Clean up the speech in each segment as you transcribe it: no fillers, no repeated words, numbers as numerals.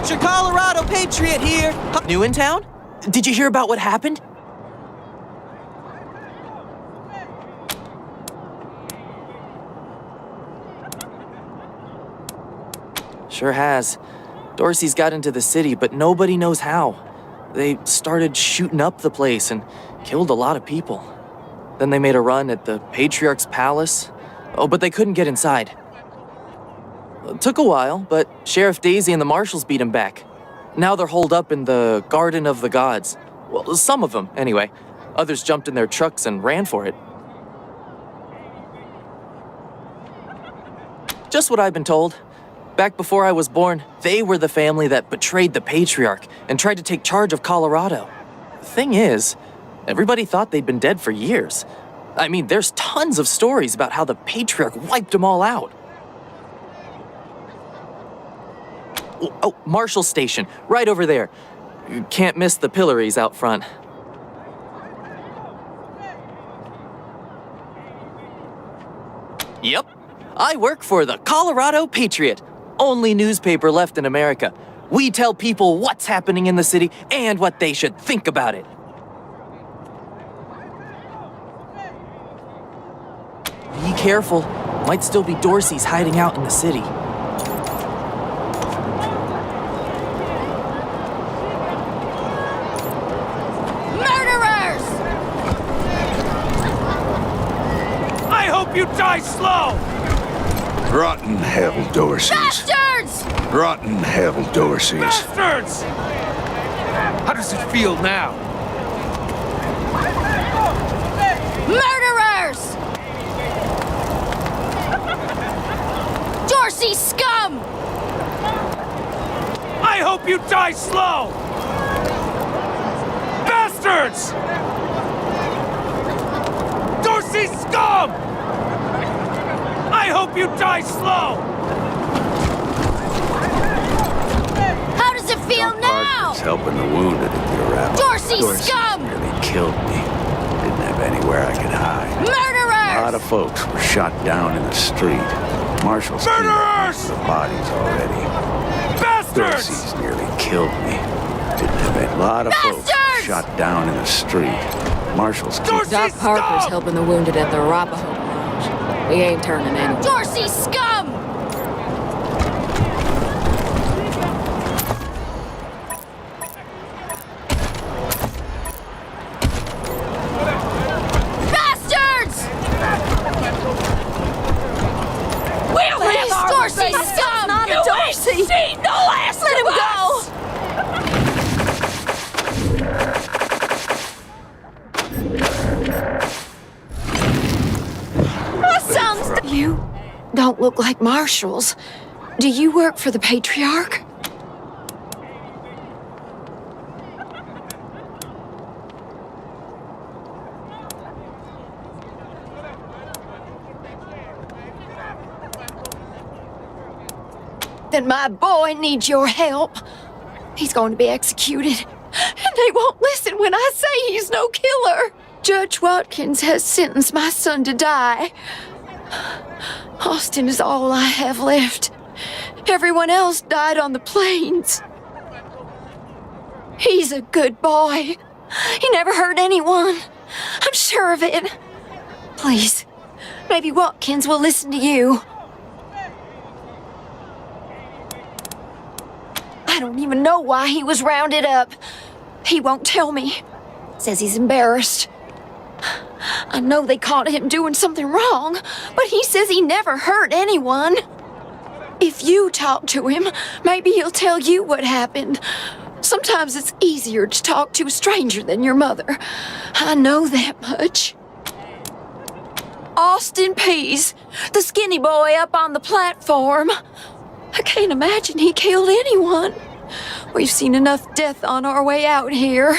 Your Colorado Patriot here. New in town? Did you hear about what happened? Sure has. Dorsey's got into the city, but nobody knows how. They started shooting up the place and killed a lot of people. Then they made a run at the Patriarch's palace. Oh, but they couldn't get inside. It took a while, but Sheriff Daisy and the marshals beat him back. Now they're holed up in the Garden of the Gods. Well, some of them, anyway. Others jumped in their trucks and ran for it. Just what I've been told. Back before I was born, they were the family that betrayed the Patriarch and tried to take charge of Colorado. The thing is, everybody thought they'd been dead for years. I mean, there's tons of stories about how the Patriarch wiped them all out. Oh, Marshall Station, right over there. You can't miss the pillories out front. Yep, I work for the Colorado Patriot. Only newspaper left in America. We tell people what's happening in the city and what they should think about it. Be careful. Might still be Dorsey's hiding out in the city. Murderers! I hope you die slow! Rotten hell, Dorseys. Bastards! Rotten hell, Dorseys. Bastards! How does it feel now? Murderers! Dorsey scum! I hope you die slow! Bastards! Dorsey scum! I hope you die slow! How does it feel now? It's helping the wounded at the Arapaho. Dorsey scum! Nearly killed me. Didn't have anywhere I could hide. Murderers! A lot of folks were shot down in the street. Marshals Murderers! the bodies already. Bastards! Dorsey's nearly killed me. Didn't have a lot of folks were shot down in the street. Marshals Dorsey, Doc Parker's stop! helping the wounded at the Arapaho. He ain't turning anywhere. Dorsey scum! Bastards! We'll Please, have our Dorsey revenge. scum! Not a You Dorsey! ain't seen the last Let him of go! us! You don't look like marshals. Do you work for the Patriarch? Then my boy needs your help. He's going to be executed. And they won't listen when I say he's no killer. Judge Watkins has sentenced my son to die. Austin is all I have left. Everyone else died on the plains. He's a good boy. He never hurt anyone. I'm sure of it. Please, maybe Watkins will listen to you. I don't even know why he was rounded up. He won't tell me. Says he's embarrassed. I know they caught him doing something wrong, but he says he never hurt anyone. If you talk to him, maybe he'll tell you what happened. Sometimes it's easier to talk to a stranger than your mother. I know that much. Austin Pease, the skinny boy up on the platform. I can't imagine he killed anyone. We've seen enough death on our way out here.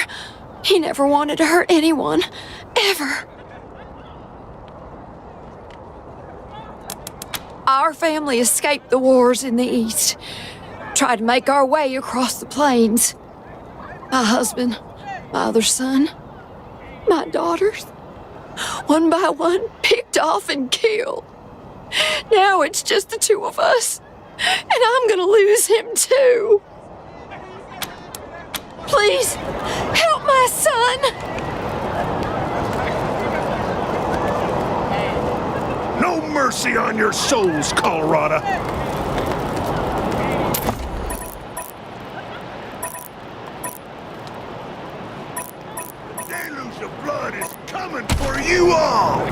He never wanted to hurt anyone, ever. Our family escaped the wars in the East. Tried to make our way across the plains. My husband, my other son, my daughters, one by one, picked off and killed. Now it's just the two of us, and I'm gonna lose him too. Please, help my son! No mercy on your souls, Colorado! Deluge of blood is coming for you all!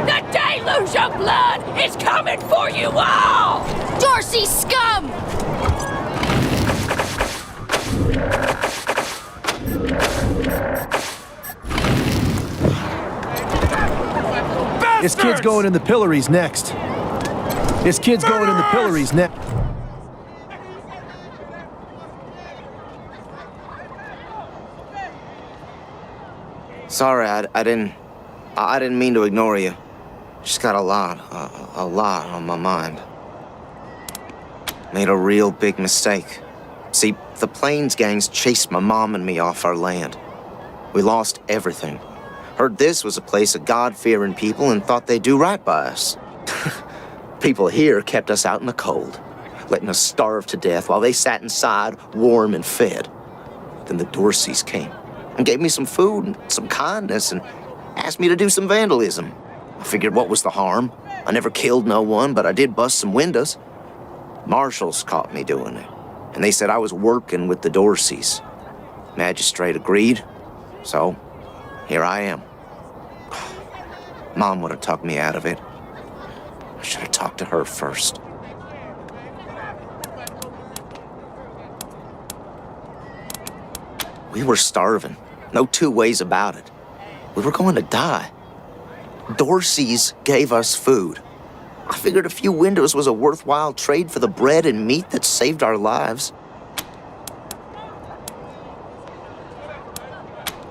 The deluge of blood is coming for you all! Dorsey scum! This kid's going in the pillories next. This kid's going in the pillories next. Sorry, I didn't mean to ignore you. Just got a lot on my mind. Made a real big mistake. See, the Plains gangs chased my mom and me off our land. We lost everything. Heard this was a place of God-fearing people and thought they'd do right by us. People here kept us out in the cold, letting us starve to death while they sat inside, warm and fed. Then the Dorseys came and gave me some food and some kindness and asked me to do some vandalism. I figured what was the harm? I never killed no one, but I did bust some windows. Marshals caught me doing it, and they said I was working with the Dorseys. Magistrate agreed, so here I am. Mom would have talked me out of it. I should have talked to her first. We were starving. No two ways about it. We were going to die. Dorseys gave us food. I figured a few windows was a worthwhile trade for the bread and meat that saved our lives.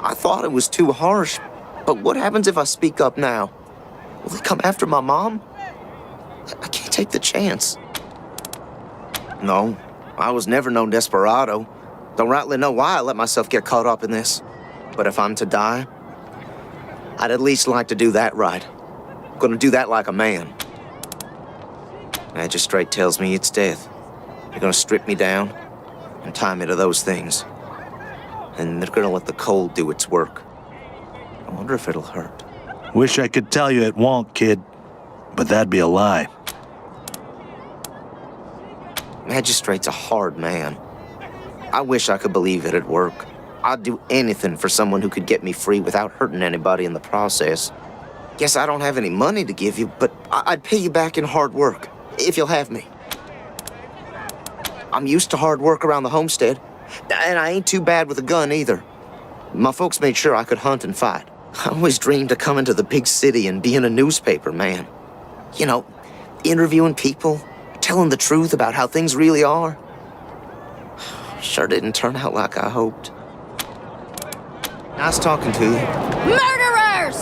I thought it was too harsh, but what happens if I speak up now? Will they come after my mom? I can't take the chance. No, I was never no desperado. Don't rightly know why I let myself get caught up in this. But if I'm to die, I'd at least like to do that right. I'm gonna do that like a man. Magistrate tells me it's death. They're gonna strip me down and tie me to those things. And they're gonna let the cold do its work. I wonder if it'll hurt. Wish I could tell you it won't, kid. But that'd be a lie. Magistrate's a hard man. I wish I could believe it'd work. I'd do anything for someone who could get me free without hurting anybody in the process. Guess I don't have any money to give you, but I'd pay you back in hard work, if you'll have me. I'm used to hard work around the homestead, and I ain't too bad with a gun either. My folks made sure I could hunt and fight. I always dreamed of coming to the big city and being a newspaper man. You know, interviewing people, telling the truth about how things really are. Sure didn't turn out like I hoped. Nice talking to you. Murderers!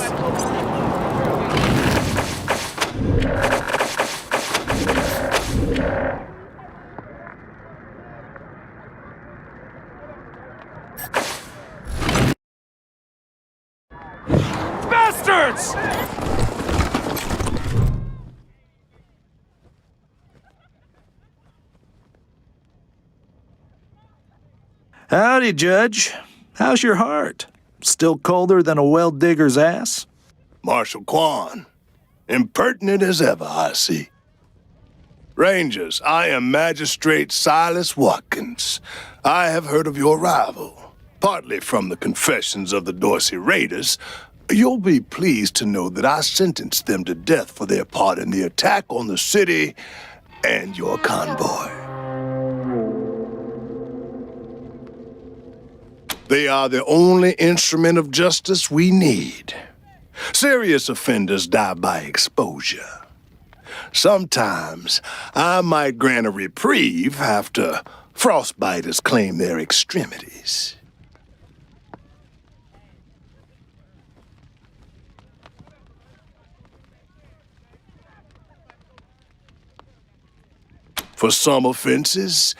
Bastards! Howdy, Judge. How's your heart? Still colder than a well digger's ass? Marshal Quan, impertinent as ever, I see. Rangers, I am Magistrate Silas Watkins. I have heard of your arrival, partly from the confessions of the Dorsey Raiders. You'll be pleased to know that I sentenced them to death for their part in the attack on the city and your convoy. They are the only instrument of justice we need. Serious offenders die by exposure. Sometimes I might grant a reprieve after frostbiters claim their extremities. For some offenses,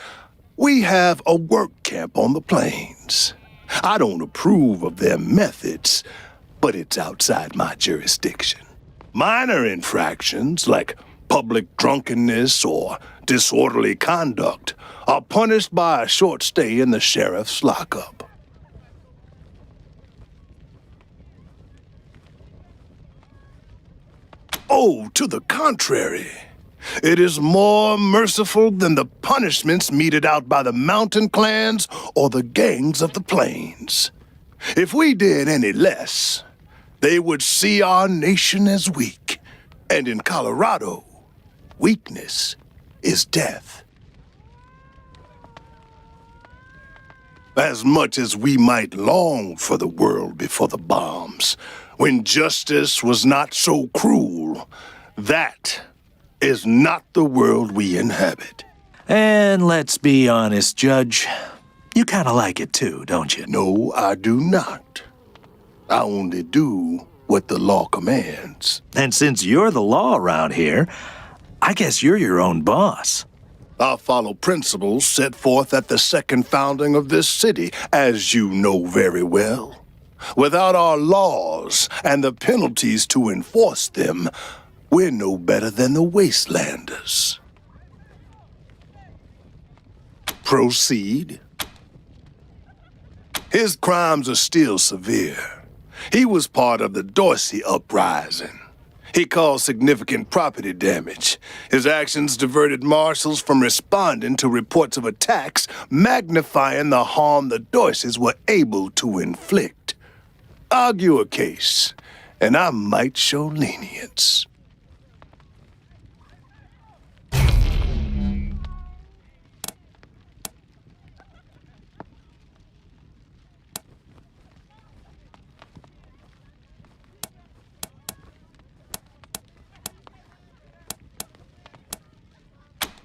we have a work camp on the plains. I don't approve of their methods, but it's outside my jurisdiction. Minor infractions, like public drunkenness or disorderly conduct are punished by a short stay in the sheriff's lockup. Oh, to the contrary. It is more merciful than the punishments meted out by the mountain clans or the gangs of the plains. If we did any less, they would see our nation as weak. And in Colorado, weakness is death. As much as we might long for the world before the bombs, when justice was not so cruel, that is not the world we inhabit. And let's be honest, Judge. You kind of like it too, don't you? No, I do not. I only do what the law commands. And since you're the law around here, I guess you're your own boss. I follow principles set forth at the second founding of this city, as you know very well. Without our laws and the penalties to enforce them, we're no better than the Wastelanders. Proceed. His crimes are still severe. He was part of the Dorsey uprising. He caused significant property damage. His actions diverted marshals from responding to reports of attacks, magnifying the harm the Dorseys were able to inflict. Argue a case, and I might show lenience.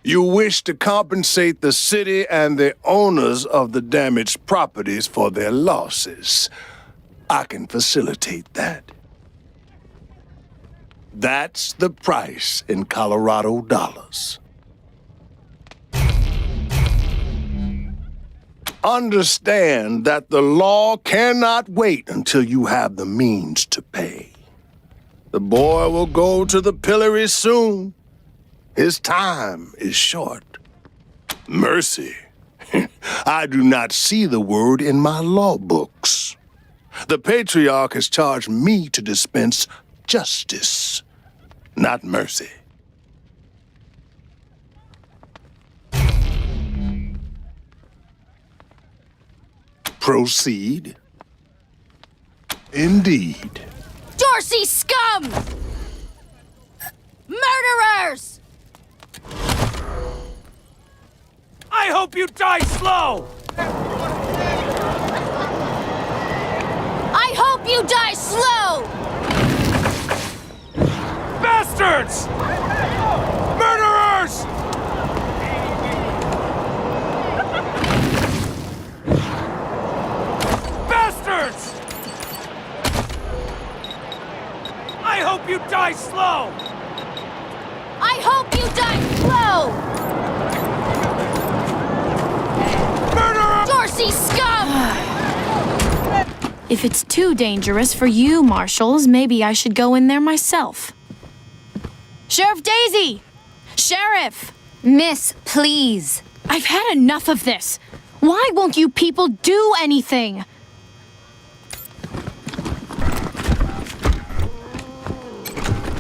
You wish to compensate the city and the owners of the damaged properties for their losses. I can facilitate that. That's the price in Colorado dollars. Understand that the law cannot wait until you have the means to pay. The boy will go to the pillory soon. His time is short. Mercy. I do not see the word in my law books. The Patriarch has charged me to dispense justice, not mercy. Proceed. Indeed. Dorsey scum! Murderers! I hope you die slow! I hope you die slow! Bastards! Murderers! Bastards! I hope you die slow! I hope you die slow! Dorsey scum! If it's too dangerous for you, Marshals, maybe I should go in there myself. Sheriff Daisy! Sheriff! Miss, please. I've had enough of this. Why won't you people do anything?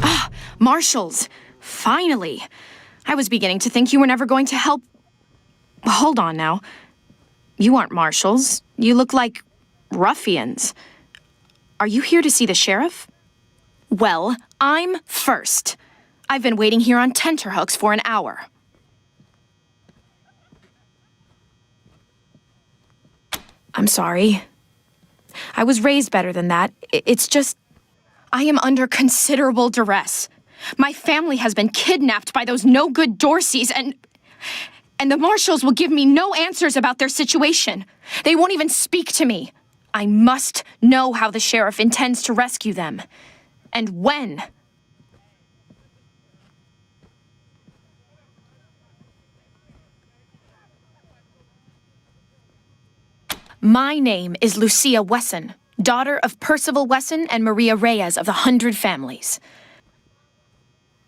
Ah, Marshals. Finally. I was beginning to think you were never going to help. Hold on now. You aren't marshals. You look like ruffians. Are you here to see the sheriff? Well, I'm first. I've been waiting here on tenterhooks for an hour. I'm sorry. I was raised better than that. It's just, I am under considerable duress. My family has been kidnapped by those no-good Dorseys, and the marshals will give me no answers about their situation. They won't even speak to me. I must know how the sheriff intends to rescue them. And when. My name is Lucia Wesson, daughter of Percival Wesson and Maria Reyes of the 100 Families.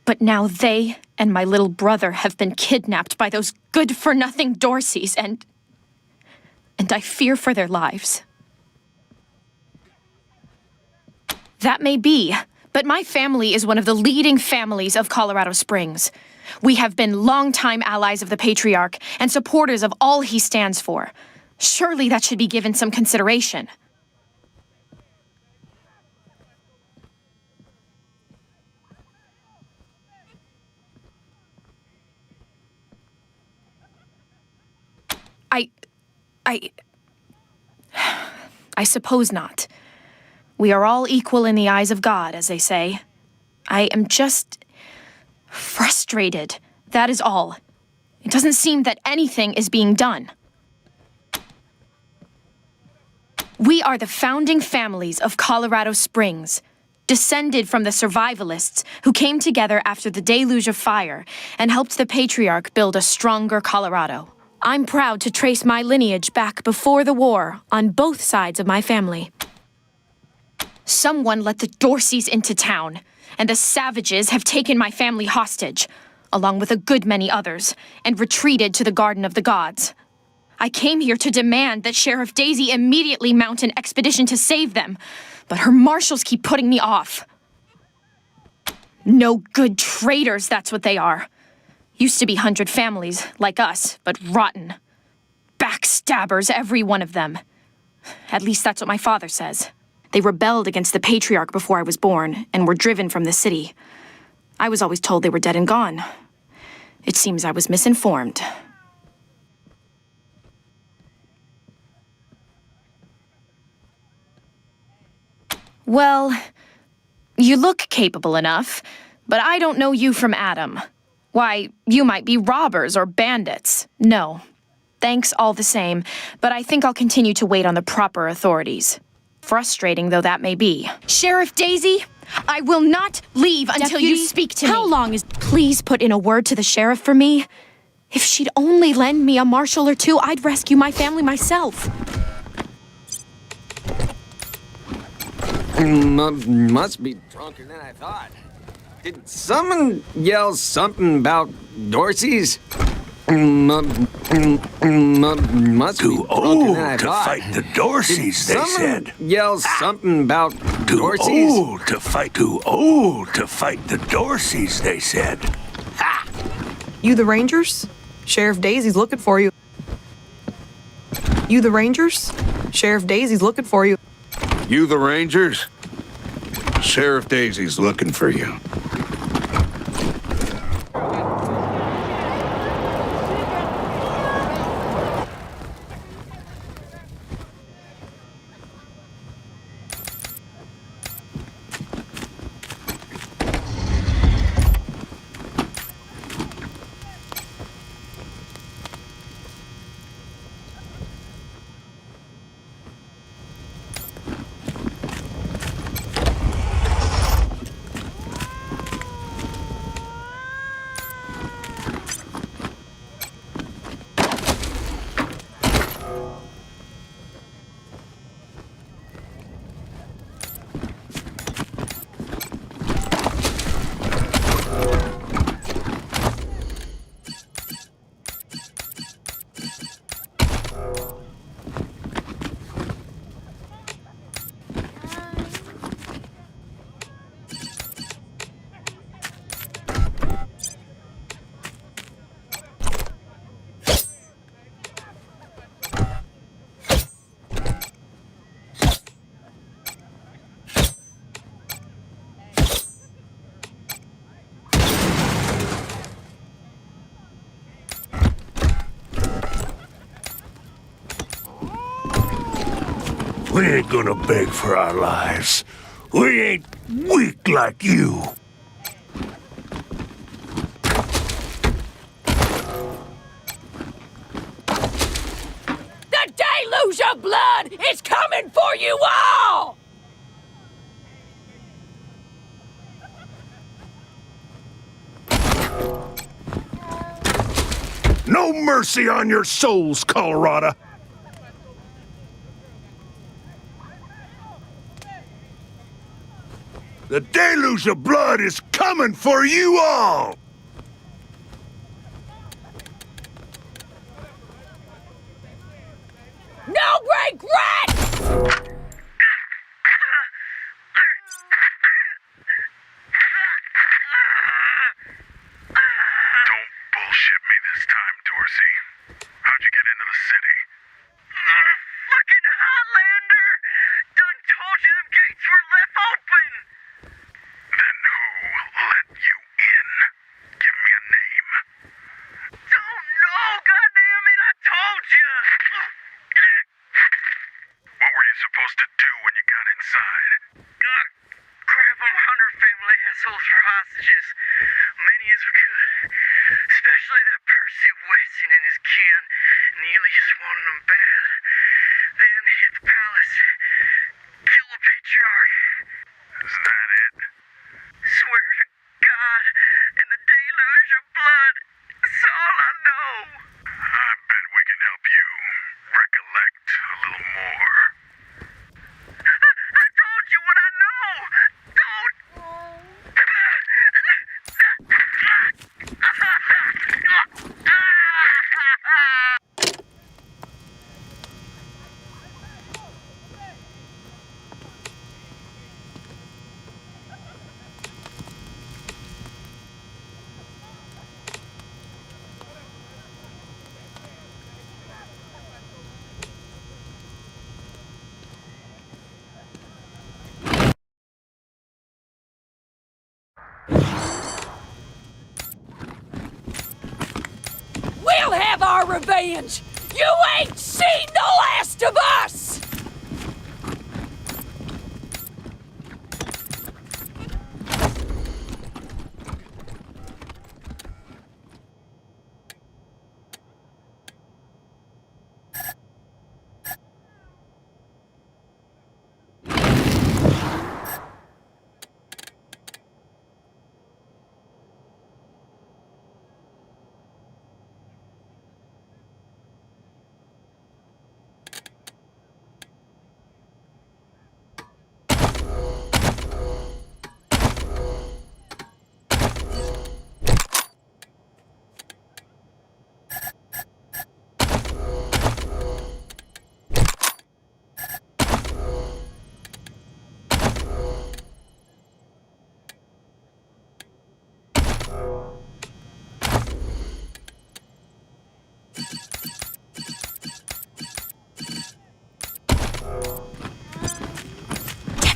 But now they and my little brother have been kidnapped by those good-for-nothing Dorseys, and I fear for their lives. That may be, but my family is one of the leading families of Colorado Springs. We have been longtime allies of the Patriarch and supporters of all he stands for. Surely that should be given some consideration. I suppose not. We are all equal in the eyes of God, as they say. I am just frustrated. That is all. It doesn't seem that anything is being done. We are the founding families of Colorado Springs, descended from the survivalists who came together after the deluge of fire and helped the Patriarch build a stronger Colorado. I'm proud to trace my lineage back before the war on both sides of my family. Someone let the Dorseys into town, and the savages have taken my family hostage, along with a good many others, and retreated to the Garden of the Gods. I came here to demand that Sheriff Daisy immediately mount an expedition to save them, but her marshals keep putting me off. No good traitors, that's what they are. Used to be 100 families, like us, but rotten. Backstabbers, every one of them. At least that's what my father says. They rebelled against the Patriarch before I was born, and were driven from the city. I was always told they were dead and gone. It seems I was misinformed. Well, you look capable enough, but I don't know you from Adam. Why, you might be robbers or bandits. No. Thanks all the same, but I think I'll continue to wait on the proper authorities. Frustrating though that may be. Sheriff Daisy, I will not leave until you speak to me. How long is... Please put in a word to the sheriff for me. If she'd only lend me a marshal or two, I'd rescue my family myself. Must be drunker than I thought. Did someone yell something about Dorseys? Must Too old to fight the Dorseys, they said. Yell something about Dorseys? Too old to fight the Dorseys, they said. Ha! You the Rangers? Sheriff Daisy's looking for you. You the Rangers? Sheriff Daisy's looking for you. You the Rangers? Sheriff Daisy's looking for you. We ain't gonna beg for our lives. We ain't weak like you. The deluge of blood is coming for you all! No mercy on your souls, Colorado. The deluge of blood is coming for you all! No regret! Don't bullshit me this time, Dorsey. How'd you get into the city? Fucking Highlander! Done told you them gates were left open! Then who let you in? Give me a name. Don't know, goddammit, I told you! What were you supposed to do when you got inside? Grab them Hunter family assholes for hostages. Many as we could. Especially that Percy Weston and his kin. Neely just wanted them bad. Then hit the palace. Kill the Patriarch. Is that it? Swear to God and the deluge of blood. That's all I know. I bet we can help you recollect a little more. I told you what I know. Don't. We'll have our revenge! You ain't seen the last of us!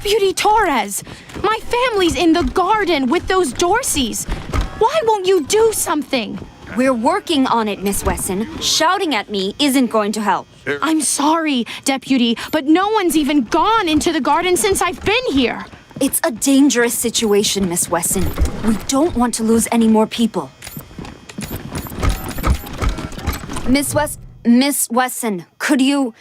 Deputy Torres! My family's in the garden with those Dorseys. Why won't you do something? We're working on it, Miss Wesson. Shouting at me isn't going to help. I'm sorry, Deputy, but no one's even gone into the garden since I've been here. It's a dangerous situation, Miss Wesson. We don't want to lose any more people. Miss Wesson, could you...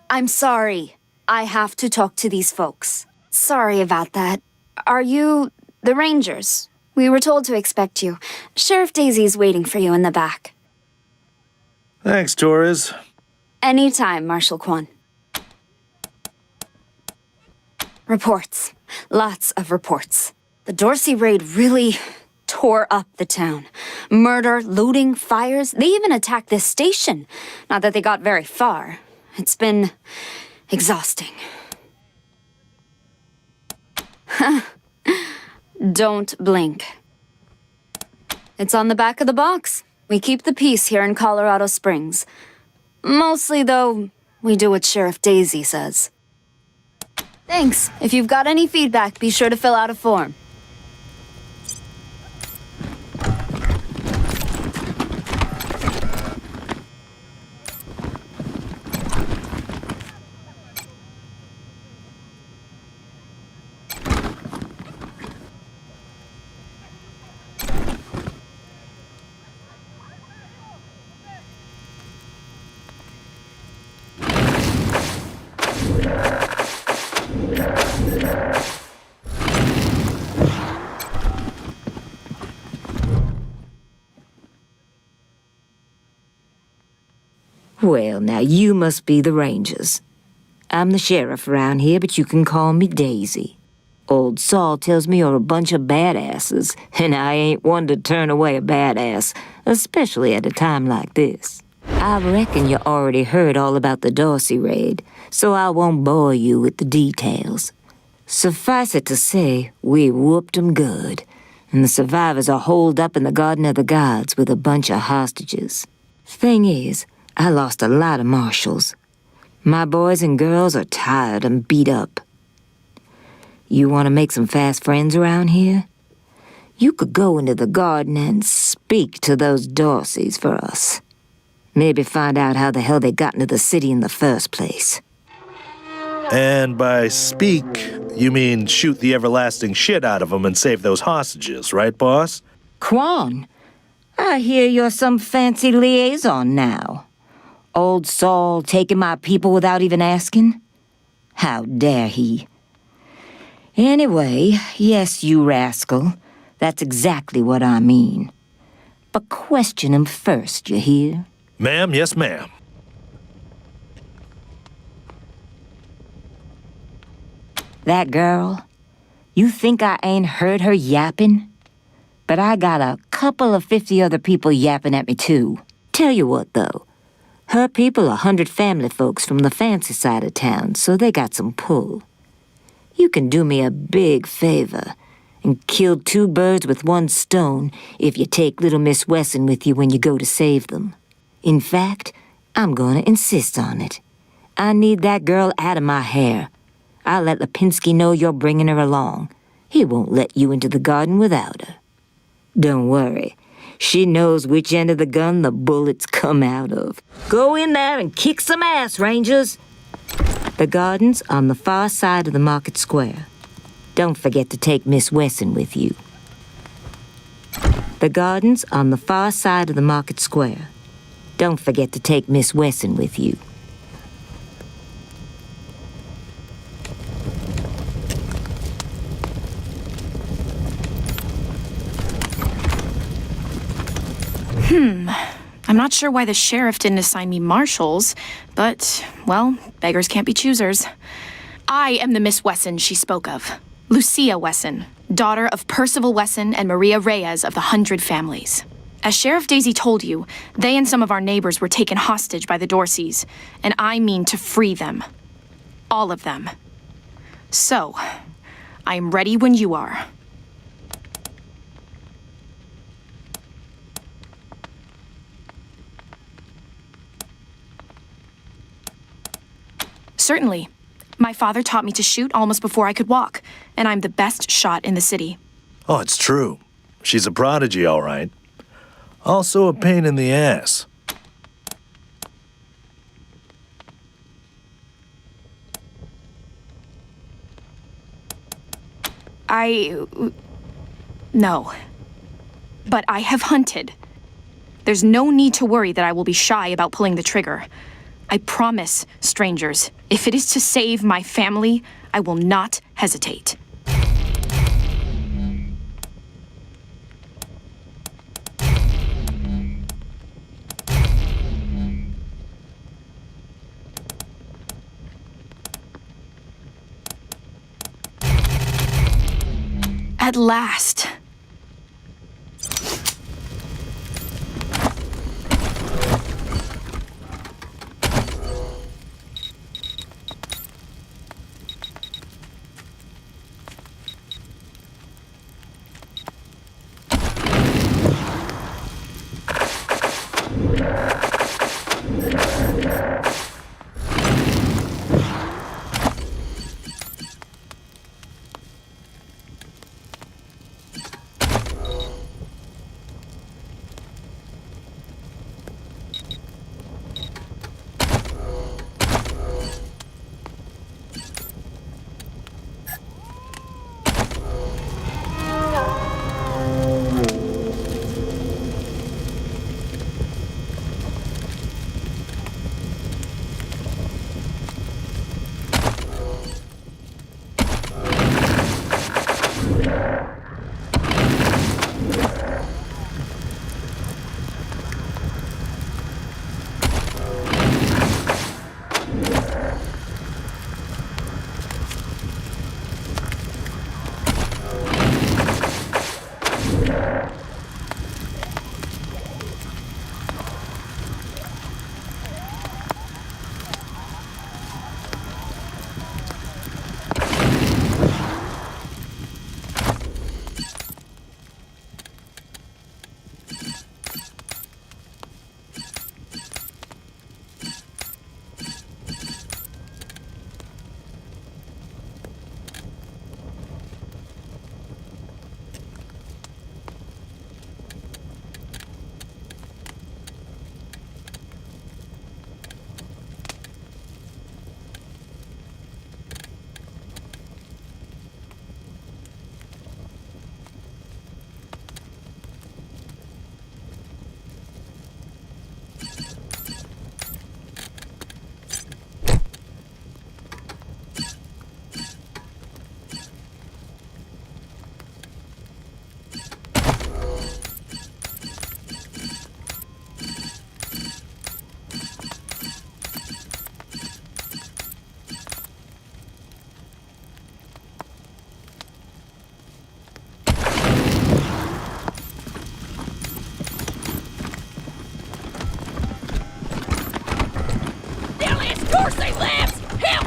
I'm sorry. I have to talk to these folks. Sorry about that. Are you the Rangers? We were told to expect you. Sheriff Daisy's waiting for you in the back. Thanks, Torres. Anytime, Marshal Quan. Reports. Lots of reports. The Dorsey raid really tore up the town. Murder, looting, fires. They even attacked this station. Not that they got very far. It's been exhausting. Don't blink. It's on the back of the box. We keep the peace here in Colorado Springs. Mostly, though, we do what Sheriff Daisy says. Thanks. If you've got any feedback, be sure to fill out a form. Well, now you must be the Rangers. I'm the sheriff around here, but you can call me Daisy. Old Saul tells me you're a bunch of badasses, and I ain't one to turn away a badass, especially at a time like this. I reckon you already heard all about the Dorsey raid, so I won't bore you with the details. Suffice it to say, we whooped 'em good, and the survivors are holed up in the Garden of the Gods with a bunch of hostages. Thing is, I lost a lot of marshals. My boys and girls are tired and beat up. You want to make some fast friends around here? You could go into the garden and speak to those Dorseys for us. Maybe find out how the hell they got into the city in the first place. And by speak, you mean shoot the everlasting shit out of them and save those hostages, right, boss? Quan, I hear you're some fancy liaison now. Old Saul taking my people without even asking? How dare he? Anyway, yes, you rascal. That's exactly what I mean. But question him first, you hear? Ma'am, yes, ma'am. That girl, you think I ain't heard her yapping? But I got a couple of 50 other people yapping at me too. Tell you what, though. Her people are 100 family folks from the fancy side of town, so they got some pull. You can do me a big favor and kill 2 birds with 1 stone if you take little Miss Wesson with you when you go to save them. In fact, I'm gonna insist on it. I need that girl out of my hair. I'll let Lipinski know you're bringing her along. He won't let you into the garden without her. Don't worry. She knows which end of the gun the bullets come out of. Go in there and kick some ass, Rangers. The garden's on the far side of the market square. Don't forget to take Miss Wesson with you. The garden's on the far side of the market square. Don't forget to take Miss Wesson with you. I'm not sure why the sheriff didn't assign me marshals, but, well, beggars can't be choosers. I am the Miss Wesson she spoke of. Lucia Wesson, daughter of Percival Wesson and Maria Reyes of the 100 Families. As Sheriff Daisy told you, they and some of our neighbors were taken hostage by the Dorseys, and I mean to free them. All of them. So, I am ready when you are. Certainly. My father taught me to shoot almost before I could walk, and I'm the best shot in the city. Oh, it's true. She's a prodigy, all right. Also a pain in the ass. No. But I have hunted. There's no need to worry that I will be shy about pulling the trigger. I promise, strangers, if it is to save my family, I will not hesitate. At last.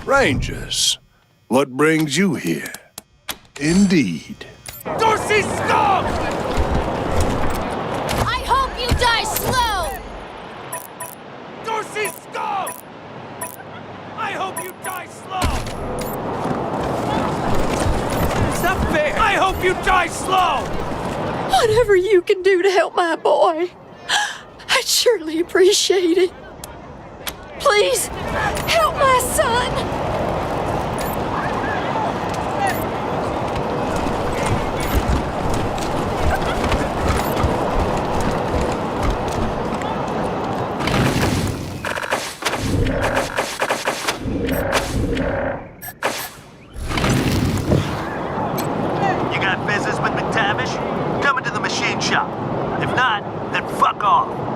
Rangers, what brings you here? Indeed. Dorsey, stop! I hope you die slow! Dorsey, stop! I hope you die slow! It's not fair! I hope you die slow! Whatever you can do to help my boy, I'd surely appreciate it. Please, help my son! You got business with McTavish? Come into the machine shop. If not, then fuck off.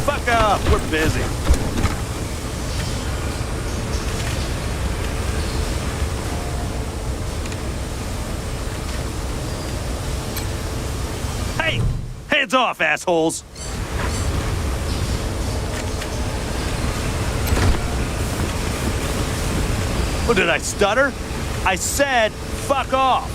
Fuck off, we're busy. Hey! Hands off, assholes! Oh, did I stutter? I said, fuck off!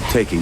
Taking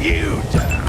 You down.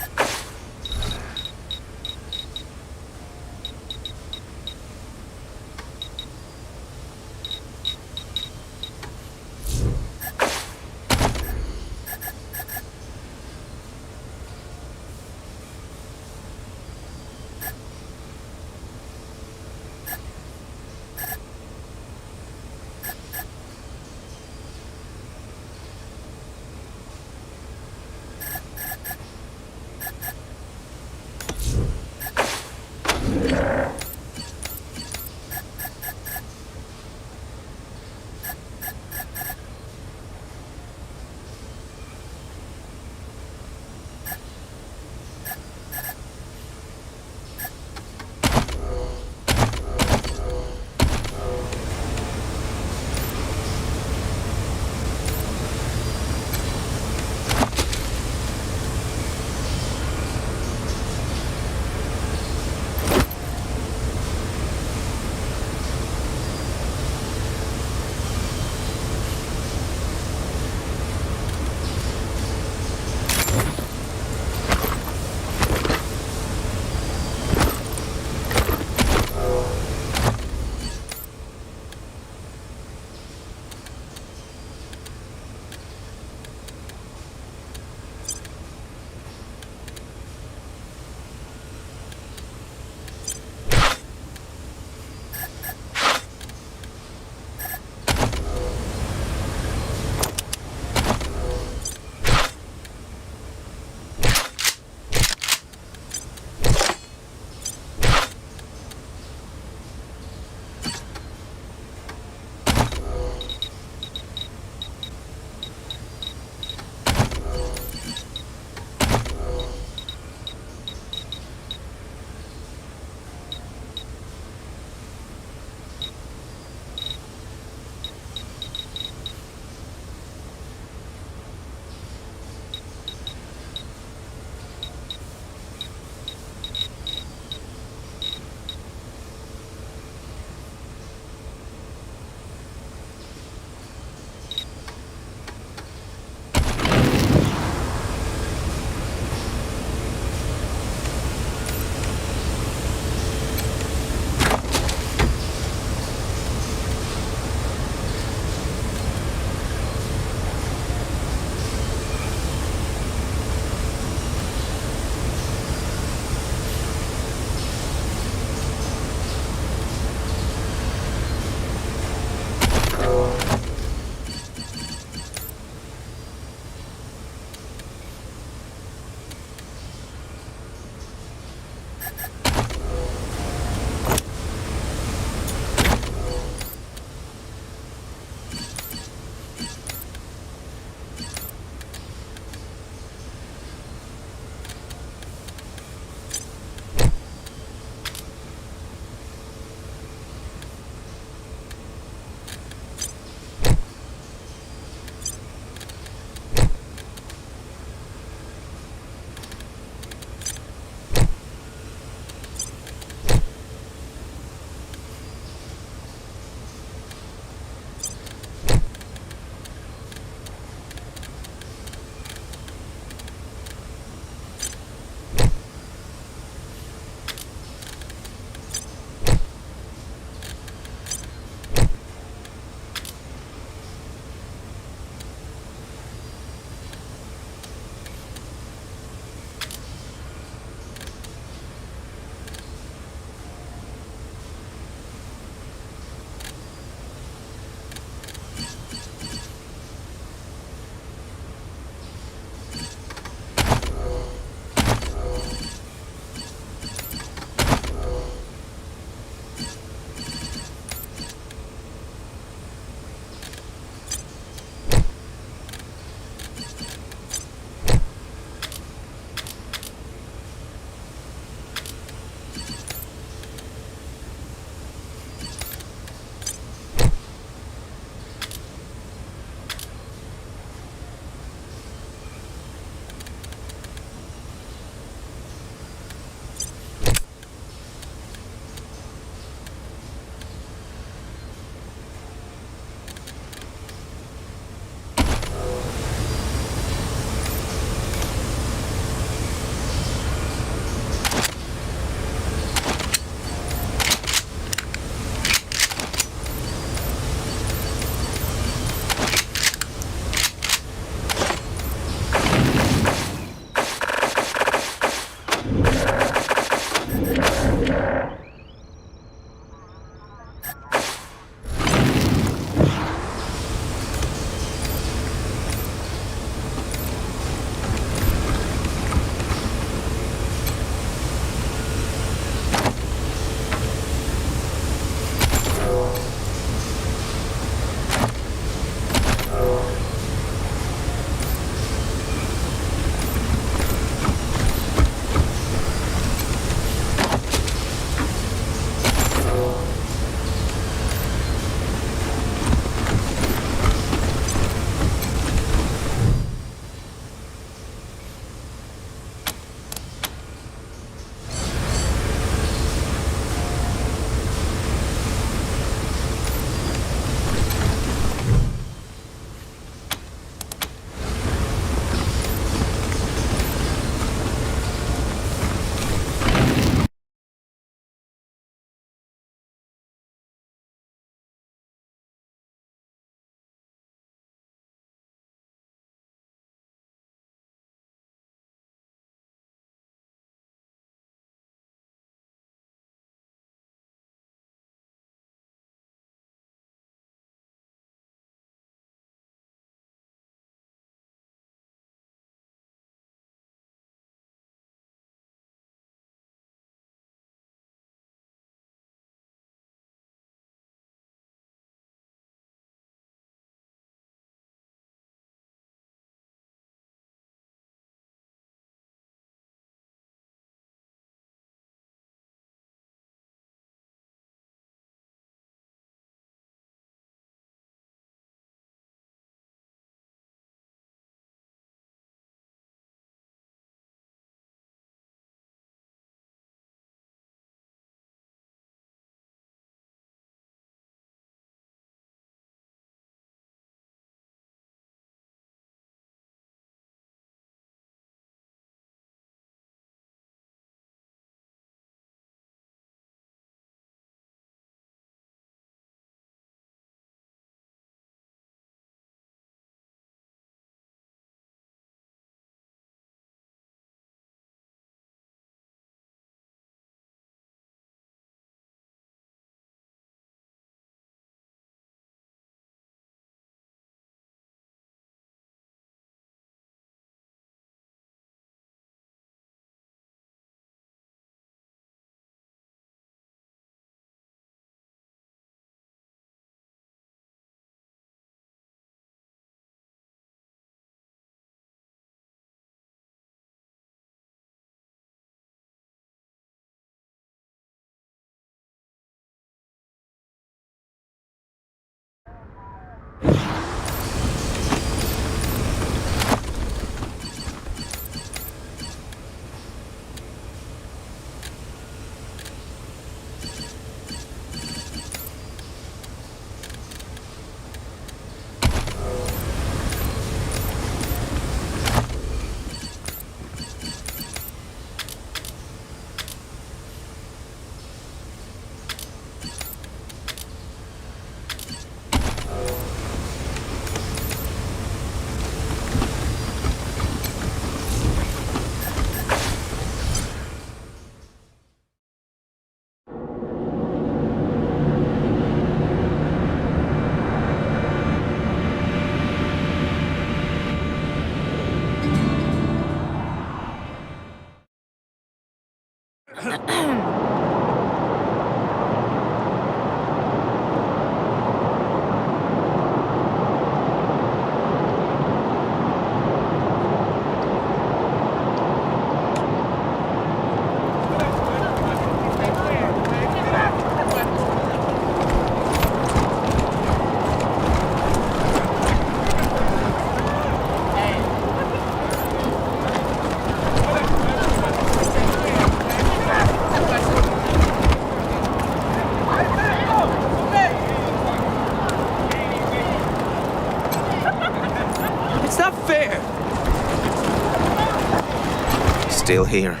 Still here.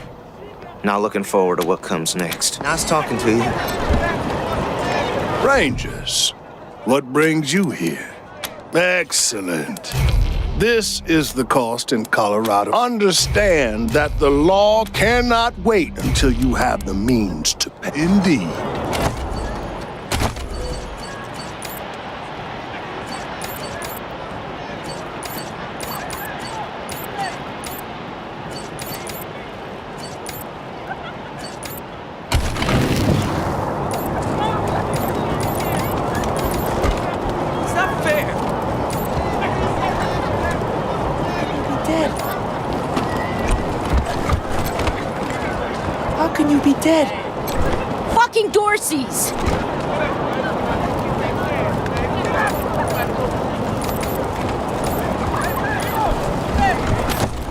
Not looking forward to what comes next. Nice talking to you. Rangers, what brings you here? Excellent. This is the cost in Colorado. Understand that the law cannot wait until you have the means to pay. Indeed. Dead. Fucking Dorseys!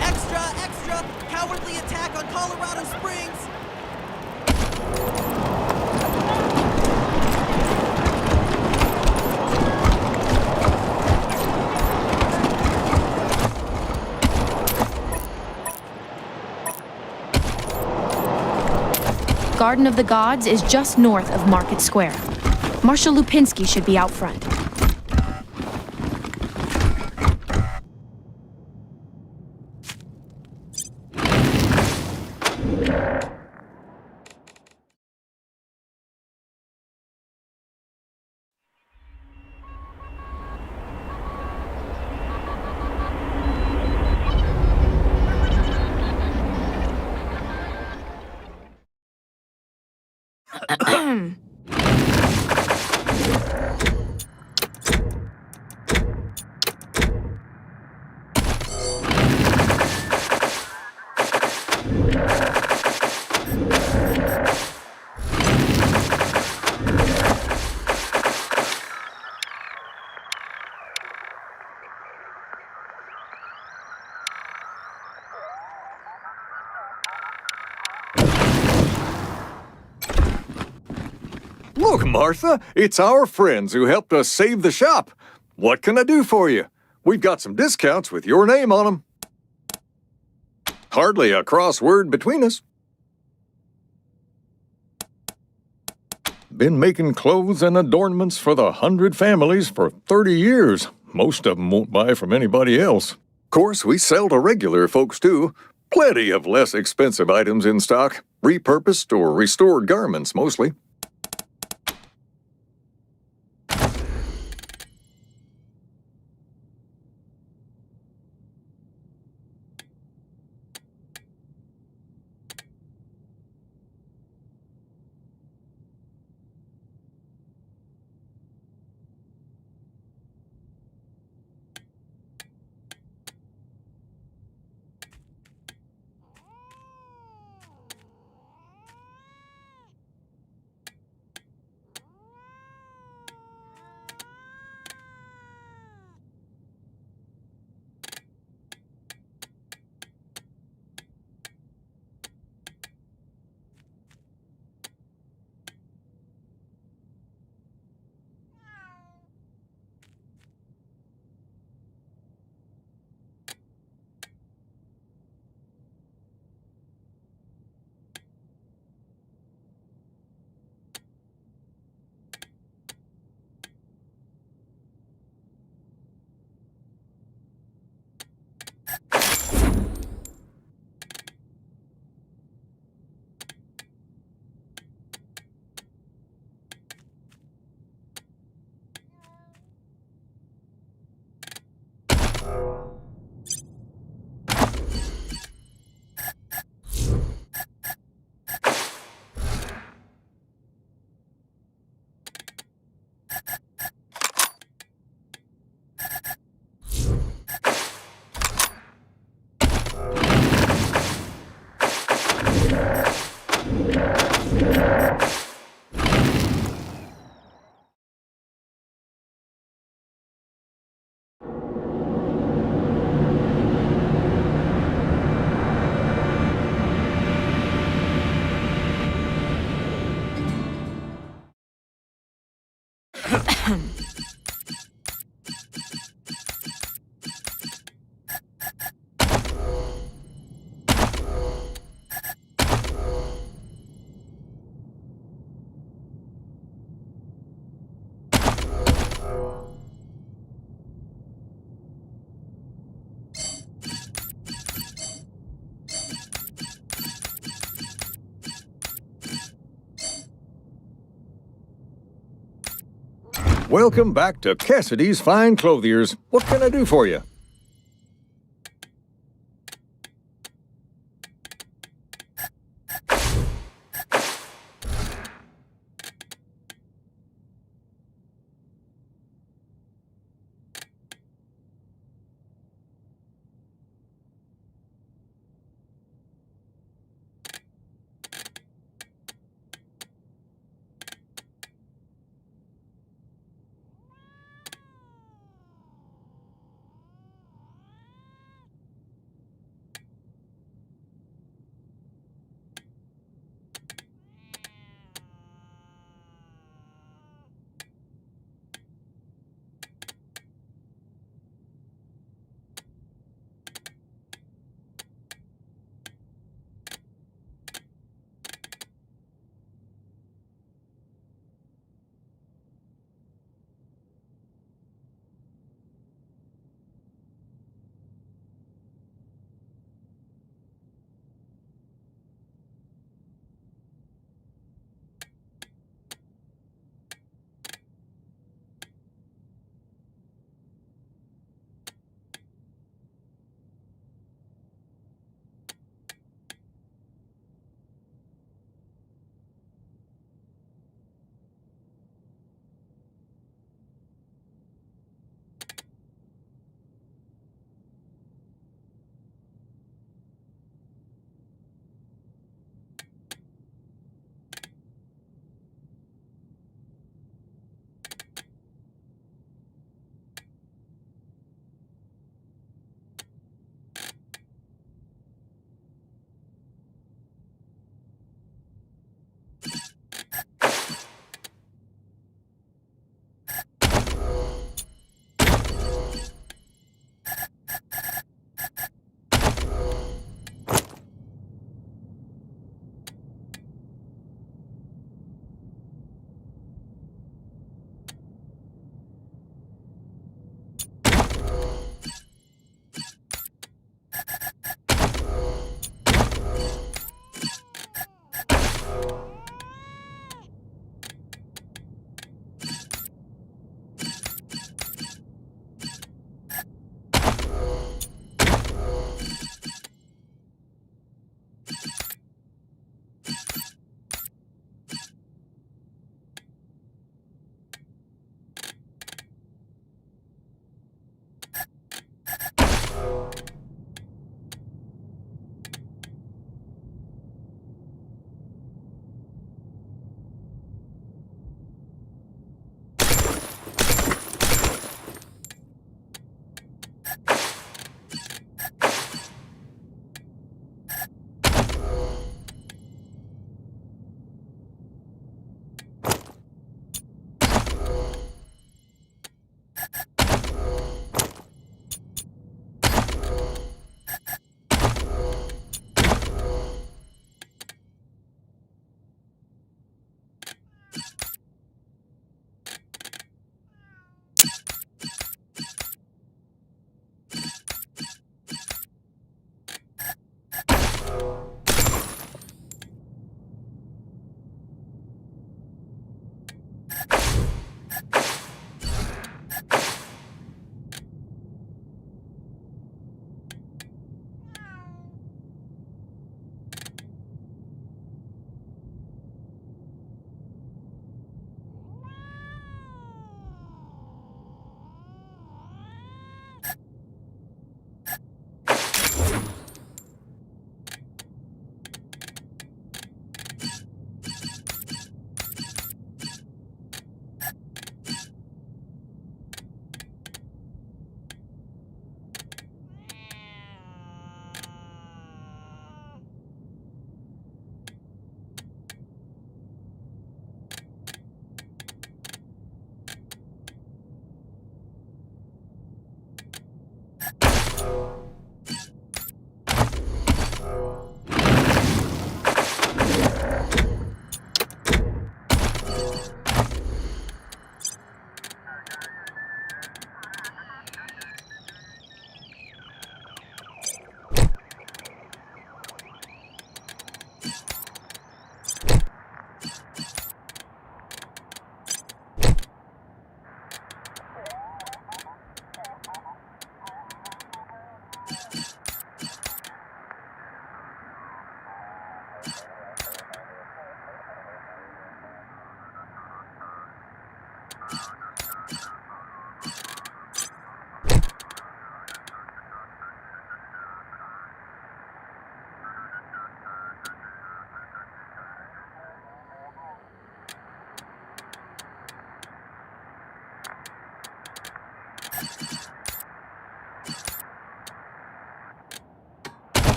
Extra! Cowardly attack on Colorado Springs! Garden of the Gods is just north of Market Square. Marshal Lupinski should be out front. Look, Martha, it's our friends who helped us save the shop. What can I do for you? We've got some discounts with your name on them. Hardly a crossword between us. Been making clothes and adornments for the 100 families for 30 years. Most of them won't buy from anybody else. Of course, we sell to regular folks, too. Plenty of less expensive items in stock. Repurposed or restored garments, mostly. Welcome back to Cassidy's Fine Clothiers. What can I do for you?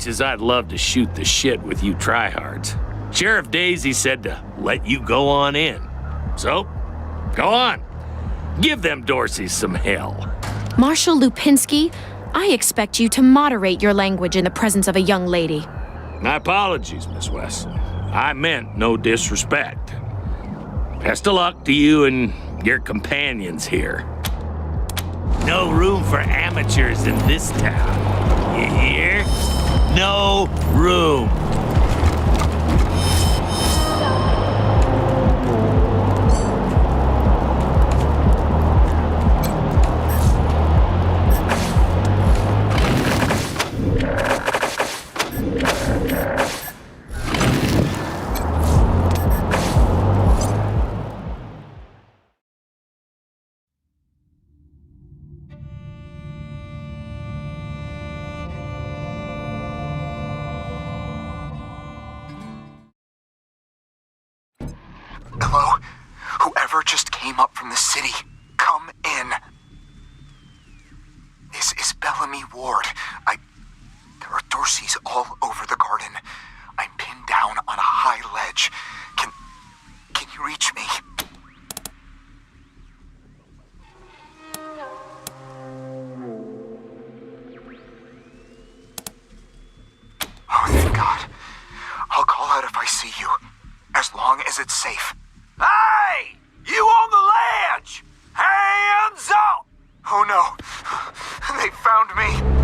As I'd love to shoot the shit with you tryhards, Sheriff Daisy said to let you go on in. So, go on. Give them Dorseys some hell. Marshal Lupinski, I expect you to moderate your language in the presence of a young lady. My apologies, Miss Wesson. I meant no disrespect. Best of luck to you and your companions here. No room for amateurs in this town. You hear? No room. Hello? Whoever just came up from the city, come in. This is Bellamy Ward. There are Dorseys all over the garden. I'm pinned down on a high ledge. Can you reach me? Oh, thank God. I'll call out if I see you, as long as it's safe. Hey! You on the ledge! Hands up! Oh no! They found me!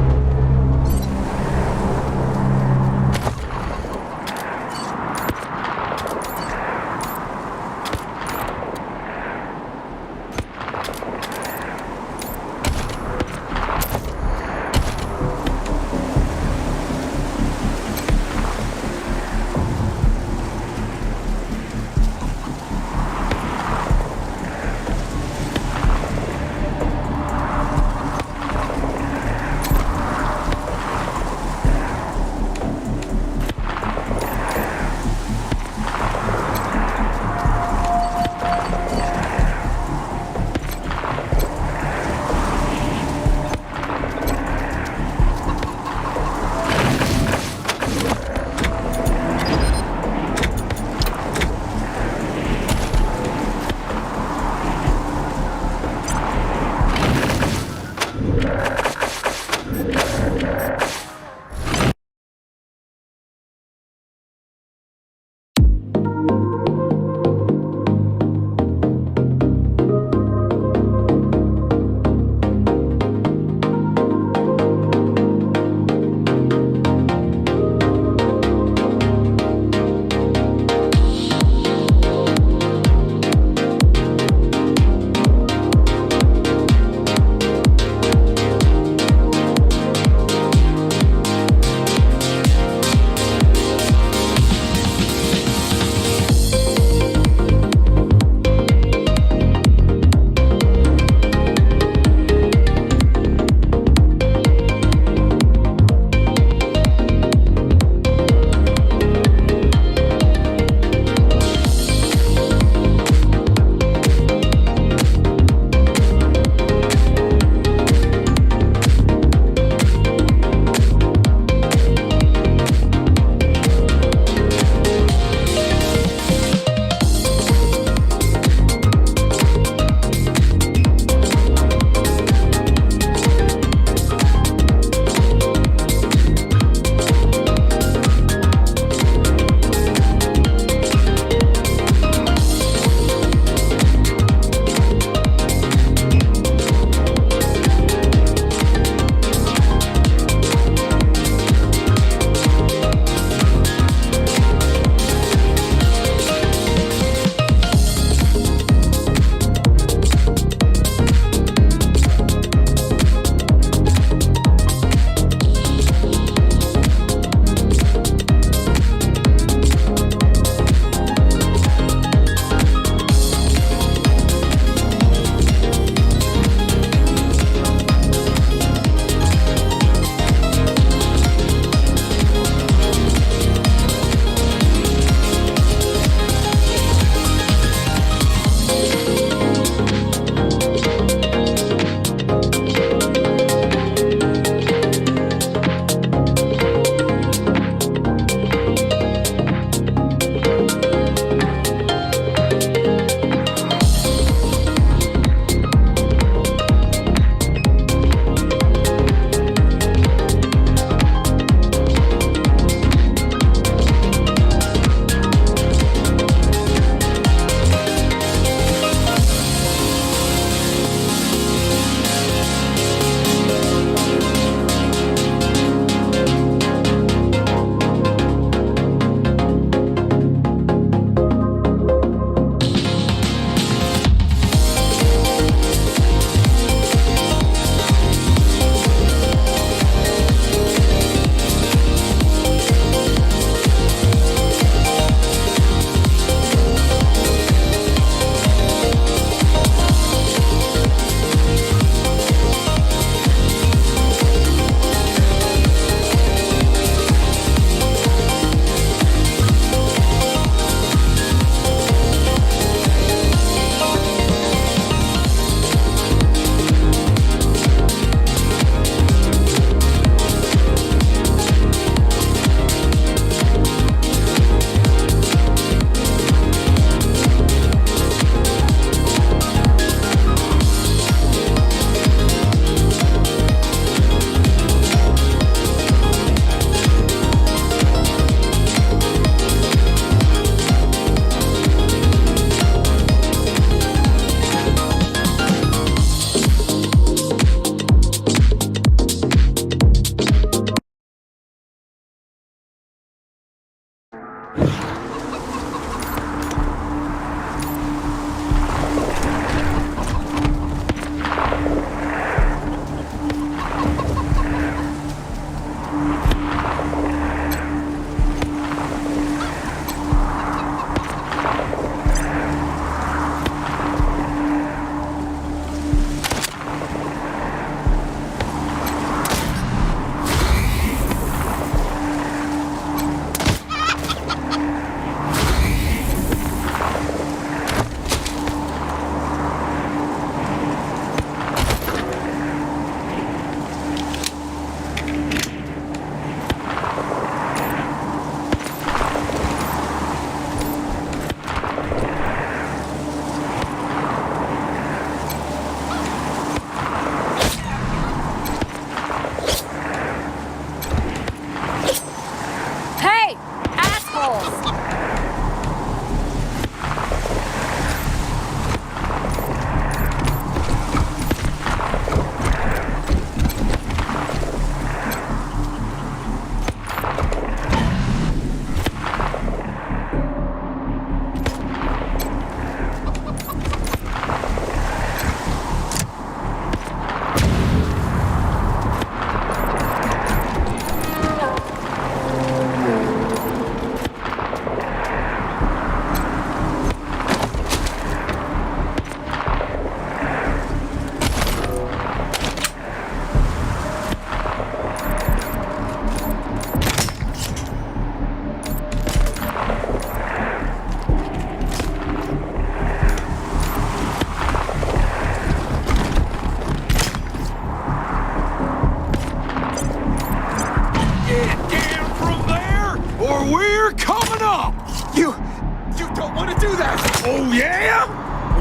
Oh, yeah?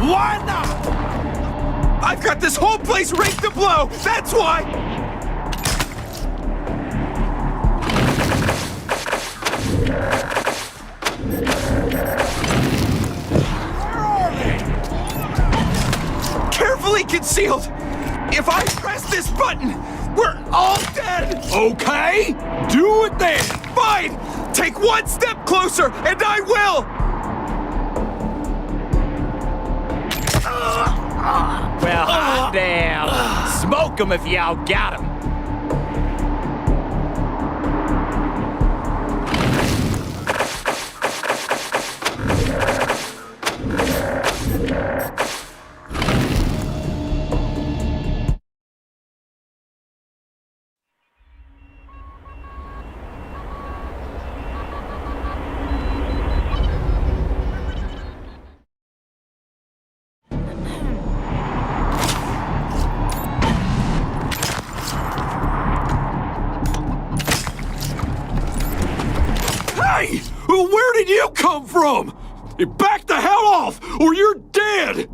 Why not? I've got this whole place rigged to blow! That's why! Where are they? Carefully concealed! If I press this button, we're all dead! Okay? Do it then! Fine! Take one step closer, and I will! Well, hot damn. Smoke 'em if y'all got 'em. Hey! Where did you come from? Back the hell off, or you're dead!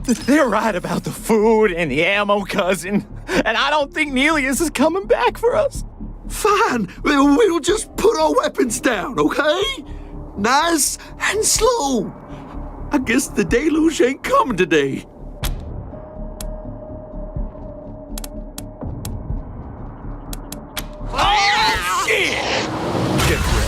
They're right about the food and the ammo, cousin. And I don't think Nelius is coming back for us. Fine, we'll just put our weapons down, okay? Nice and slow. I guess the deluge ain't coming today. Oh, shit! Get ready.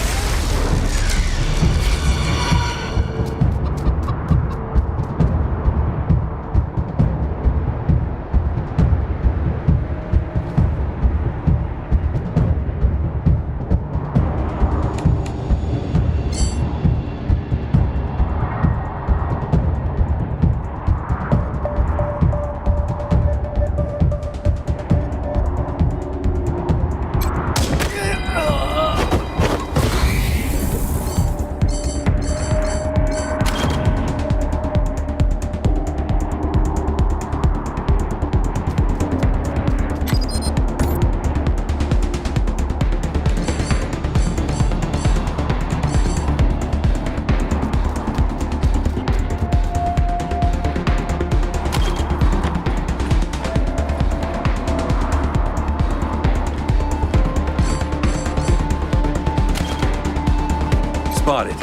Spotted.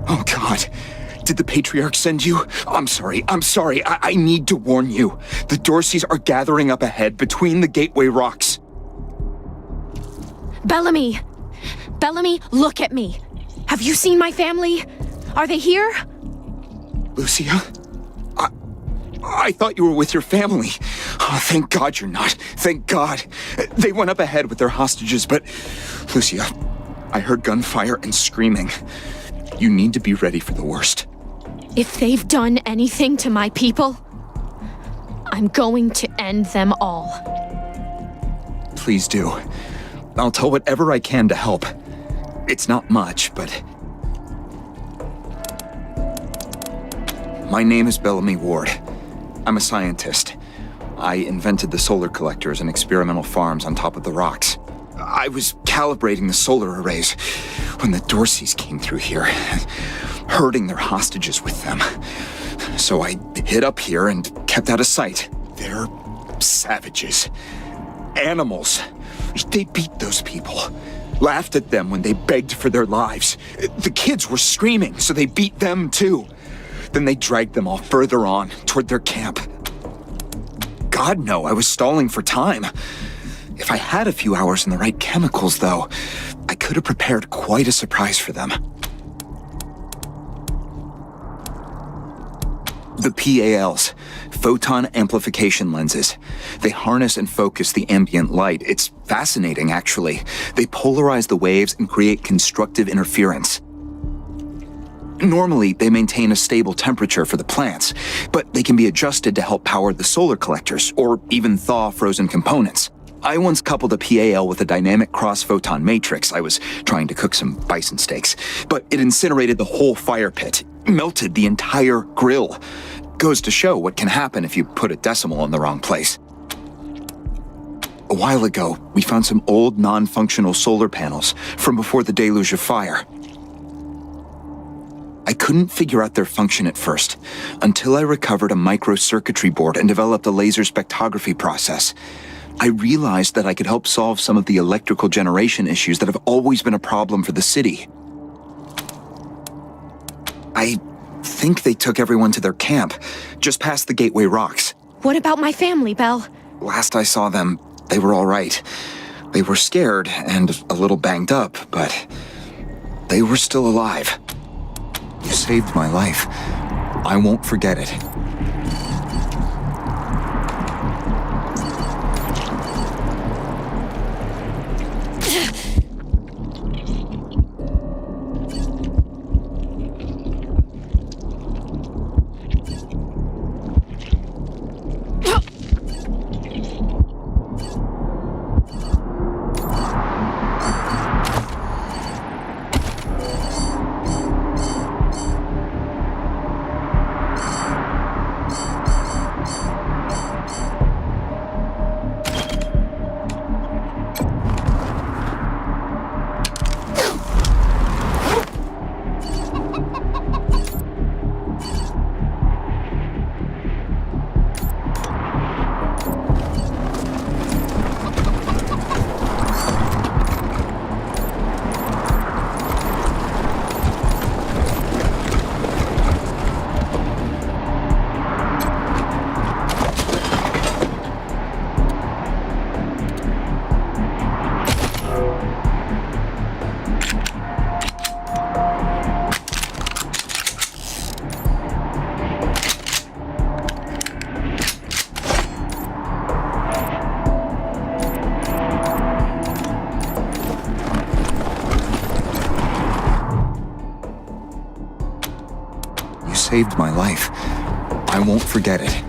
Oh, God. Did the Patriarch send you? I'm sorry. I need to warn you. The Dorseys are gathering up ahead between the Gateway Rocks. Bellamy! Bellamy, look at me. Have you seen my family? Are they here? Lucia? I thought you were with your family. Oh, thank God you're not. Thank God. They went up ahead with their hostages, but... Lucia, I heard gunfire and screaming. You need to be ready for the worst. If they've done anything to my people, I'm going to end them all. Please do. I'll tell whatever I can to help. It's not much, but... My name is Bellamy Ward. I'm a scientist. I invented the solar collectors and experimental farms on top of the rocks. I was calibrating the solar arrays when the Dorseys came through here, herding their hostages with them. So I hid up here and kept out of sight. They're savages. Animals. They beat those people. Laughed at them when they begged for their lives. The kids were screaming, so they beat them too. Then they dragged them all further on, toward their camp. God, no, I was stalling for time. If I had a few hours and the right chemicals, though, I could have prepared quite a surprise for them. The PALs, photon amplification lenses. They harness and focus the ambient light. It's fascinating, actually. They polarize the waves and create constructive interference. Normally, they maintain a stable temperature for the plants, but they can be adjusted to help power the solar collectors, or even thaw frozen components. I once coupled a PAL with a dynamic cross-photon matrix. I was trying to cook some bison steaks, but it incinerated the whole fire pit, melted the entire grill. Goes to show what can happen if you put a decimal in the wrong place. A while ago, we found some old non-functional solar panels from before the deluge of fire. I couldn't figure out their function at first, until I recovered a microcircuitry board and developed a laser spectrography process. I realized that I could help solve some of the electrical generation issues that have always been a problem for the city. I think they took everyone to their camp, just past the Gateway Rocks. What about my family, Belle? Last I saw them, they were all right. They were scared and a little banged up, but they were still alive. You saved my life. I won't forget it. Saved my life. I won't forget it.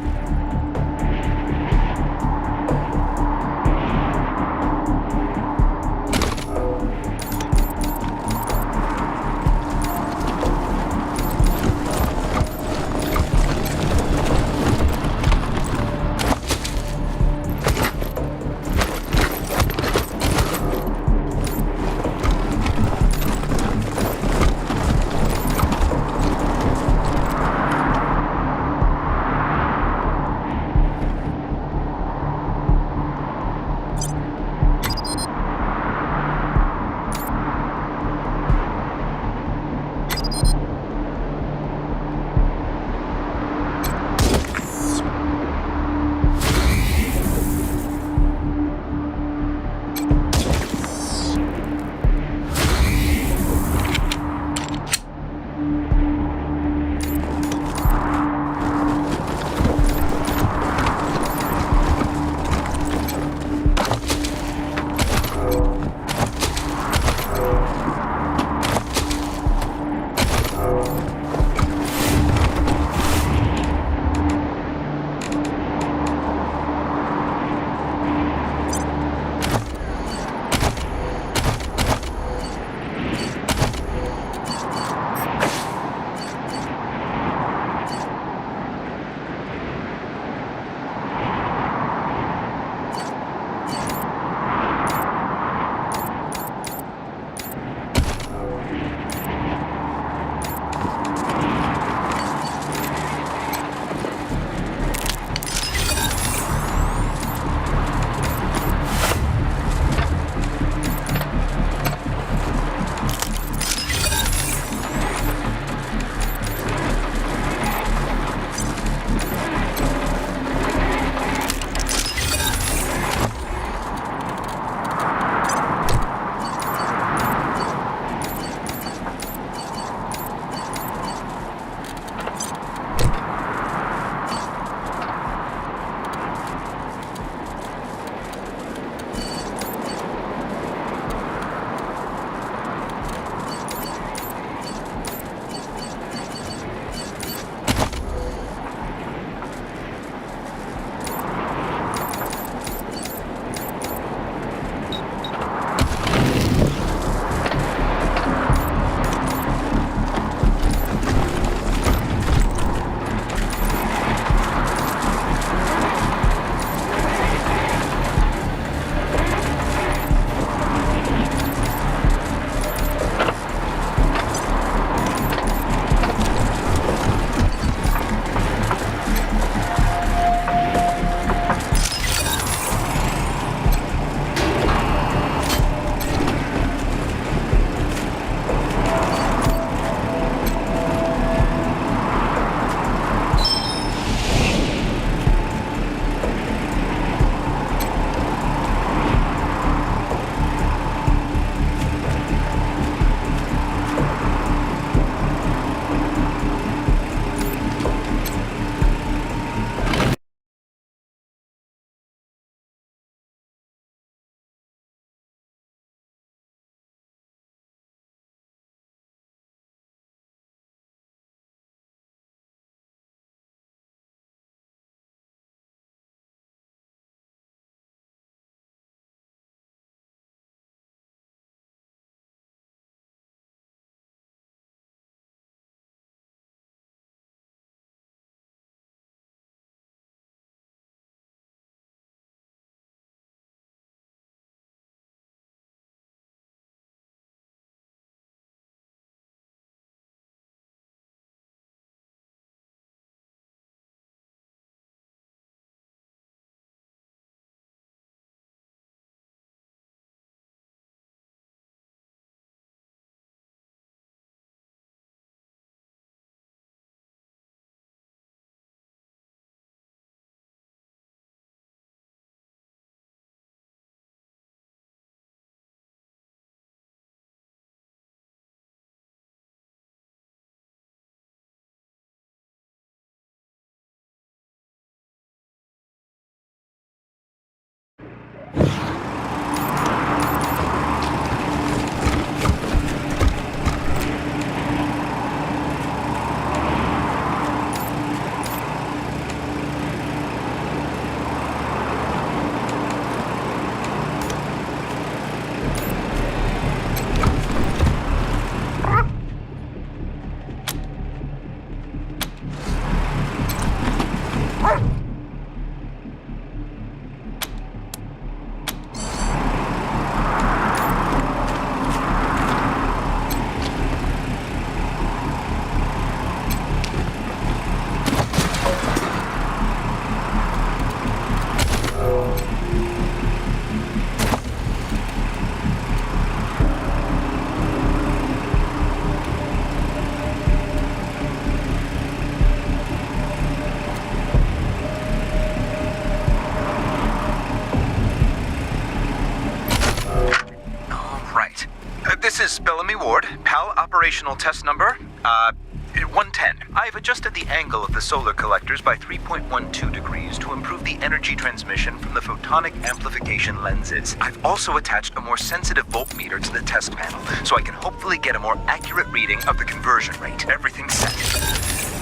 Operational test number, 110. I've adjusted the angle of the solar collectors by 3.12 degrees to improve the energy transmission from the photonic amplification lenses. I've also attached a more sensitive voltmeter to the test panel, so I can hopefully get a more accurate reading of the conversion rate. Everything's set.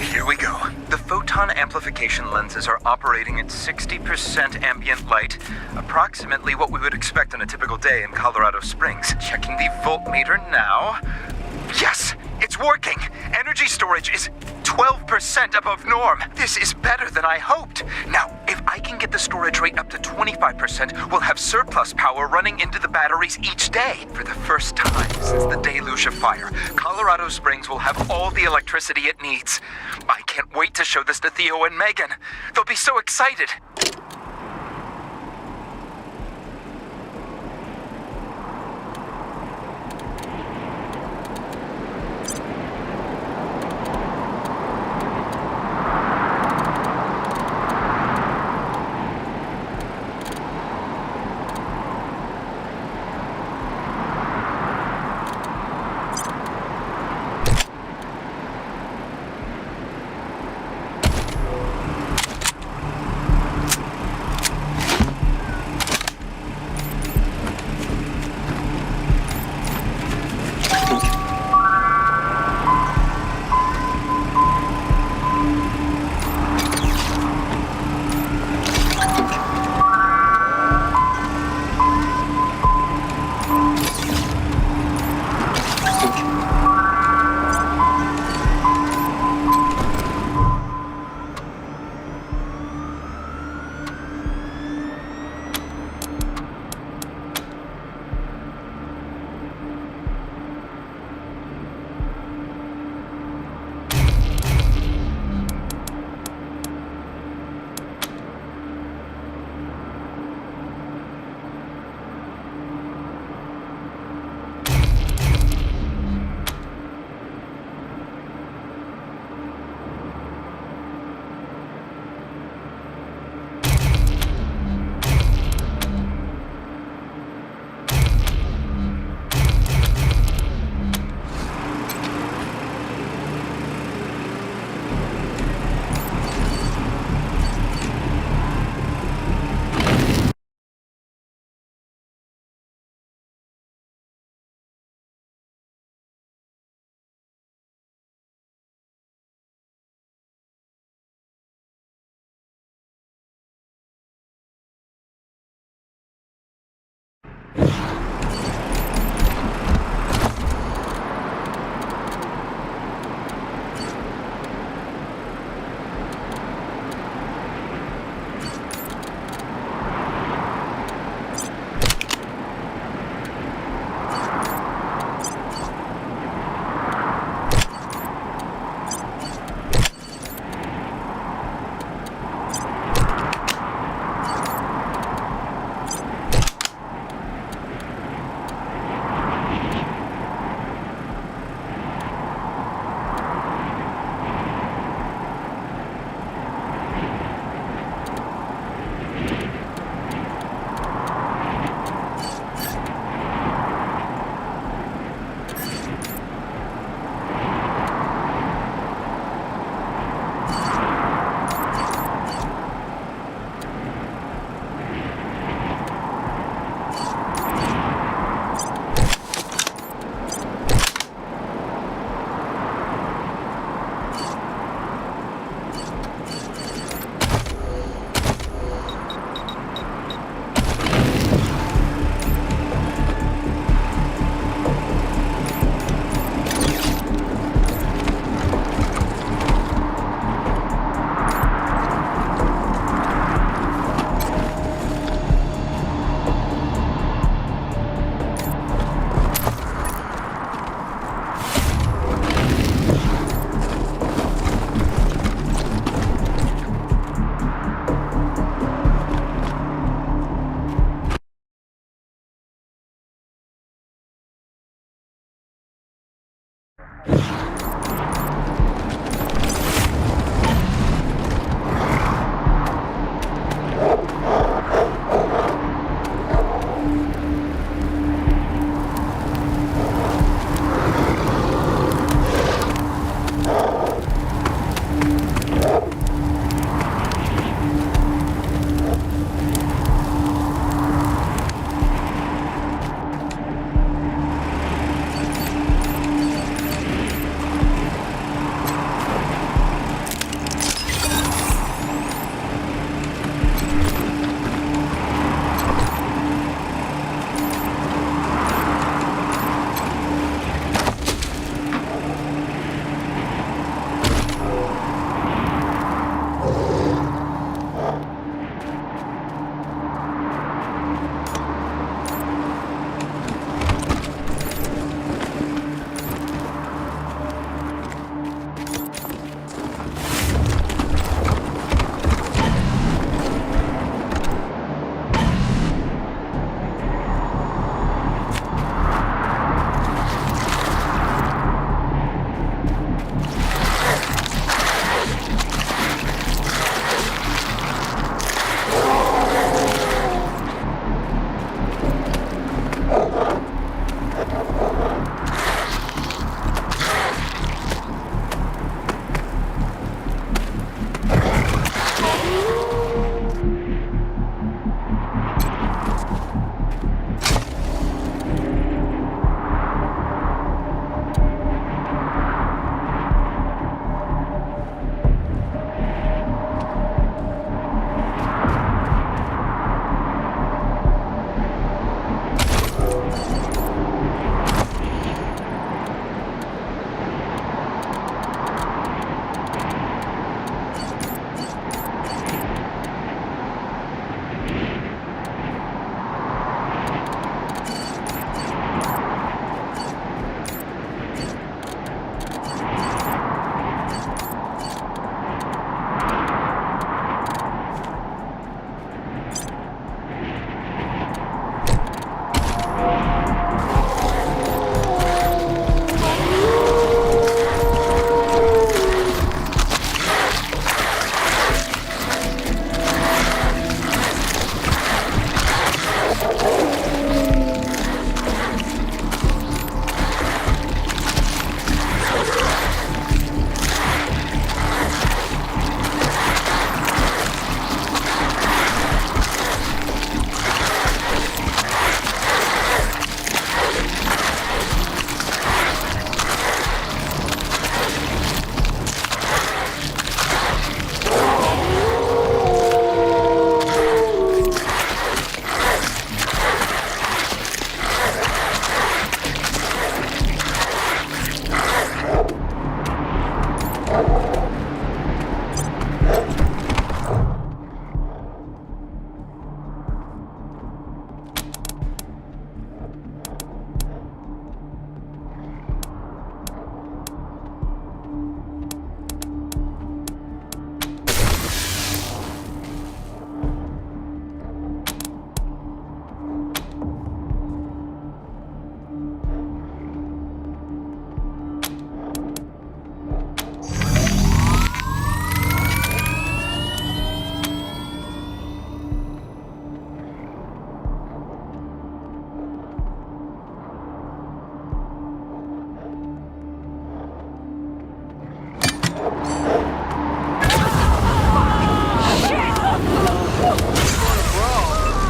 Here we go. The photon amplification lenses are operating at 60% ambient light, approximately what we would expect on a typical day in Colorado Springs. Checking the voltmeter now. Yes, it's working. Energy storage is 12% above norm. This is better than I hoped. Now, if I can get the storage rate up to 25%, we'll have surplus power running into the batteries each day. For the first time since the deluge of fire, Colorado Springs will have all the electricity it needs. I can't wait to show this to Theo and Megan. They'll be so excited.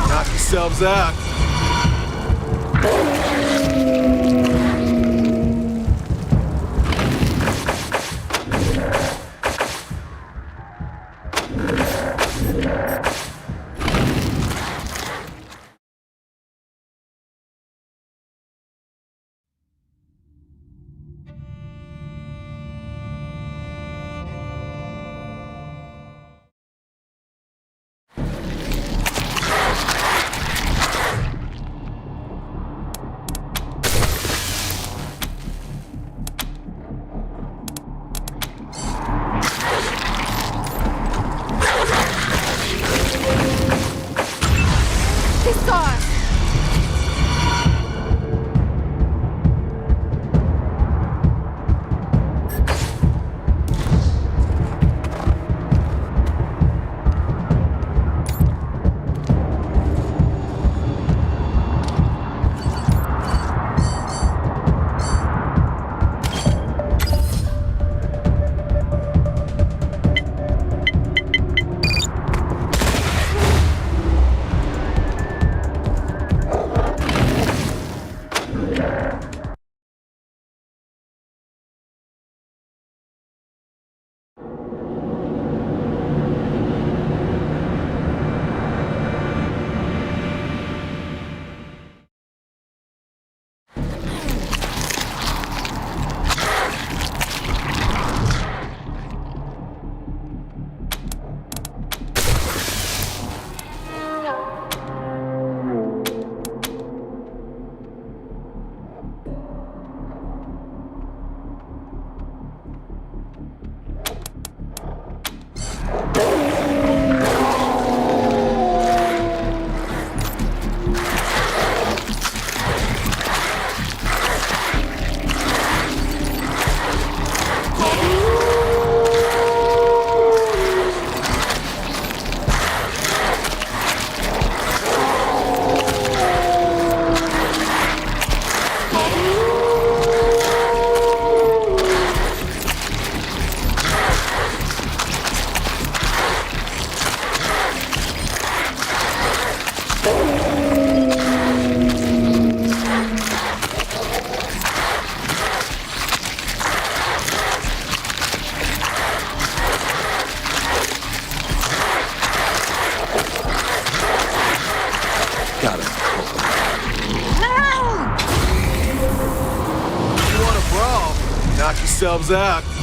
Knock yourselves out. Yourselves out.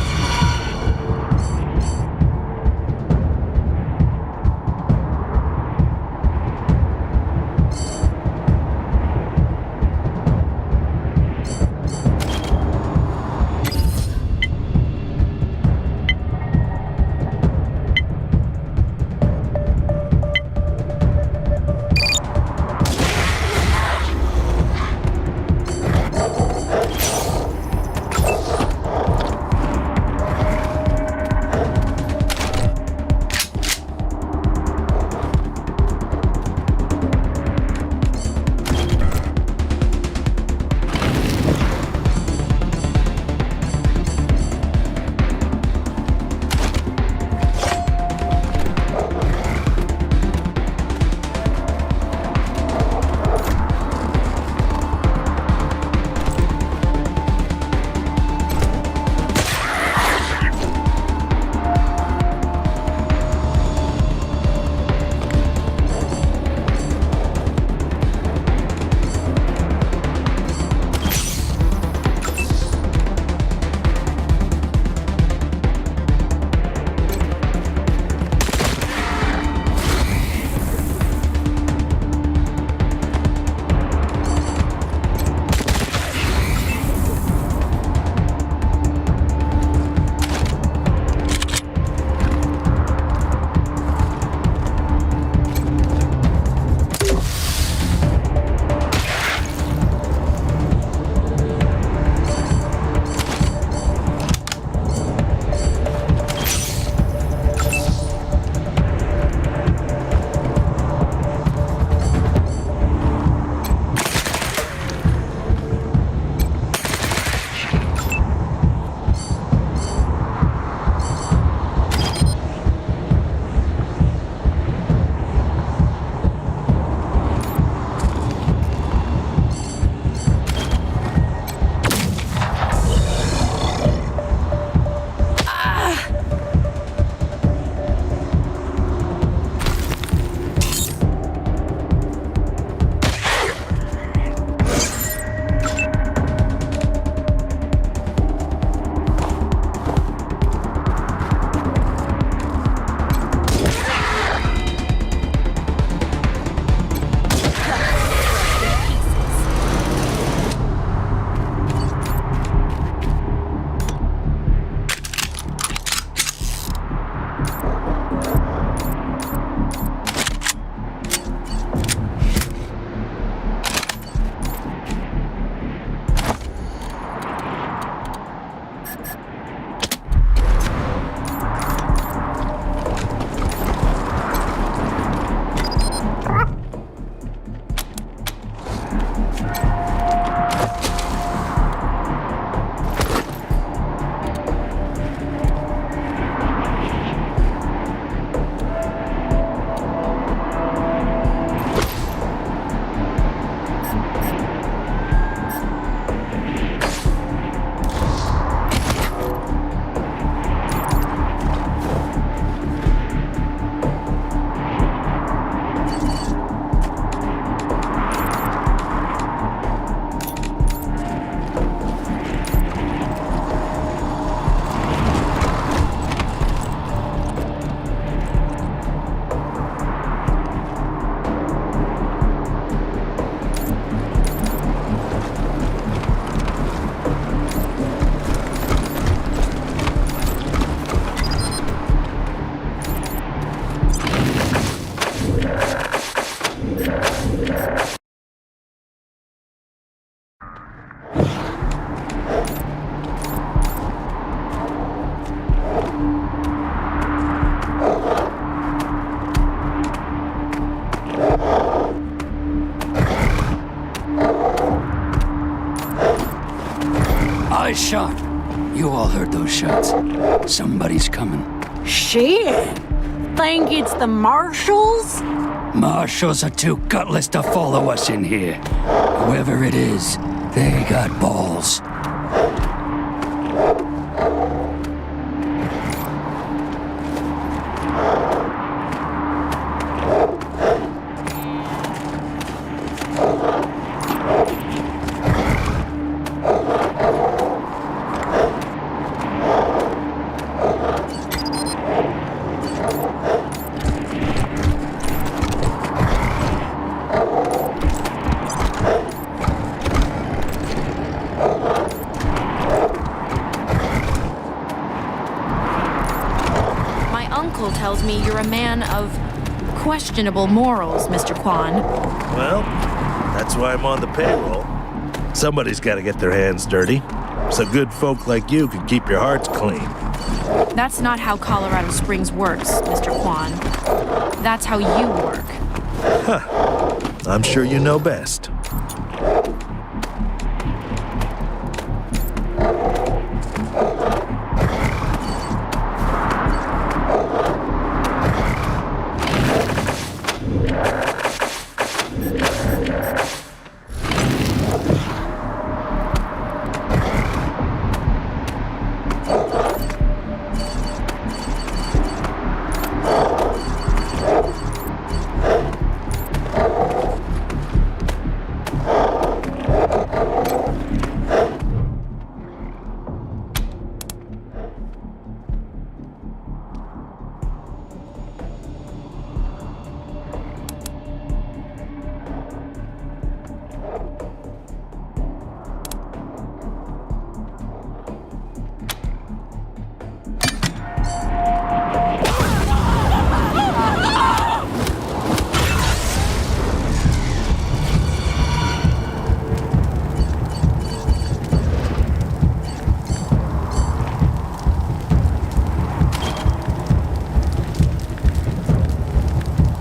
shot. You all heard those shots. Somebody's coming. Shit! Think it's the marshals? Marshals are too gutless to follow us in here. Whoever it is, they got balls. Tells me you're a man of questionable morals, Mr. Kwan. Well, that's why I'm on the payroll. Somebody's got to get their hands dirty, so good folk like you can keep your hearts clean. That's not how Colorado Springs works, Mr. Kwan. That's how you work. Huh. I'm sure you know best.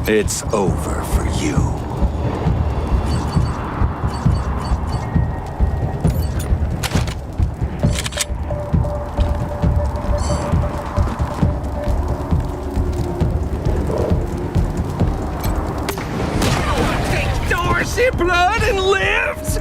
It's over for you. Take Dorsey blood and lives?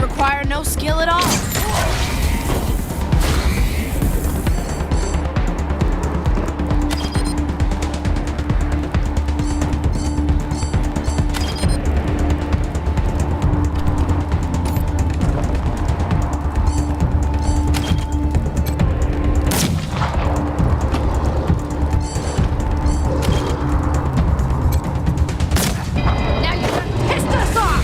require no skill at all. Now you done pissed us off!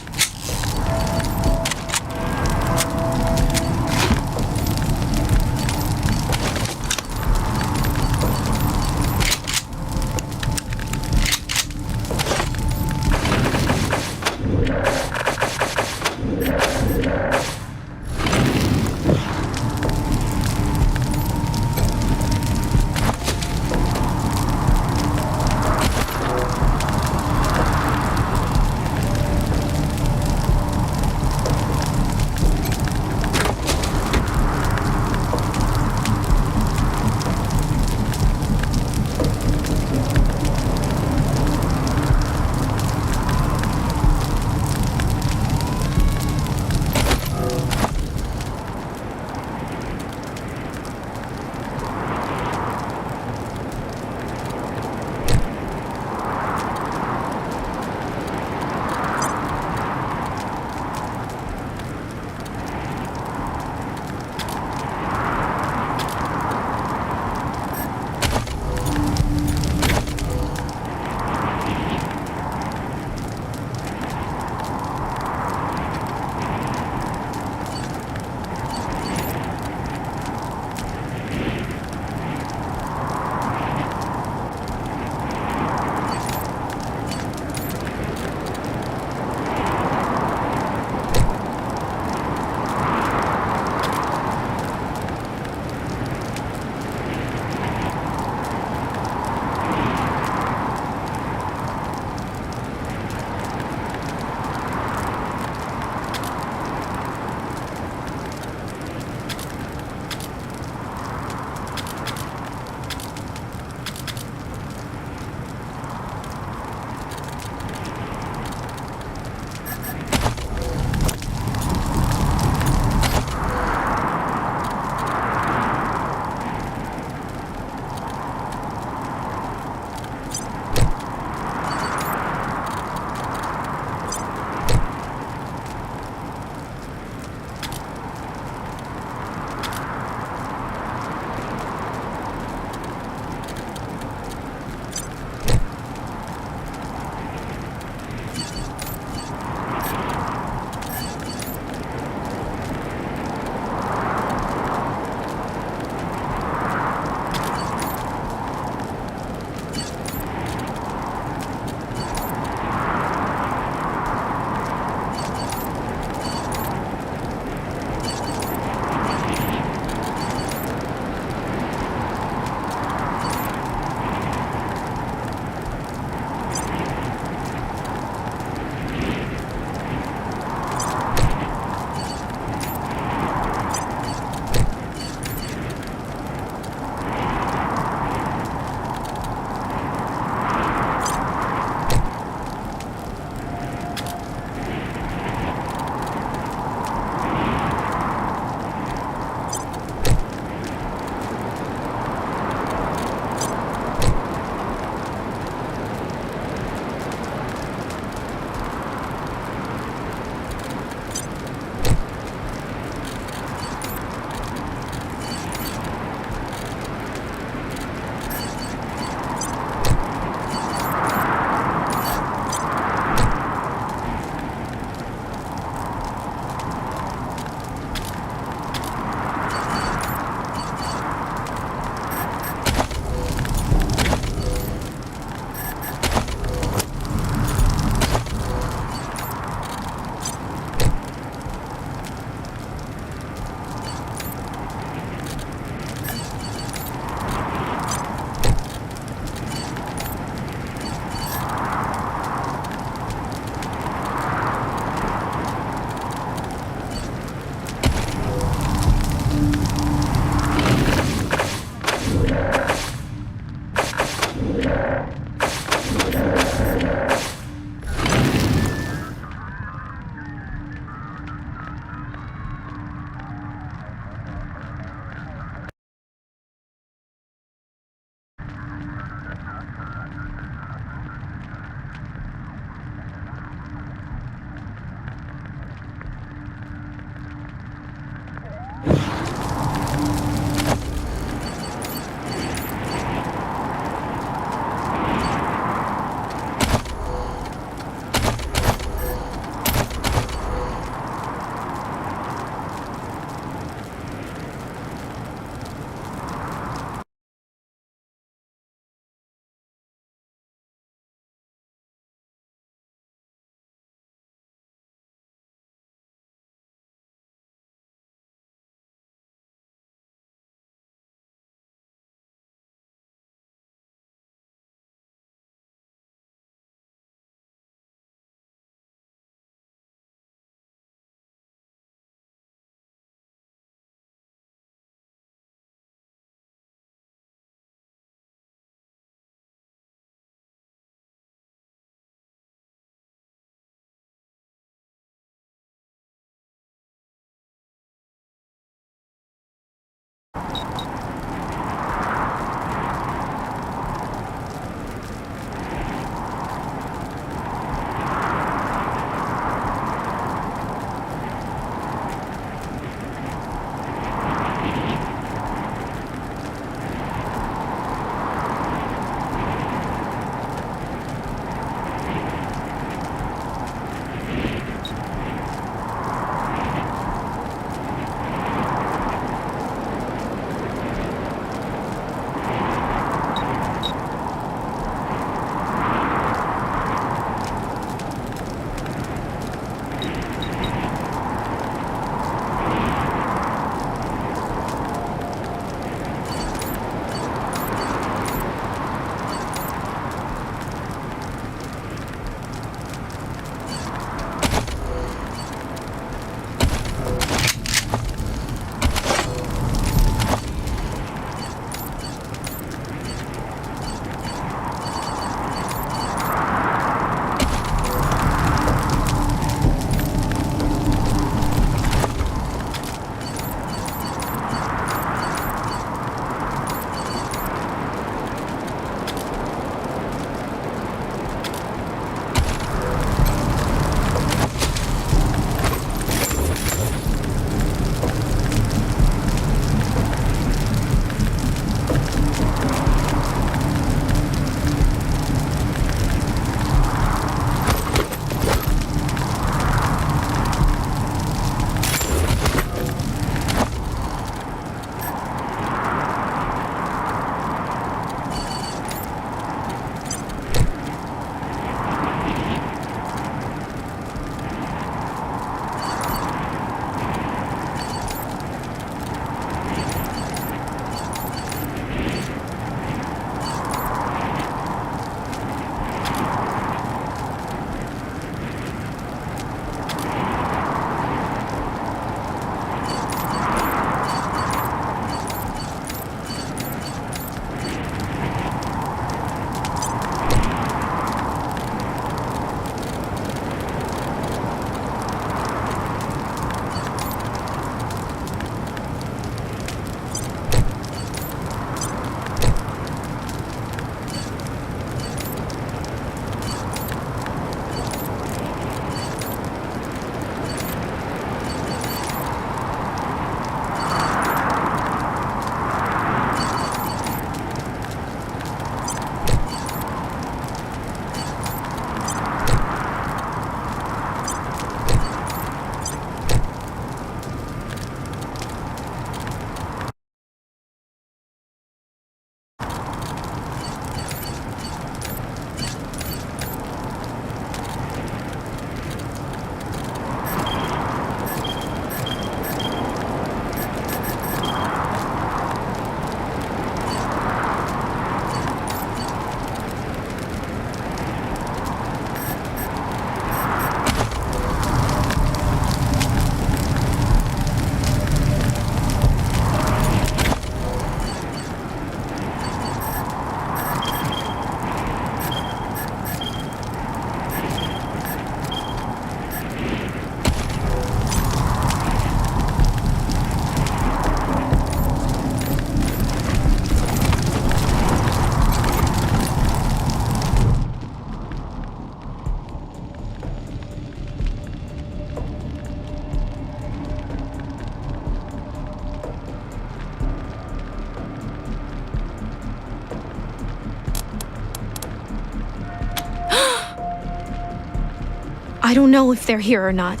I don't know if they're here or not.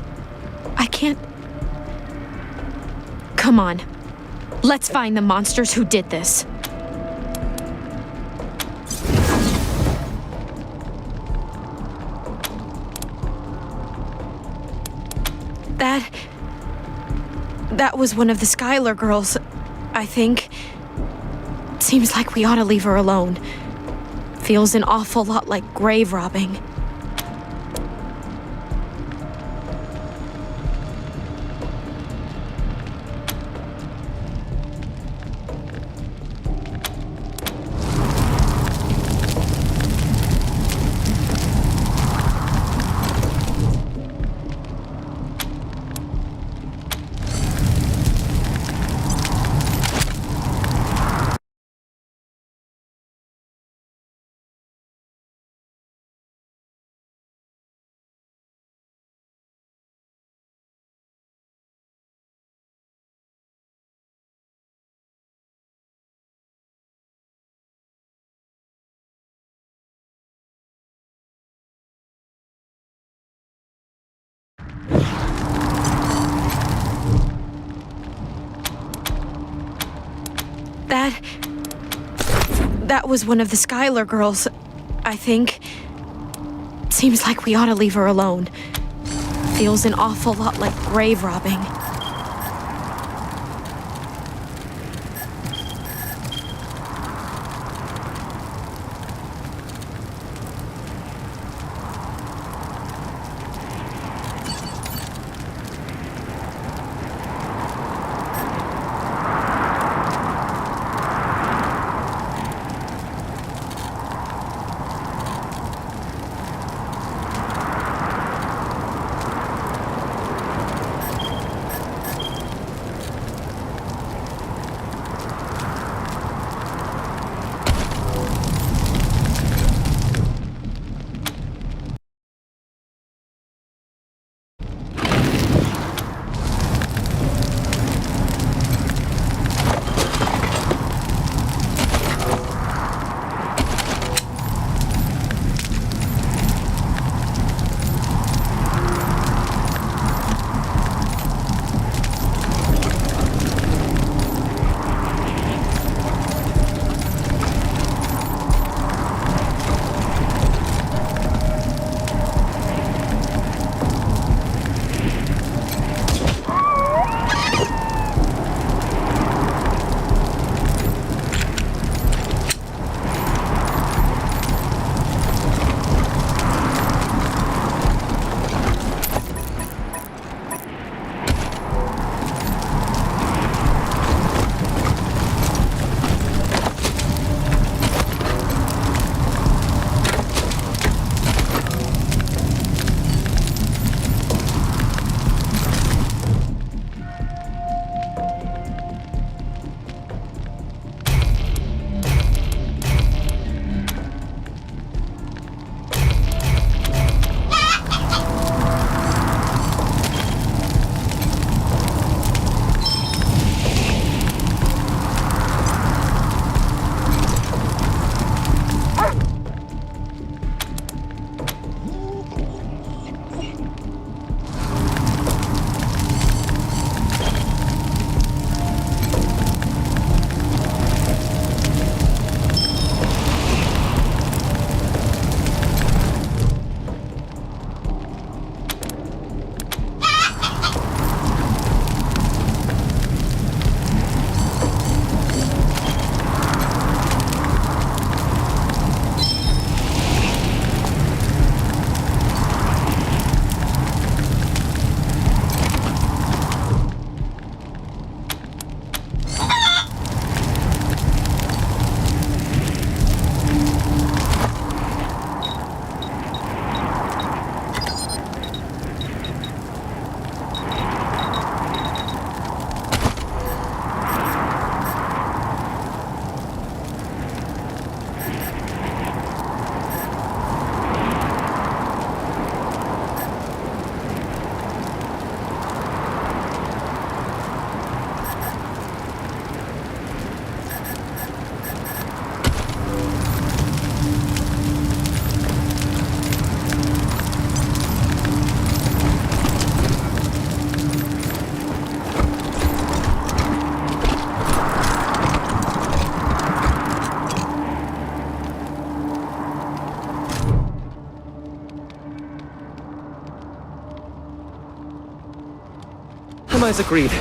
I can't... Come on. Let's find the monsters who did this. That was one of the Skylar girls, I think. Seems like we ought to leave her alone. Feels an awful lot like grave robbing. That was one of the Skylar girls, I think. Seems like we ought to leave her alone. Feels an awful lot like grave robbing. Compromise agreed.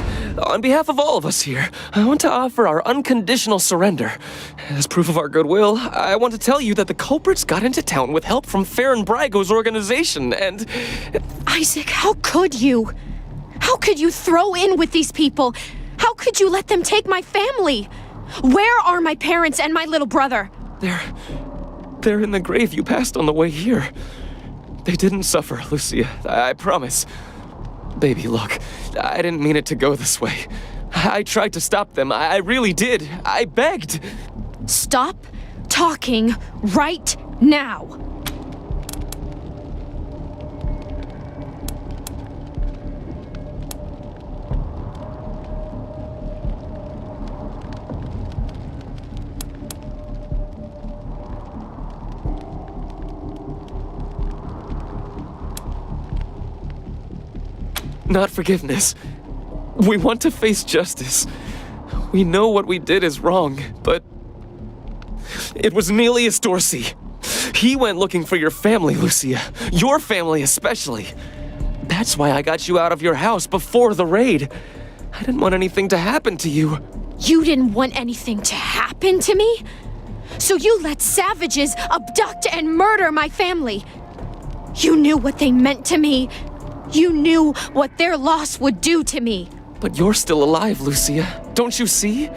On behalf of all of us here, I want to offer our unconditional surrender. As proof of our goodwill, I want to tell you that the culprits got into town with help from Farron Brygo's organization, and... Isaac, how could you? How could you throw in with these people? How could you let them take my family? Where are my parents and my little brother? They're in the grave you passed on the way here. They didn't suffer, Lucia, I promise. Baby, look, I didn't mean it to go this way. I tried to stop them, I really did. I begged. Stop talking right now. Not forgiveness. We want to face justice. We know what we did is wrong, but... It was Nelius Dorsey. He went looking for your family, Lucia. Your family especially. That's why I got you out of your house before the raid. I didn't want anything to happen to you. You didn't want anything to happen to me? So you let savages abduct and murder my family. You knew what they meant to me. You knew what their loss would do to me. But you're still alive, Lucia. Don't you see?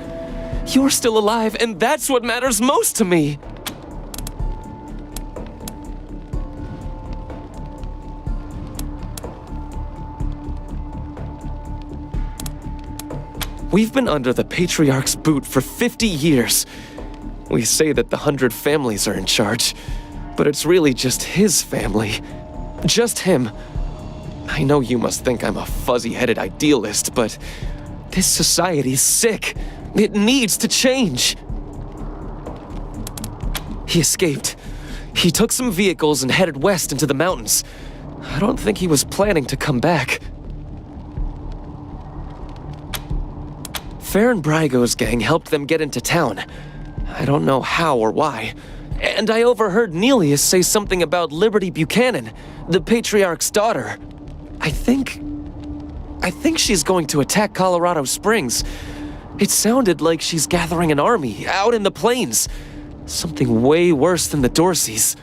You're still alive, and that's what matters most to me. We've been under the Patriarch's boot for 50 years. We say that the 100 families are in charge, but it's really just his family. Just him. I know you must think I'm a fuzzy-headed idealist, but this society's sick. It needs to change. He escaped. He took some vehicles and headed west into the mountains. I don't think he was planning to come back. Farron Brygo's gang helped them get into town. I don't know how or why. And I overheard Nelius say something about Liberty Buchanan, the Patriarch's daughter. I think she's going to attack Colorado Springs. It sounded like she's gathering an army out in the plains. Something way worse than the Dorseys.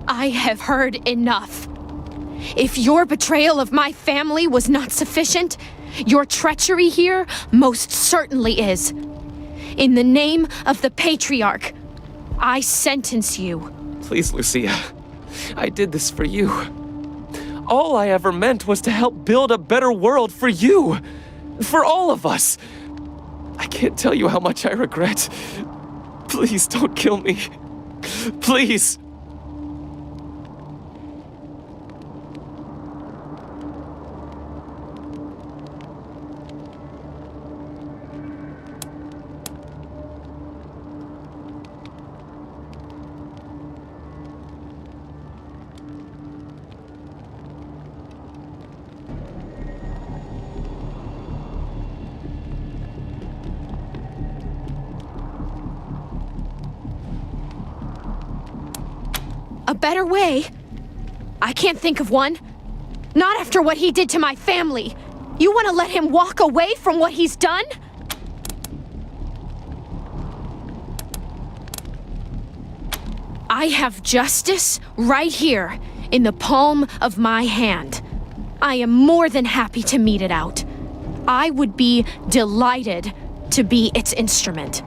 I have heard enough. If your betrayal of my family was not sufficient, your treachery here most certainly is. In the name of the Patriarch, I sentence you. Please, Lucia. I did this for you. All I ever meant was to help build a better world for you. For all of us. I can't tell you how much I regret. Please don't kill me. Please. A better way? I can't think of one. Not after what he did to my family. You want to let him walk away from what he's done? I have justice right here in the palm of my hand. I am more than happy to mete it out. I would be delighted to be its instrument.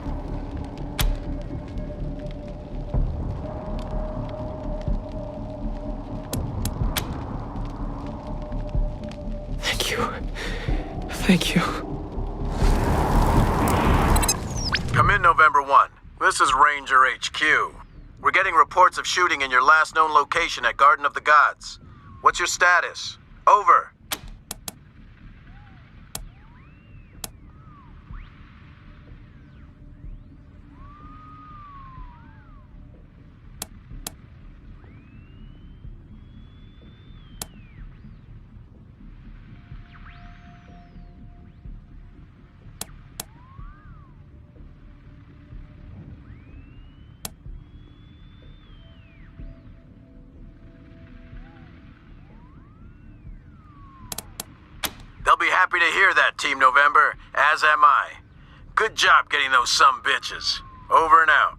Thank you. Come in, November 1. This is Ranger HQ. We're getting reports of shooting in your last known location at Garden of the Gods. What's your status? Over. happy to hear that, Team November, as am I. Good job getting those sumbitches. Over and out.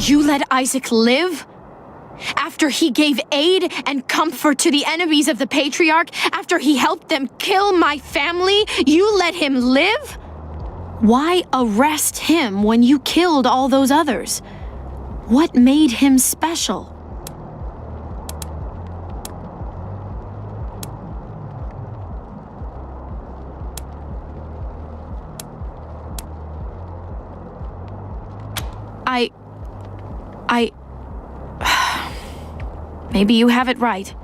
You let Isaac live? After he gave aid and comfort to the enemies of the Patriarch? After he helped them kill my family? You let him live? Why arrest him when you killed all those others? What made him special? Maybe you have it right.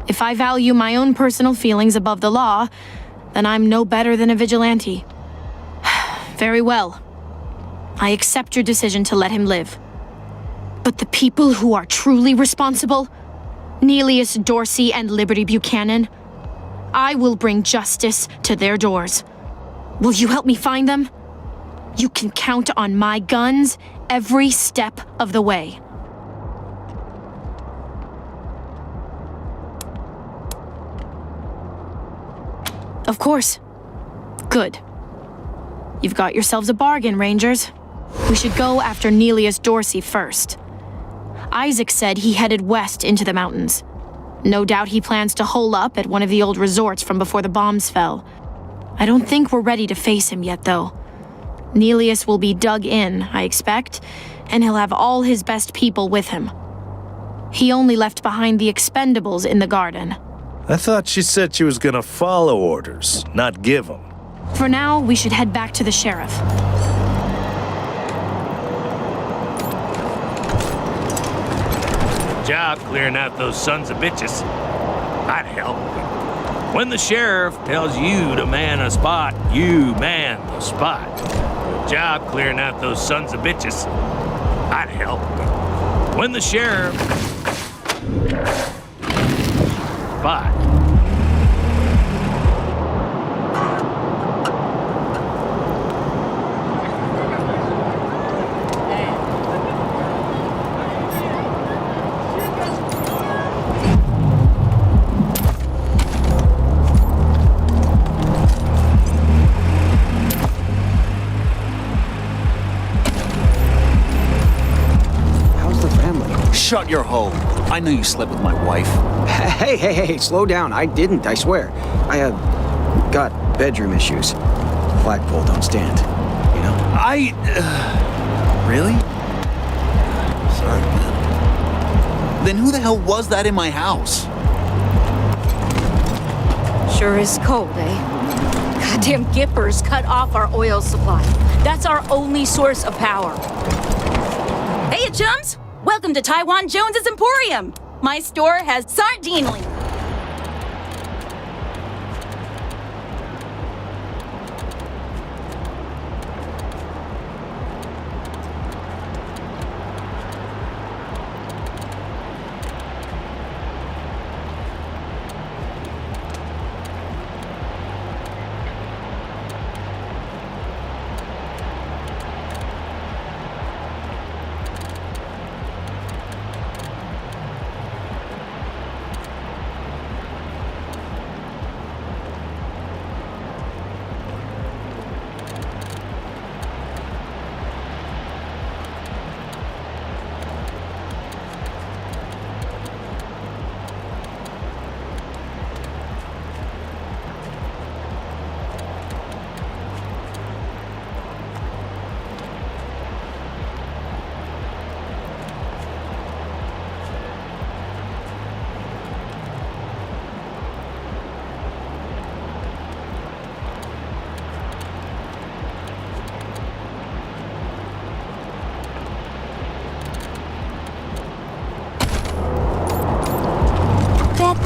If I value my own personal feelings above the law, then I'm no better than a vigilante. Very well. I accept your decision to let him live. But the people who are truly responsible, Neelius Dorsey and Liberty Buchanan, I will bring justice to their doors. Will you help me find them? You can count on my guns every step of the way. Of course. Good. You've got yourselves a bargain, Rangers. We should go after Neelius Dorsey first. Isaac said he headed west into the mountains. No doubt he plans to hole up at one of the old resorts from before the bombs fell. I don't think we're ready to face him yet, though. Neelius will be dug in, I expect, and he'll have all his best people with him. He only left behind the expendables in the garden. I thought she said she was gonna follow orders, not give them. For now, we should head back to the sheriff. Job clearing out those sons of bitches. I'd help. When the sheriff tells you to man a spot, you man the spot. Good job clearing out those sons of bitches. I'd help. When the sheriff... Spot. Shut your hole. I know you slept with my wife. Hey, slow down. I didn't, I swear. I got bedroom issues. Flagpole don't stand, you know? Really? Sorry, man. Then who the hell was that in my house? Sure is cold, eh? Goddamn Gippers cut off our oil supply. That's our only source of power. Hey, you chums! Welcome to Taiwan Jones's Emporium. My store has sardine.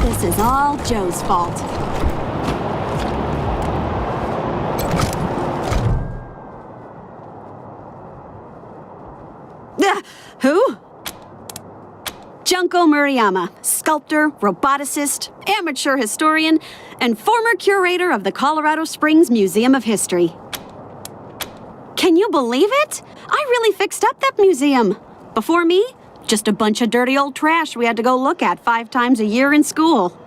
This is all Joe's fault. Who? Junko Murayama, sculptor, roboticist, amateur historian, and former curator of the Colorado Springs Museum of History. Can you believe it? I really fixed up that museum. Before me, just a bunch of dirty old trash we had to go look at 5 times a year in school.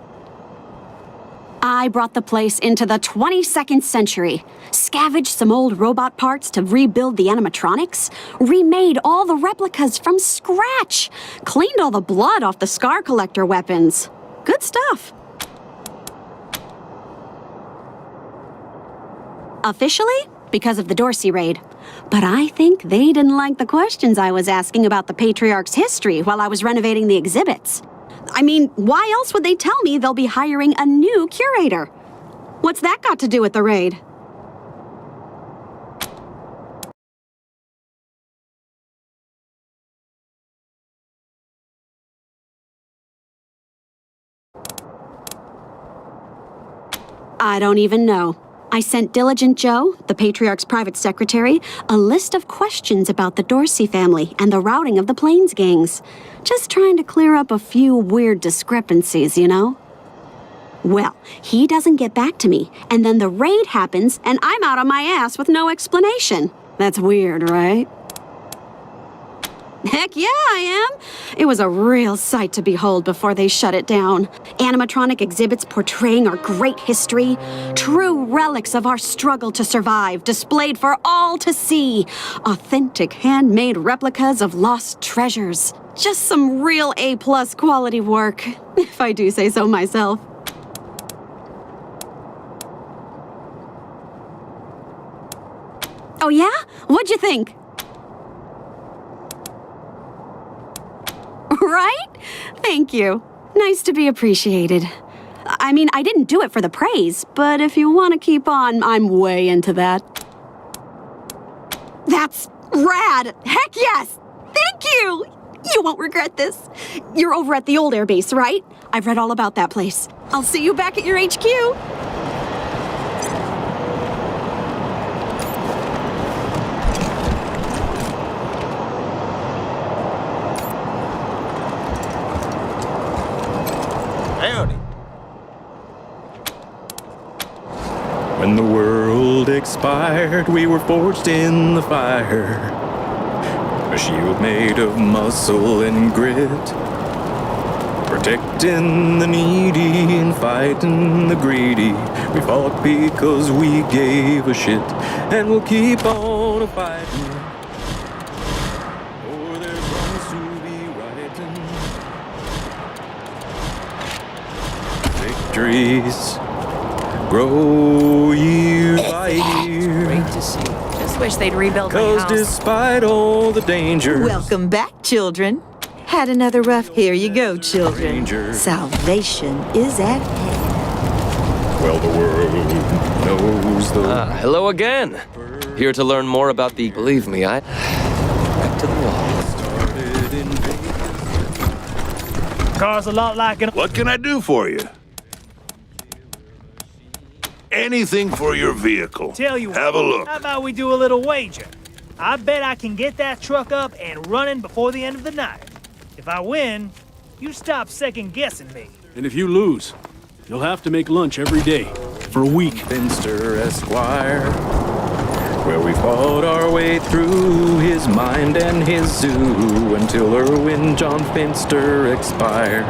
I brought the place into the 22nd century, scavenged some old robot parts to rebuild the animatronics, remade all the replicas from scratch, cleaned all the blood off the scar collector weapons. Good stuff. Officially, because of the Dorsey raid. But I think they didn't like the questions I was asking about the Patriarch's history while I was renovating the exhibits. I mean, why else would they tell me they'll be hiring a new curator? What's that got to do with the raid? I don't even know. I sent Diligent Joe, the Patriarch's private secretary, a list of questions about the Dorsey family and the routing of the Plains gangs. Just trying to clear up a few weird discrepancies, you know? Well, he doesn't get back to me, and then the raid happens, and I'm out on my ass with no explanation. That's weird, right? Heck yeah, I am. It was a real sight to behold before they shut it down. Animatronic exhibits portraying our great history, true relics of our struggle to survive, displayed for all to see. Authentic handmade replicas of lost treasures. Just some real A+ quality work, if I do say so myself. Oh yeah? What'd you think? Right? Thank you. Nice to be appreciated. I mean, I didn't do it for the praise, but if you want to keep on, I'm way into that. That's rad! Heck yes! Thank you! You won't regret this. You're over at the old airbase, right? I've read all about that place. I'll see you back at your HQ. When the world expired, we were forged in the fire. A shield made of muscle and grit, protecting the needy and fighting the greedy. We fought because we gave a shit, and we'll keep on fighting. For there's wrongs to be righting. Victories grow year by year. Great to see. Just wish they'd rebuild my Cause house. despite all the dangers. Welcome back, children. Had another rough. Here you go, children. Salvation is at hand. Well, the world knows the. Hello again. Here to learn more about the. Believe me, I. Back to the wall. Car's a lot like an. What can I do for you? Anything for your vehicle. Tell you Have a look. How about we do a little wager? I bet I can get that truck up and running before the end of the night. If I win, you stop second-guessing me. And if you lose, you'll have to make lunch every day for a week. Finster Esquire, where we fought our way through his mind and his zoo until Erwin John Finster expired.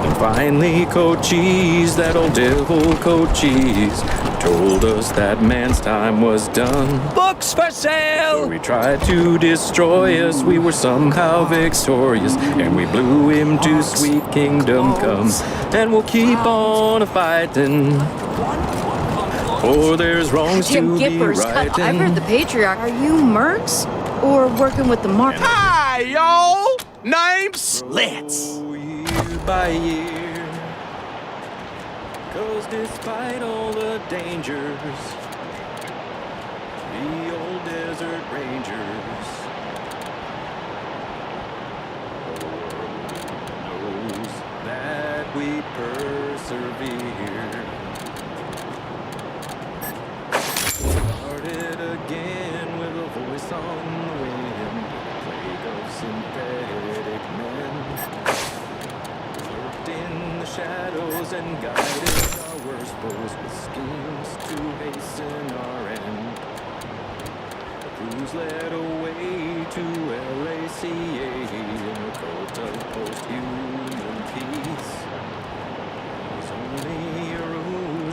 And finally, Cochise, that old devil Cochise, told us that man's time was done. Books for sale! Though he tried to destroy us, we were somehow victorious, and we blew him to sweet kingdom come. And we'll keep on fighting, for there's wrongs to be righting. I've heard the Patriarch. Are you mercs or working with the market? Hi, y'all! Name's Slits. By year, cause despite all the dangers, the old desert rangers knows that we persevere. Started again with a voice on the wind, plague of synthetic men. In the shadows and guided our worst foes with schemes to hasten our end. The crews led away to LACA in a cult of post-human peace. It was only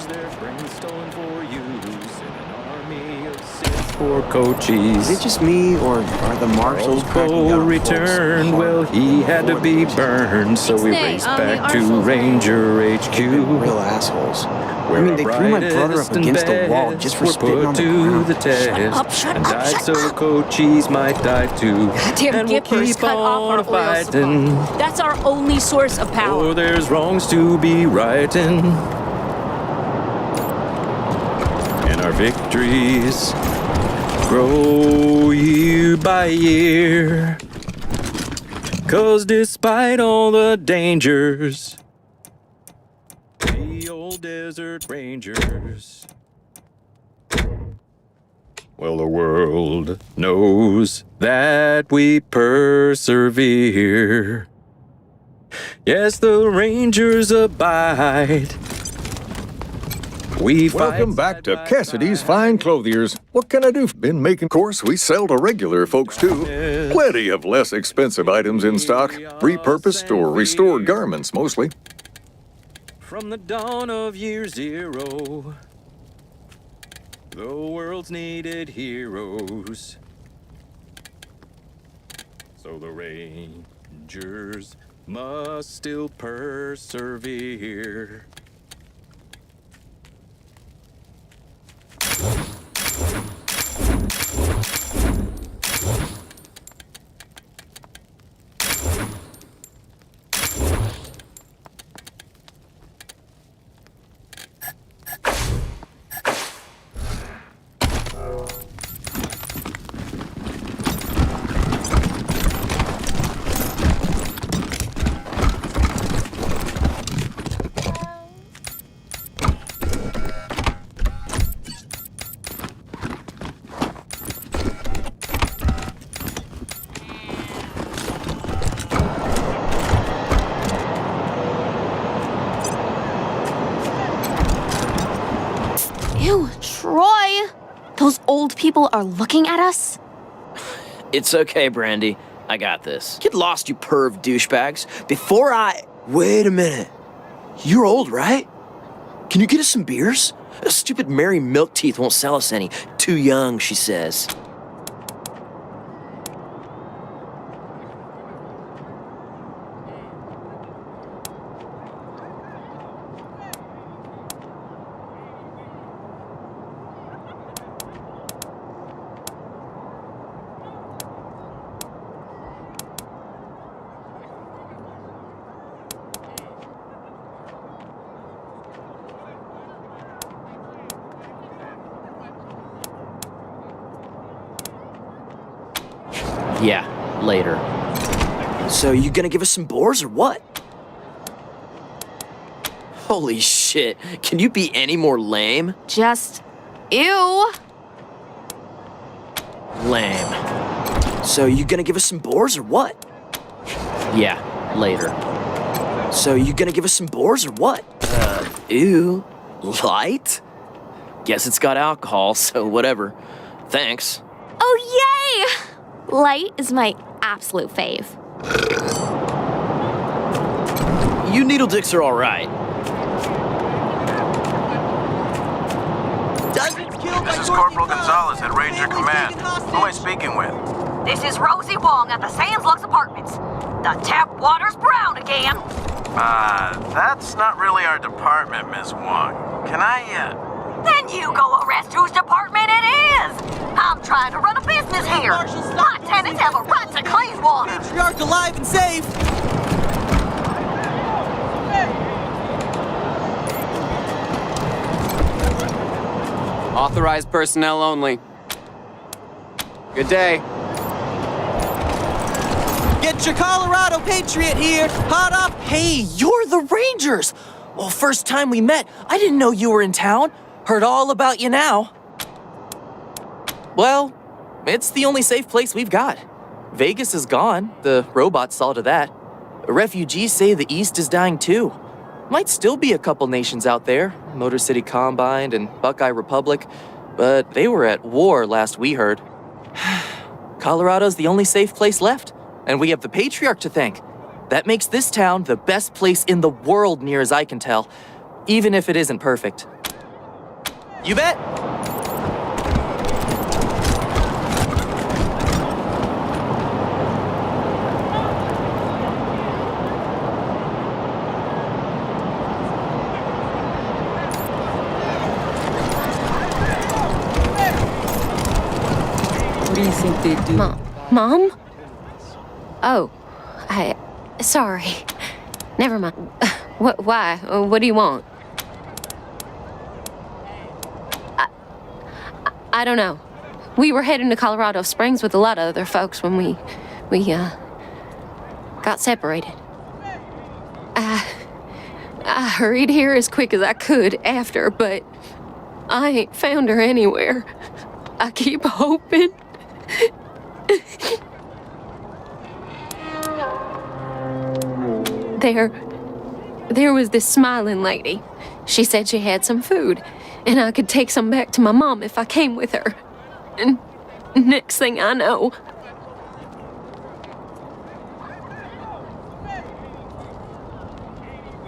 their brains stolen for use in an army of sins for coaches. Is it just me, or are the marshals cracking down on returned. folks Well, he had to be burned, so we raced back to Ranger HQ. Real assholes. I mean, they threw my brother up against the wall just for spitting on the ground. The test and died so coaches might die too. Goddamn And we'll gippers keep cut off our on oil fighting. supply. That's our only source of power. Oh, there's wrongs to be righting. And our victories grow year by year. 'Cause despite all the dangers, the old desert rangers, well, the world knows that we persevere. Yes, the rangers abide. Welcome back to Cassidy's Fine Clothiers. What can I do? Been making course. We sell to regular folks too. Plenty of less expensive items in stock. Repurposed or restored garments mostly. From the dawn of year zero, the world's needed heroes. So the Rangers must still persevere. Ew, Troy! Those old people are looking at us? It's okay, Brandy. I got this. Get lost, you perv douchebags. Before I... Wait a minute. You're old, right? Can you get us some beers? Stupid Mary Milkteeth won't sell us any. Too young, she says. Yeah, later. So you gonna give us some boars or what? Holy shit, can you be any more lame? Just... ew! Lame. So you gonna give us some boars or what? Yeah, later. So you gonna give us some boars or what? Ew. Light? Guess it's got alcohol, so whatever. Thanks. Oh, yay! Light is my absolute fave. You needle dicks are alright. This is Corporal Gonzalez at Ranger Command. Who am I speaking with? This is Rosie Wong at the Sands Lux Apartments. The tap water's brown again. That's not really our department, Miss Wong. Can I, Then you go arrest whose department it is. I'm trying to run a business here. My tenants have a right to clean water. Patriarch alive and safe. Authorized personnel only. Good day. Get your Colorado Patriot here. Hot up. Hey, you're the Rangers! Well, first time we met, I didn't know you were in town. Heard all about you now. Well, it's the only safe place we've got. Vegas is gone. The robots saw to that. Refugees say the East is dying too. Might still be a couple nations out there, Motor City Combine and Buckeye Republic, but they were at war last we heard. Colorado's the only safe place left, and we have the Patriarch to thank. That makes this town the best place in the world near as I can tell, even if it isn't perfect. You bet. What do you think they do? Mom? Oh, sorry. Never mind. Why? What do you want? I don't know. We were heading to Colorado Springs with a lot of other folks when we got separated. I hurried here as quick as I could after, but I ain't found her anywhere. I keep hoping. There was this smiling lady. She said she had some food, and I could take some back to my mom if I came with her. And next thing I know,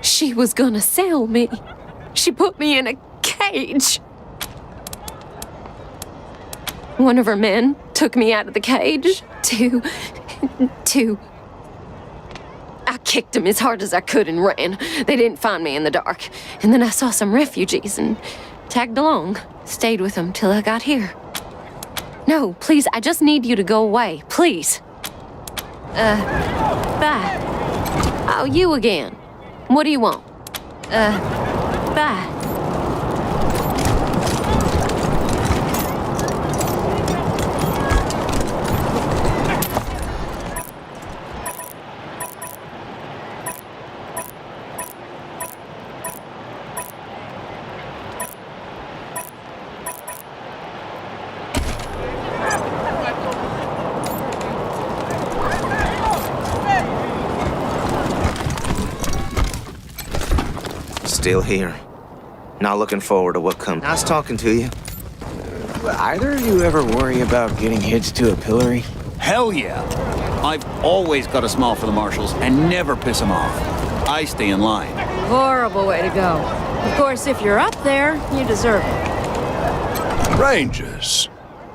she was gonna sell me. She put me in a cage. One of her men took me out of the cage to... I kicked him as hard as I could and ran. They didn't find me in the dark. And then I saw some refugees and tagged along. Stayed with them till I got here. No, please, I just need you to go away. Please. Bye. Oh, you again. What do you want? Bye. Still here. Not looking forward to what comes. Nice talking to you. Either of you ever worry about getting hitched to a pillory? Hell yeah. I've always got a smile for the marshals and never piss them off. I stay in line. Horrible way to go. Of course, if you're up there, you deserve it. Rangers,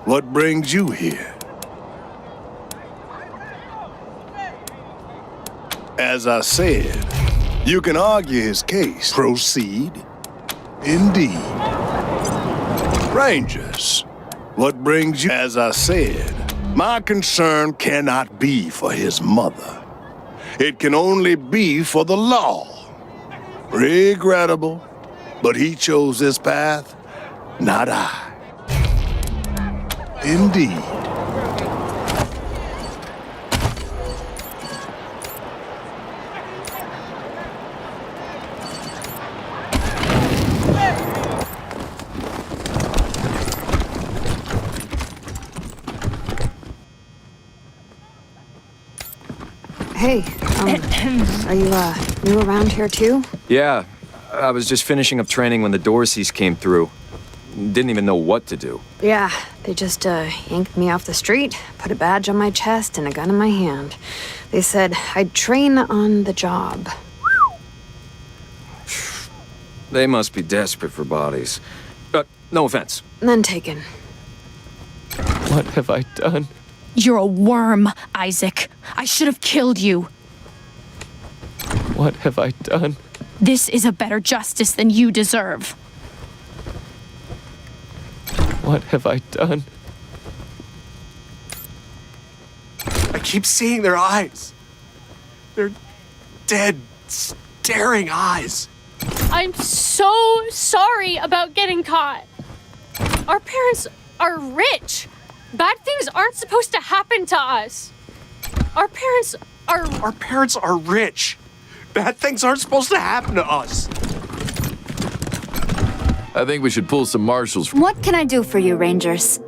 what brings you here? As I said, you can argue his case. Proceed. Indeed. Rangers, what brings you? As I said, my concern cannot be for his mother. It can only be for the law. Regrettable, but he chose this path, not I. Indeed. Hey, are you new around here too? Yeah, I was just finishing up training when the Dorseys came through. Didn't even know what to do. Yeah, they just yanked me off the street, put a badge on my chest and a gun in my hand. They said I'd train on the job. They must be desperate for bodies. No offense. None taken. What have I done? You're a worm, Isaac. I should have killed you. What have I done? This is a better justice than you deserve. What have I done? I keep seeing their eyes. They're dead, staring eyes. I'm so sorry about getting caught. Our parents are rich. Bad things aren't supposed to happen to us. Our parents are rich. Bad things aren't supposed to happen to us. I think we should pull some marshals. What can I do for you, Rangers?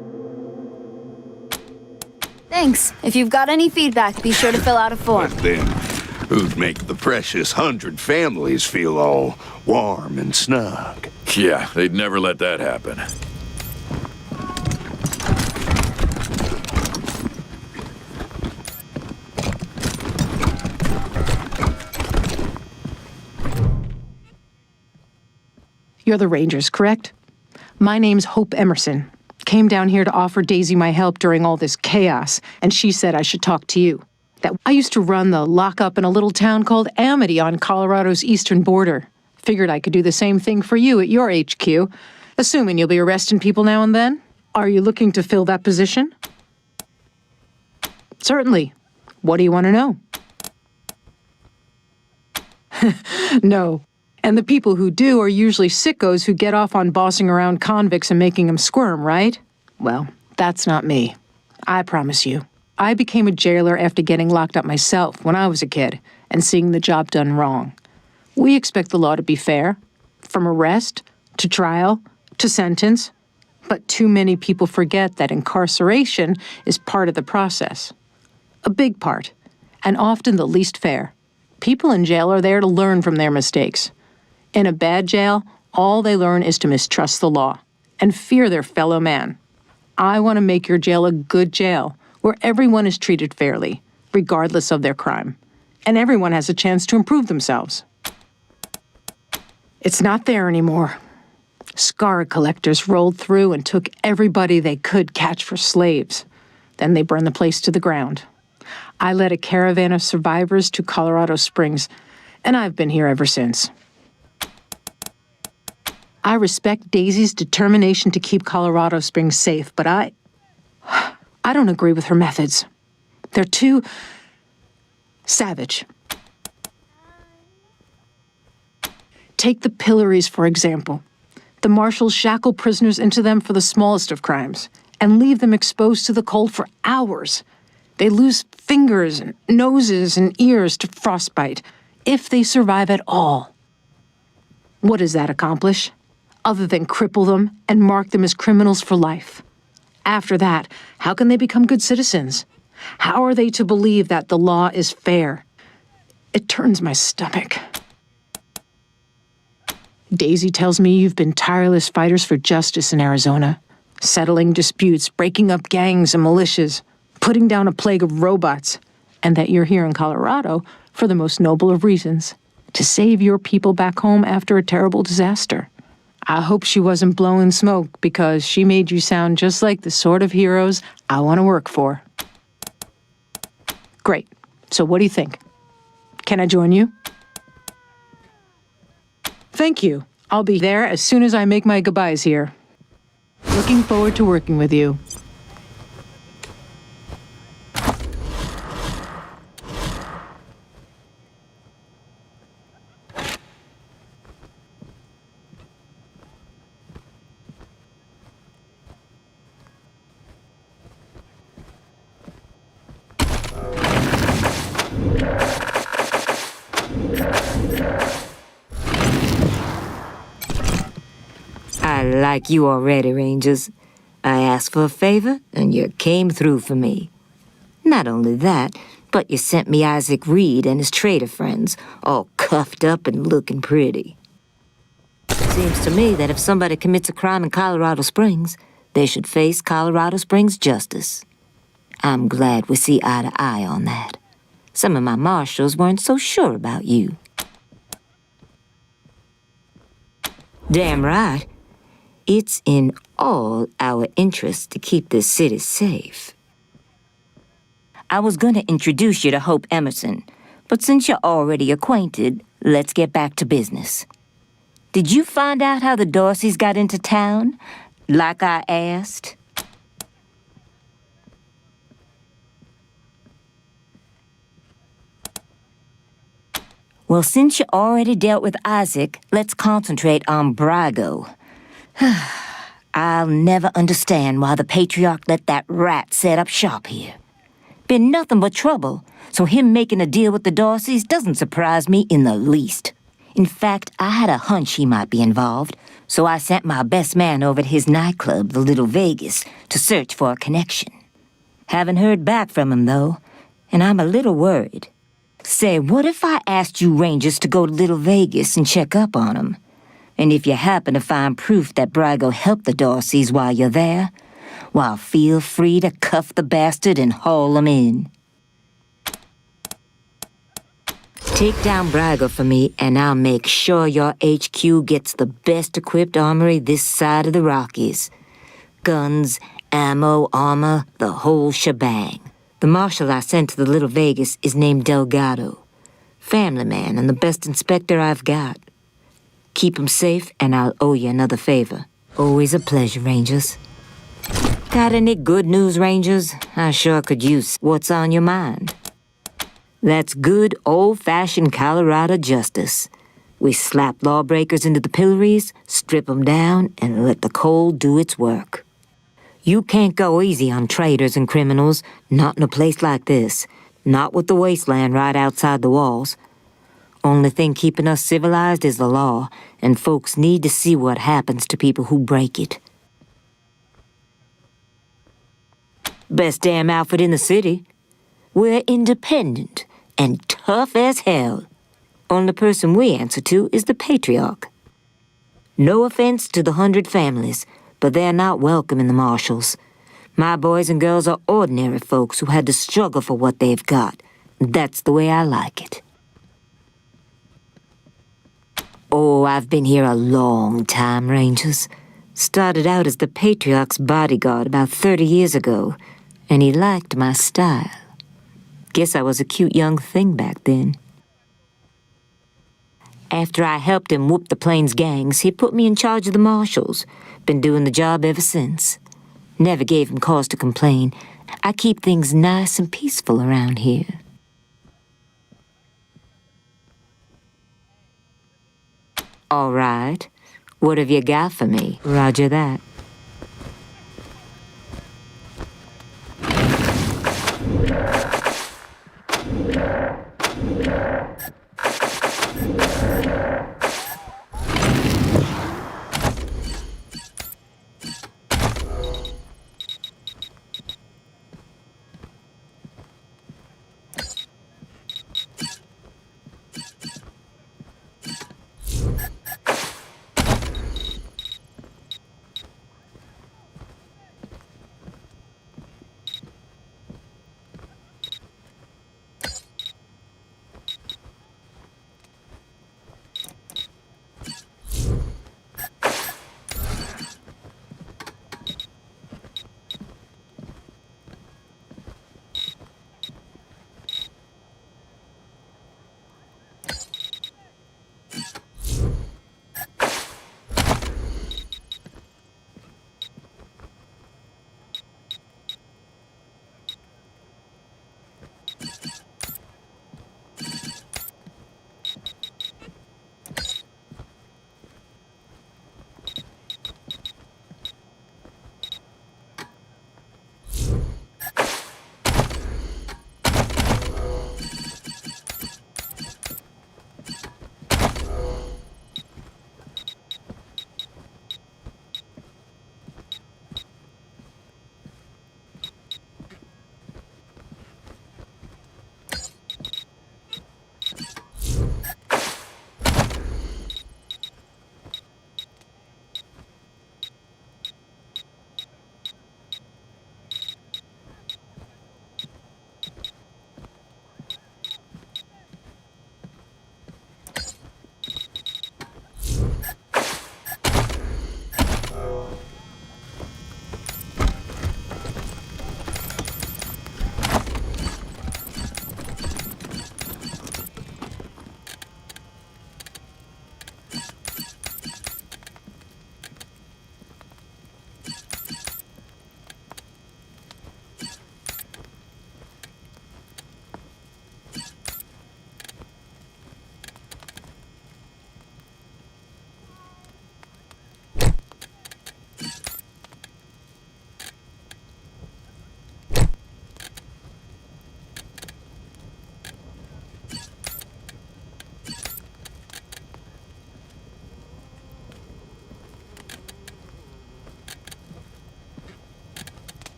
Thanks. If you've got any feedback, be sure to fill out a form. But then, who'd make the precious 100 families feel all warm and snug? Yeah, they'd never let that happen. You're the Rangers, correct? My name's Hope Emerson. Came down here to offer Daisy my help during all this chaos, and she said I should talk to you. That I used to run the lockup in a little town called Amity on Colorado's eastern border. Figured I could do the same thing for you at your HQ, assuming you'll be arresting people now and then. Are you looking to fill that position? Certainly. What do you want to know? No. And the people who do are usually sickos who get off on bossing around convicts and making them squirm, right? Well, that's not me. I promise you. I became a jailer after getting locked up myself when I was a kid and seeing the job done wrong. We expect the law to be fair, from arrest to trial to sentence, but too many people forget that incarceration is part of the process. A big part, and often the least fair. People in jail are there to learn from their mistakes. In a bad jail, all they learn is to mistrust the law and fear their fellow man. I want to make your jail a good jail, where everyone is treated fairly, regardless of their crime, and everyone has a chance to improve themselves. It's not there anymore. Scar collectors rolled through and took everybody they could catch for slaves. Then they burned the place to the ground. I led a caravan of survivors to Colorado Springs, and I've been here ever since. I respect Daisy's determination to keep Colorado Springs safe, but I don't agree with her methods. They're too savage. Take the pillories, for example. The marshals shackle prisoners into them for the smallest of crimes and leave them exposed to the cold for hours. They lose fingers and noses and ears to frostbite, if they survive at all. What does that accomplish, other than cripple them and mark them as criminals for life? After that, how can they become good citizens? How are they to believe that the law is fair? It turns my stomach. Daisy tells me you've been tireless fighters for justice in Arizona, settling disputes, breaking up gangs and militias, putting down a plague of robots, and that you're here in Colorado for the most noble of reasons, to save your people back home after a terrible disaster. I hope she wasn't blowing smoke, because she made you sound just like the sort of heroes I want to work for. Great. So what do you think? Can I join you? Thank you. I'll be there as soon as I make my goodbyes here. Looking forward to working with you. I like you already, Rangers. I asked for a favor, and you came through for me. Not only that, but you sent me Isaac Reed and his trader friends, all cuffed up and looking pretty. Seems to me that if somebody commits a crime in Colorado Springs, they should face Colorado Springs justice. I'm glad we see eye to eye on that. Some of my marshals weren't so sure about you. Damn right. It's in all our interest to keep this city safe. I was going to introduce you to Hope Emerson, but since you're already acquainted, let's get back to business. Did you find out how the Dorseys got into town, like I asked? Well, since you already dealt with Isaac, let's concentrate on Brago. I'll never understand why the Patriarch let that rat set up shop here. Been nothing but trouble, so him making a deal with the Dorseys doesn't surprise me in the least. In fact, I had a hunch he might be involved, so I sent my best man over to his nightclub, the Little Vegas, to search for a connection. Haven't heard back from him, though, and I'm a little worried. Say, what if I asked you Rangers to go to Little Vegas and check up on him? And if you happen to find proof that Brago helped the Dorseys while you're there, well, feel free to cuff the bastard and haul him in. Take down Braga for me, and I'll make sure your HQ gets the best equipped armory this side of the Rockies. Guns, ammo, armor, the whole shebang. The marshal I sent to the Little Vegas is named Delgado. Family man and the best inspector I've got. Keep him safe, and I'll owe you another favor. Always a pleasure, Rangers. Got any good news, Rangers? I sure could use what's on your mind. That's good old-fashioned Colorado justice. We slap lawbreakers into the pillories, strip them down, and let the cold do its work. You can't go easy on traitors and criminals, not in a place like this. Not with the Wasteland right outside the walls. Only thing keeping us civilized is the law, and folks need to see what happens to people who break it. Best damn outfit in the city. We're independent and tough as hell. Only person we answer to is the Patriarch. No offense to the 100 families, but they're not welcome in the marshals. My boys and girls are ordinary folks who had to struggle for what they've got. That's the way I like it. Oh, I've been here a long time, Rangers. Started out as the Patriarch's bodyguard about 30 years ago, and he liked my style. Guess I was a cute young thing back then. After I helped him whoop the Plains gangs, he put me in charge of the marshals. Been doing the job ever since. Never gave him cause to complain. I keep things nice and peaceful around here. All right. What have you got for me? Roger that.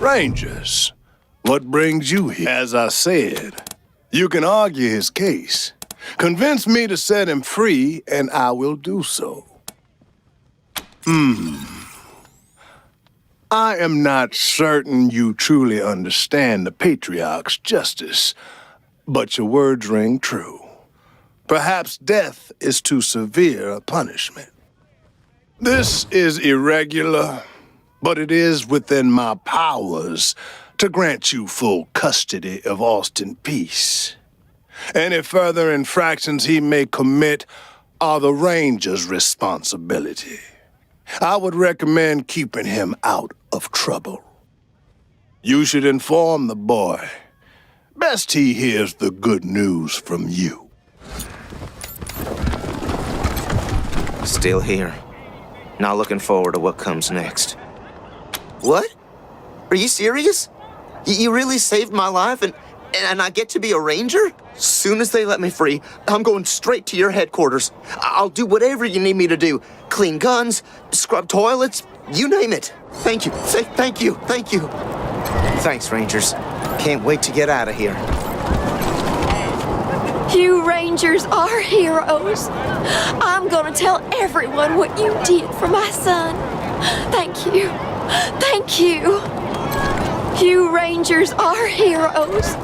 Rangers, what brings you here? As I said, you can argue his case. Convince me to set him free, and I will do so. I am not certain you truly understand the Patriarch's justice, but your words ring true. Perhaps death is too severe a punishment. This is irregular, but it is within my powers to grant you full custody of Austin Peace. Any further infractions he may commit are the Ranger's responsibility. I would recommend keeping him out of trouble. You should inform the boy. Best he hears the good news from you. Still here. Not looking forward to what comes next. What? Are you serious? You really saved my life and I get to be a ranger? Soon as they let me free, I'm going straight to your headquarters. I'll do whatever you need me to do. Clean guns, scrub toilets, you name it. Thank you, thank you, thank you. Thanks, Rangers. Can't wait to get out of here. You Rangers are heroes. I'm gonna tell everyone what you did for my son. Thank you. Thank you. You Rangers are heroes.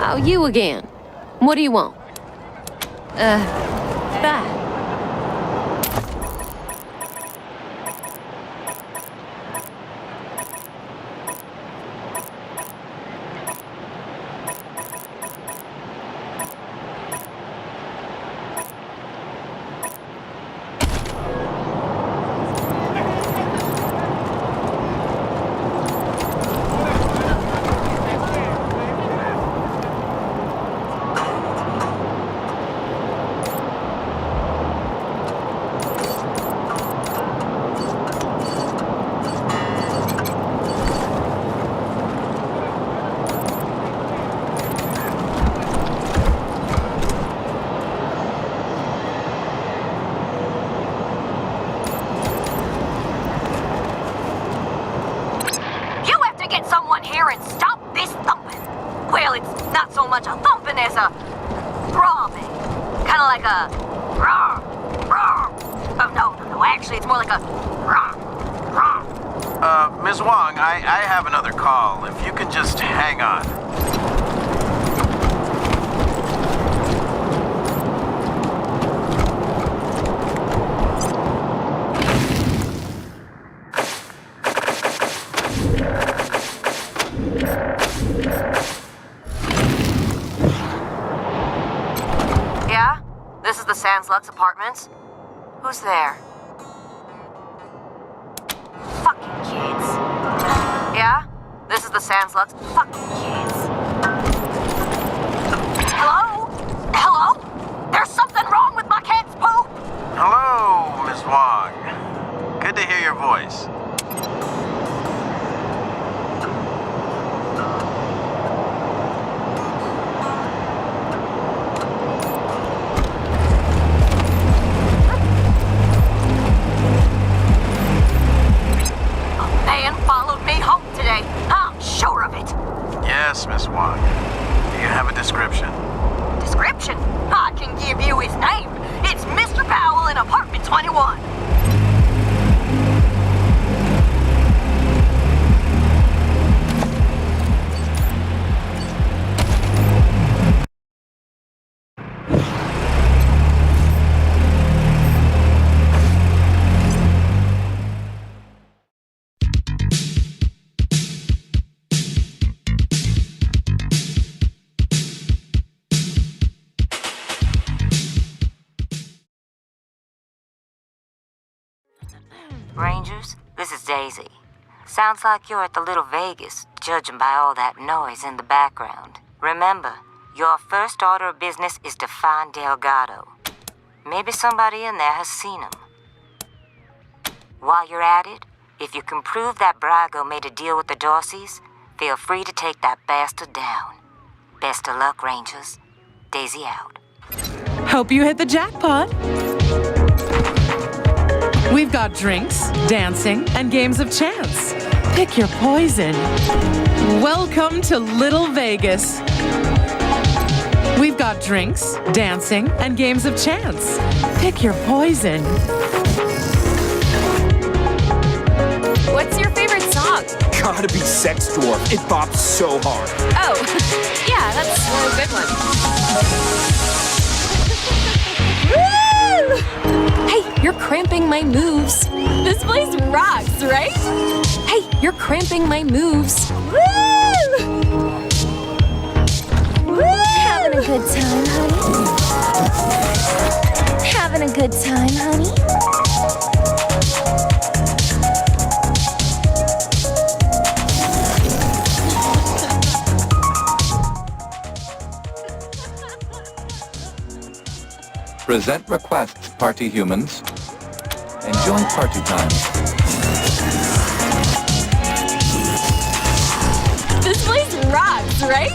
Oh, you again. What do you want? Bye. Ms. Wong, I have another call. If you can just hang on. Yeah? This is the Sans Lux Apartments? Who's there? Fucking kids. Yeah? This is the Sans Lux. Fucking kids. Hello? Hello? There's something wrong with my cat's poop! Hello, Ms. Wong. Good to hear your voice. Yes, Miss Wong. Do you have a description? Description? I can give you his name. It's Mr. Powell in apartment 21. Rangers, this is Daisy. Sounds like you're at the Little Vegas, judging by all that noise in the background. Remember, your first order of business is to find Delgado. Maybe somebody in there has seen him. While you're at it, if you can prove that Brago made a deal with the Dorseys, feel free to take that bastard down. Best of luck, Rangers. Daisy out. Hope you hit the jackpot. We've got drinks, dancing, and games of chance. Pick your poison. Welcome to Little Vegas. We've got drinks, dancing, and games of chance. Pick your poison. What's your favorite song? Gotta be Sex Dwarf. It bops so hard. Oh, yeah, that's a good one. Woo! Hey, you're cramping my moves. This place rocks, right? Hey, you're cramping my moves. Woo! Woo! Having a good time, honey. Having a good time, honey. Present requests, party humans. Enjoy party time. This place rocks, right?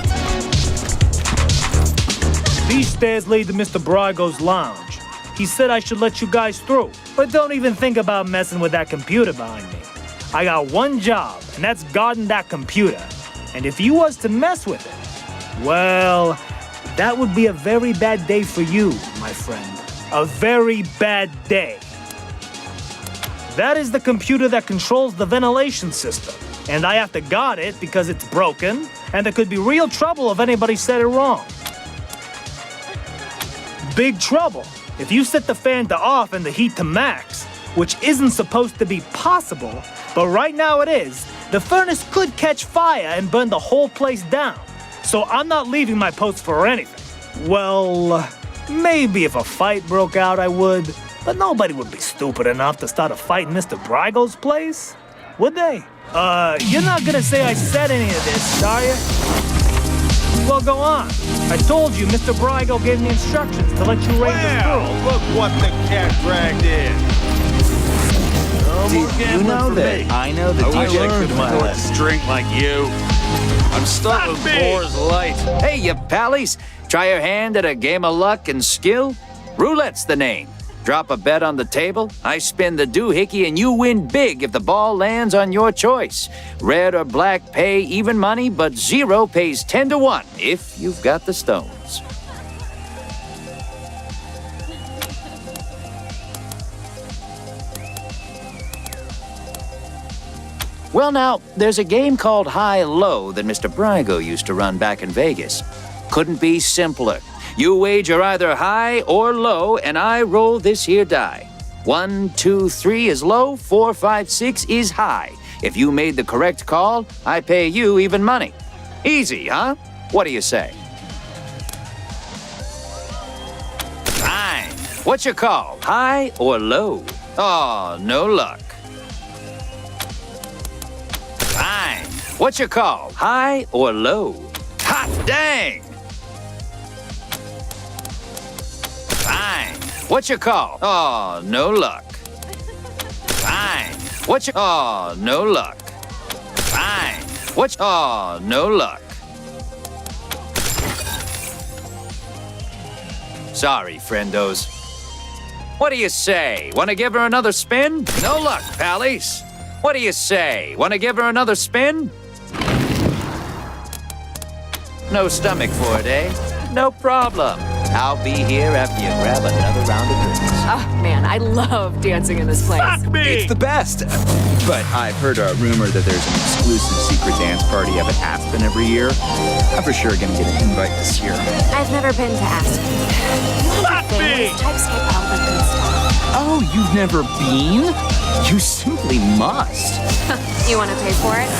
These stairs lead to Mr. Brago's lounge. He said I should let you guys through, but don't even think about messing with that computer behind me. I got one job, and that's guarding that computer. And if you was to mess with it, well, that would be a very bad day for you, my friend. A very bad day. That is the computer that controls the ventilation system, and I have to guard it because it's broken, and there could be real trouble if anybody said it wrong. Big trouble if you set the fan to off and the heat to max, which isn't supposed to be possible, but right now it is. The furnace could catch fire and burn the whole place down, so I'm not leaving my post for anything. Well, maybe if a fight broke out I would, but nobody would be stupid enough to start a fight in Mr. Brago's place, would they? You're not gonna say I said any of this, are you? Well, go on. I told you Mr. Brago gave me instructions to let you raise the crew. Look what the cat dragged in. Did you know that I know the I DJ learned could my my lesson. Drink like you. I'm stuck with Boar's Light. Hey, you pallies. Try your hand at a game of luck and skill? Roulette's the name. Drop a bet on the table, I spin the doohickey, and you win big if the ball lands on your choice. Red or black pay even money, but zero pays 10 to 1 if you've got the stones. Well, now, there's a game called High-Low that Mr. Brago used to run back in Vegas. Couldn't be simpler. You wager either high or low, and I roll this here die. 1, 2, 3 is low, 4, 5, 6 is high. If you made the correct call, I pay you even money. Easy, huh? What do you say? Fine. What's your call, high or low? Oh, no luck. Fine. What's your call, high or low? Hot dang! Fine. What's your call? Oh, no luck. Fine. What's your... Oh, no luck. Fine. What's... Oh, no luck. Sorry, friendos. What do you say? Want to give her another spin? No luck, pallies. What do you say? Want to give her another spin? No stomach for it, eh? No problem. I'll be here after you grab another round of drinks. Oh, man, I love dancing in this place. It's the best. But I've heard a rumor that there's an exclusive secret dance party up at Aspen every year. I'm for sure gonna get an invite this year. I've never been to Aspen. Fuck me! Oh, you've never been? You simply must. You want to pay for it?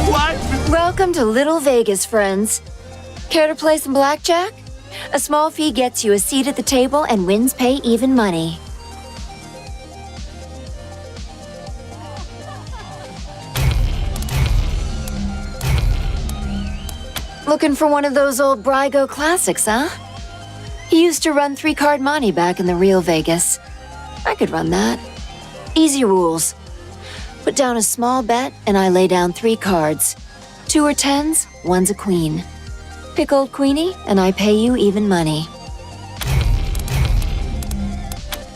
What? Welcome to Little Vegas, friends. Care to play some blackjack? A small fee gets you a seat at the table and wins pay even money. Looking for one of those old Brygo classics, huh? He used to run 3-card monte back in the real Vegas. I could run that. Easy rules. Put down a small bet, and I lay down 3 cards. 2 are 10s, 1's a queen. Pick old Queenie, and I pay you even money.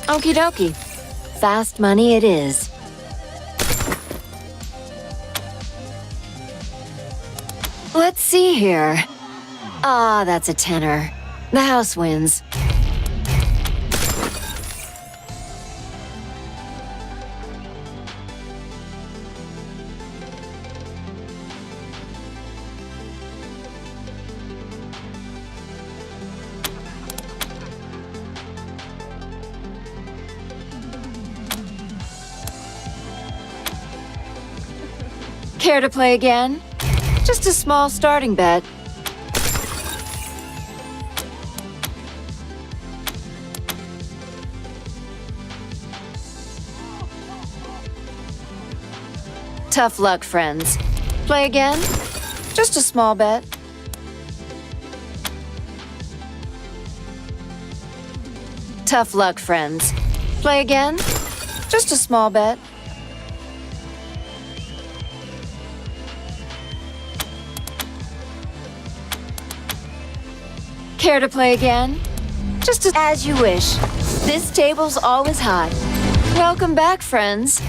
Okie dokie. Fast money it is. Let's see here. Ah, that's a tenner. The house wins. Care to play again? Just a small starting bet. Tough luck, friends. Play again? Just a small bet. Tough luck, friends. Play again? Just a small bet. Care to play again? Just as you wish. This table's always hot. Welcome back, friends.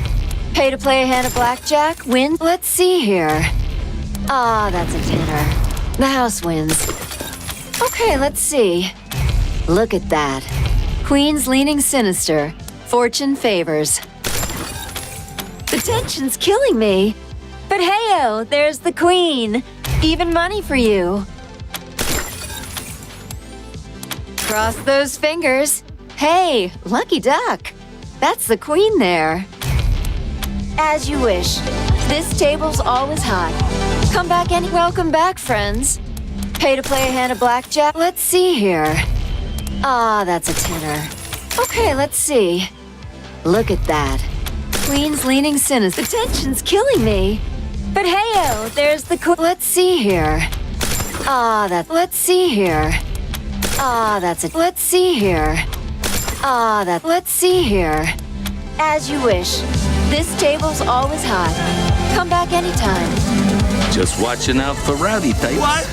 Pay to play a hand of blackjack, win. Let's see here. Ah, that's a tenner. The house wins. Okay, let's see. Look at that. Queen's leaning sinister. Fortune favors. The tension's killing me. But hey-oh, there's the queen. Even money for you. Cross those fingers. Hey, lucky duck. That's the queen there. As you wish. This table's always hot. Come back and welcome back, friends. Pay to play a hand of blackjack. Let's see here. Ah, that's a tenner. Okay, let's see. Look at that. Queen's leaning sinister. The tension's killing me. But hey-oh, there's the let's see here. Ah, that. Let's see here. Ah, that's it. Let's see here. Ah, that. Let's see here. As you wish. This table's always hot. Come back anytime. Just watching out for rowdy types. What?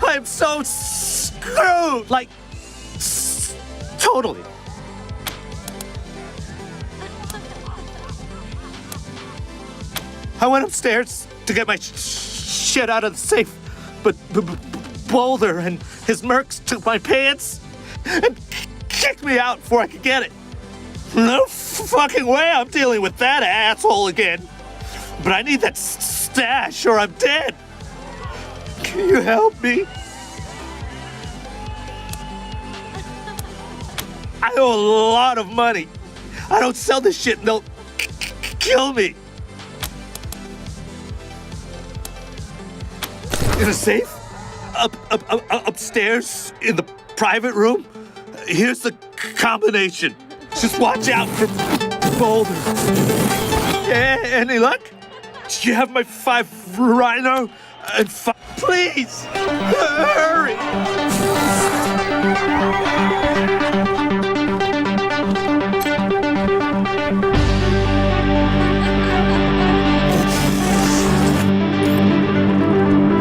I'm so screwed! Like, totally. I went upstairs to get my shit out of the safe, but Boulder and his mercs took my pants and kicked me out before I could get it. No fucking way I'm dealing with that asshole again. But I need that stash or I'm dead. Can you help me? I owe a lot of money. I don't sell this shit and they'll kill me. In a safe? Upstairs in the private room? Here's the combination. Just watch out for Boulder. Any luck? Do you have my 5 Rhino and 5? Please, hurry!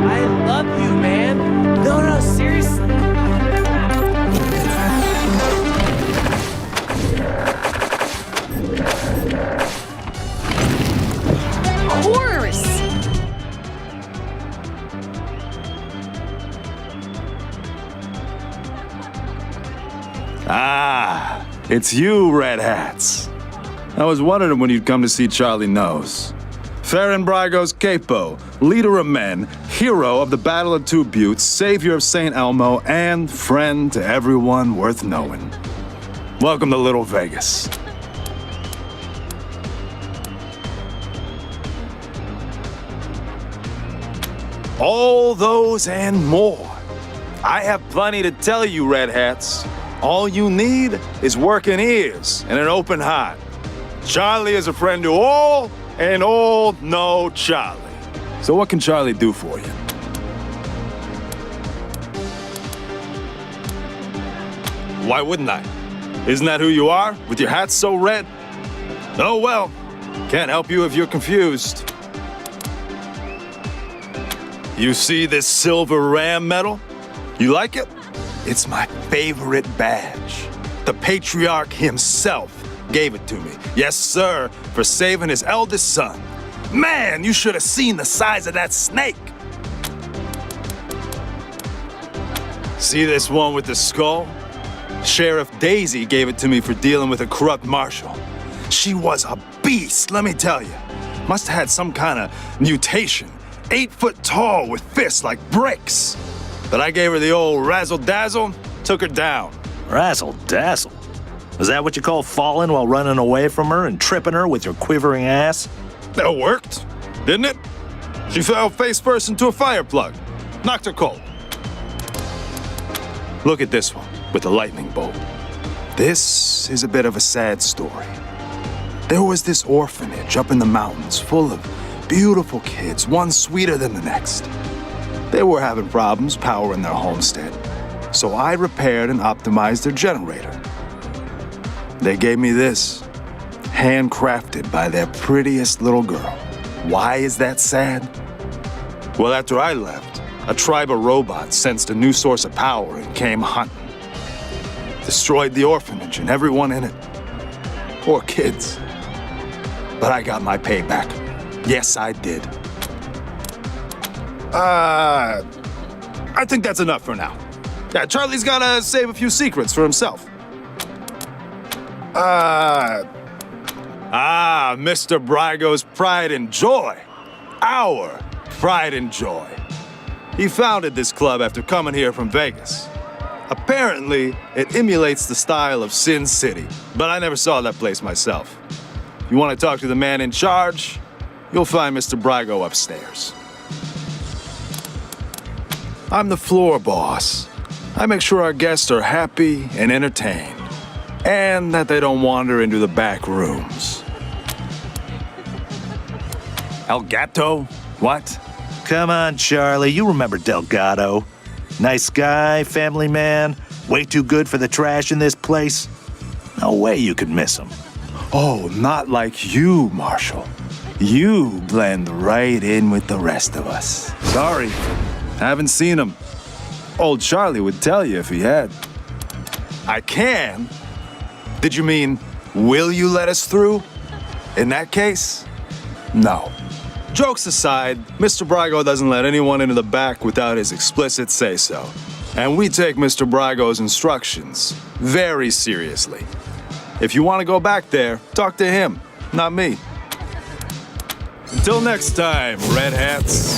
I love you, man. No, seriously. Ah, it's you, Red Hats. I was wondering when you'd come to see Charlie Nose. Farron Brygo's capo, leader of men, hero of the Battle of Two Buttes, savior of St. Elmo, and friend to everyone worth knowing. Welcome to Little Vegas. All those and more. I have plenty to tell you, Red Hats. All you need is working ears and an open heart. Charlie is a friend to all, and all know Charlie. So what can Charlie do for you? Why wouldn't I? Isn't that who you are, with your hat so red? Oh well, can't help you if you're confused. You see this silver ram medal? You like it? It's my favorite badge. The Patriarch himself gave it to me. Yes, sir, for saving his eldest son. Man, you should have seen the size of that snake. See this one with the skull? Sheriff Daisy gave it to me for dealing with a corrupt marshal. She was a beast, let me tell you. Must have had some kind of mutation. 8 foot tall with fists like bricks. But I gave her the old razzle-dazzle, took her down. Razzle-dazzle? Is that what you call falling while running away from her and tripping her with your quivering ass? That worked, didn't it? She fell face first into a fire plug. Knocked her cold. Look at this one with the lightning bolt. This is a bit of a sad story. There was this orphanage up in the mountains full of beautiful kids, one sweeter than the next. They were having problems powering their homestead, so I repaired and optimized their generator. They gave me this, handcrafted by their prettiest little girl. Why is that sad? Well, after I left, a tribe of robots sensed a new source of power and came hunting. Destroyed the orphanage and everyone in it. Poor kids. But I got my payback. Yes, I did. I think that's enough for now. Yeah, Charlie's gotta save a few secrets for himself. Mr. Brygo's pride and joy. Our pride and joy. He founded this club after coming here from Vegas. Apparently, it emulates the style of Sin City, but I never saw that place myself. You want to talk to the man in charge? You'll find Mr. Brygo upstairs. I'm the floor boss. I make sure our guests are happy and entertained, and that they don't wander into the back rooms. El Gato? What? Come on, Charlie, you remember Delgado. Nice guy, family man, way too good for the trash in this place. No way you could miss him. Oh, not like you, Marshall. You blend right in with the rest of us. Sorry, haven't seen him. Old Charlie would tell you if he had. I can? Did you mean, will you let us through? In that case, no. Jokes aside, Mr. Brygo doesn't let anyone into the back without his explicit say-so. And we take Mr. Brygo's instructions very seriously. If you want to go back there, talk to him, not me. Until next time, Red Hats.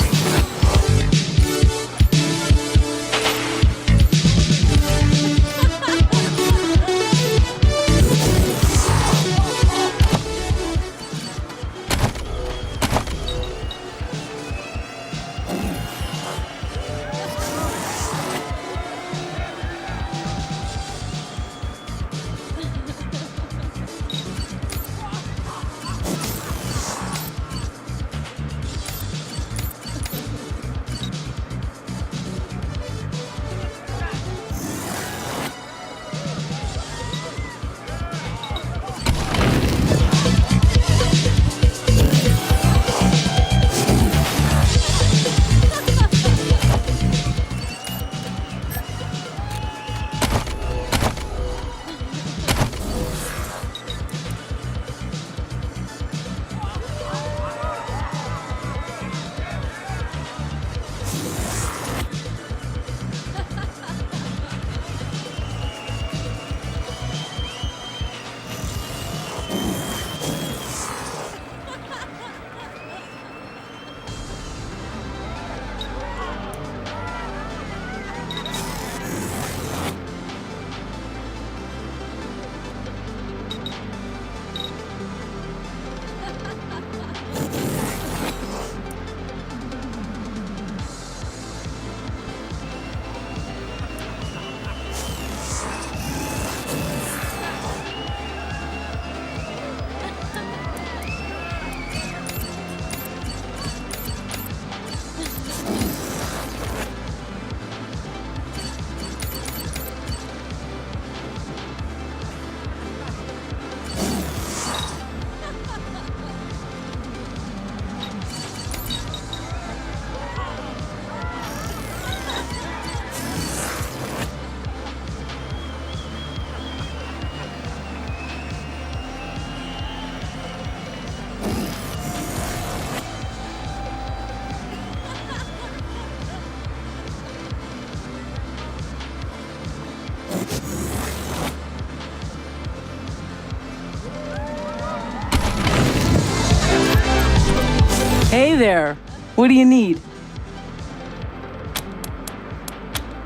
there. What do you need?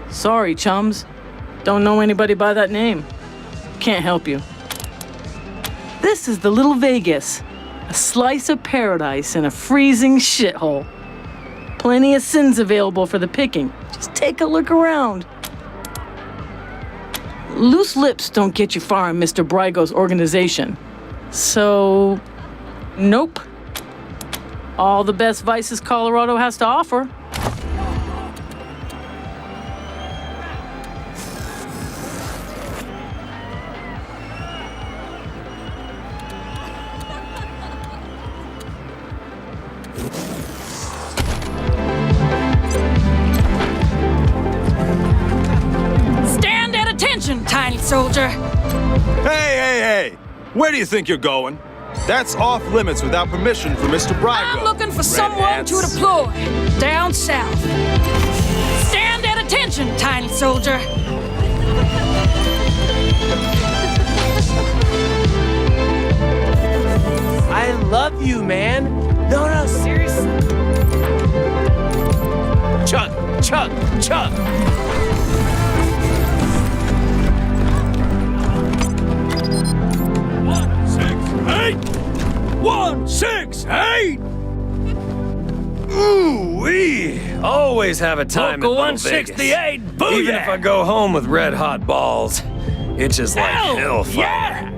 Sorry, chums. Don't know anybody by that name. Can't help you. This is the Little Vegas, a slice of paradise in a freezing shithole. Plenty of sins available for the picking. Just take a look around. Loose lips don't get you far in Mr. Brygo's organization. So, nope. All the best vices Colorado has to offer. Stand at attention, tiny soldier. Hey! Where do you think you're going? That's off limits without permission from Mr. Brygo. I'm looking for someone to deploy down south. Stand at attention, tiny soldier. I love you, man. No, seriously. Chug. 168! Ooh-wee! Always have a time Local at Little 168, Vegas. booyah! Even if I go home with red hot balls, it's just like hellfire. Yeah!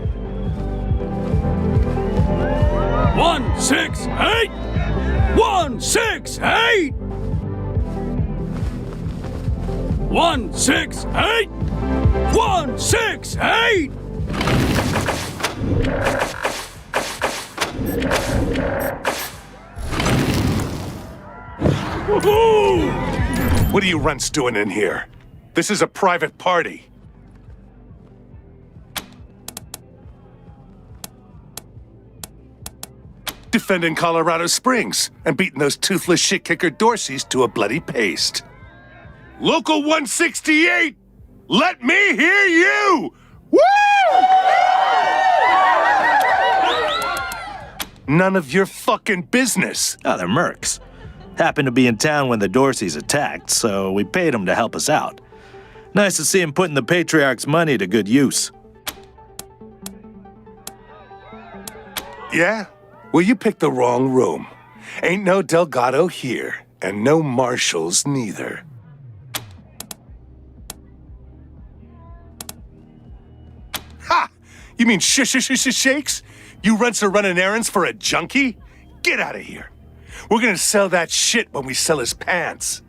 168! 168! 168! 168! Woohoo! What are you runts doing in here? This is a private party. Defending Colorado Springs and beating those toothless shit-kicker Dorseys to a bloody paste. Local 168! Let me hear you! Woo! None of your fucking business. Oh, they're mercs. Happened to be in town when the Dorseys attacked, so we paid them to help us out. Nice to see him putting the Patriarch's money to good use. Yeah? Well, you picked the wrong room. Ain't no Delgado here, and no marshals neither. Ha! You mean shakes? You runts are running errands for a junkie? Get out of here. We're gonna sell that shit when we sell his pants.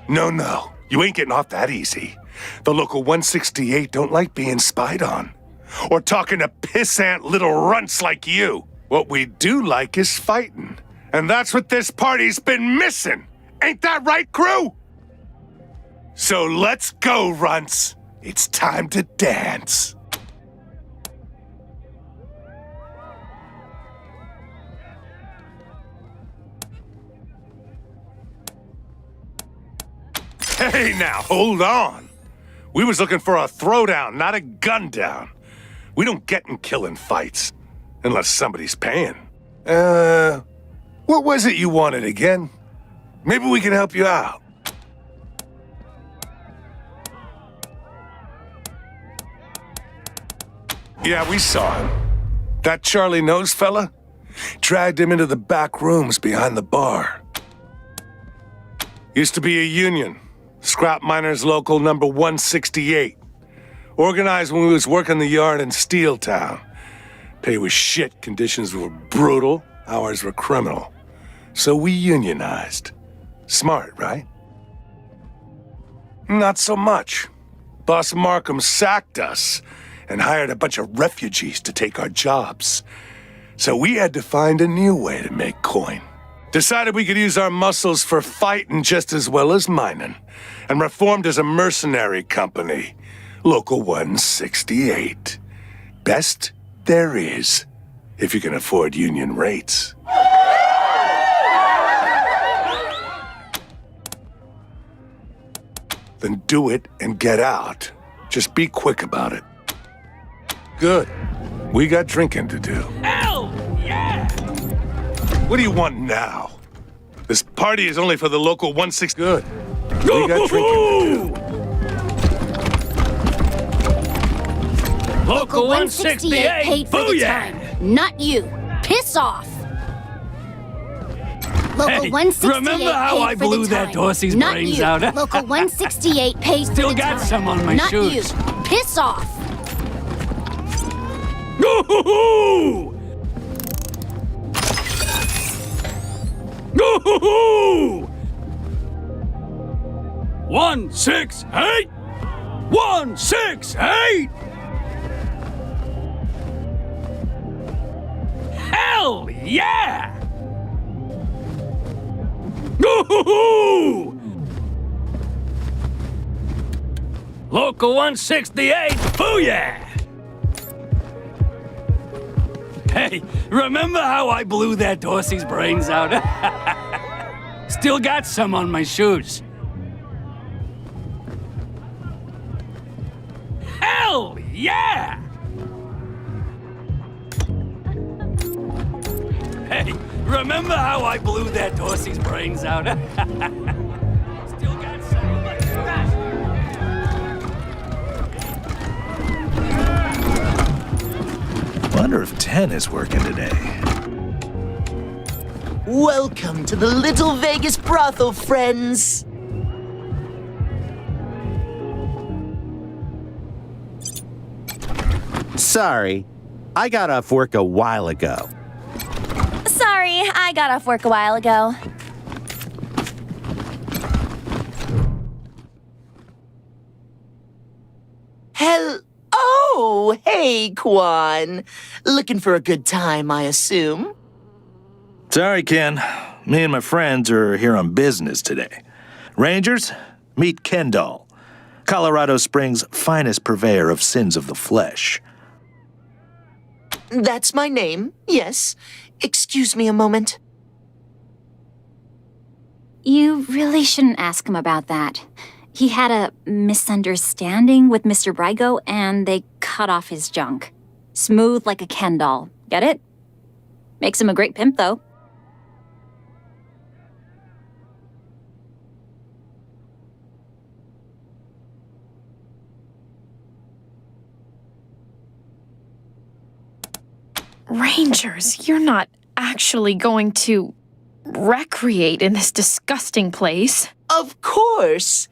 No. You ain't getting off that easy. The local 168 don't like being spied on. Or talking to pissant little runts like you. What we do like is fighting. And that's what this party's been missing. Ain't that right, crew? So let's go, runts. It's time to dance. Hey now, hold on. We was looking for a throwdown, not a gun down. We don't get in killing fights. Unless somebody's paying. What was it you wanted again? Maybe we can help you out. Yeah, we saw him. That Charlie Nose fella? Dragged him into the back rooms behind the bar. Used to be a union. Scrap Miners Local number 168. Organized when we was working the yard in Steel Town. Pay was shit, conditions were brutal, hours were criminal. So we unionized. Smart, right? Not so much. Boss Markham sacked us and hired a bunch of refugees to take our jobs. So we had to find a new way to make coin. Decided we could use our muscles for fighting just as well as mining, and reformed as a mercenary company. Local 168. Best there is, if you can afford union rates. Then do it and get out. Just be quick about it. Good. We got drinking to do. Hell yeah! What do you want now? This party is only for the local 1/6. Good. We got drinking to do. Local 168 paid for the Booyah! time, not you. Piss off. Local Hey, 168 remember how paid I for blew the that time, Dorsey's not brains you. out? Local 168 pays for Still the got time, some on my not shoes. you. Piss off. Woo-hoo-hoo! Woo-hoo-hoo! 168! 168! Hell yeah! Woo-hoo-hoo! Local 168, booyah! Hey, remember how I blew that Dorsey's brains out? Still got some on my shoes. Hell yeah! Hey, remember how I blew that Dorsey's brains out? Still got some on my shoes. Wonder if 10 is working today. Welcome to the Little Vegas brothel, friends. Sorry, I got off work a while ago. Sorry, I got off work a while ago. Oh, hey, Quan. Looking for a good time, I assume? Sorry, Ken. Me and my friends are here on business today. Rangers, meet Kendall, Colorado Springs' finest purveyor of sins of the flesh. That's my name, yes. Excuse me a moment. You really shouldn't ask him about that. He had a misunderstanding with Mr. Brygo, and they cut off his junk. Smooth like a Ken doll. Get it? Makes him a great pimp, though. Rangers, you're not actually going to recreate in this disgusting place. Of course.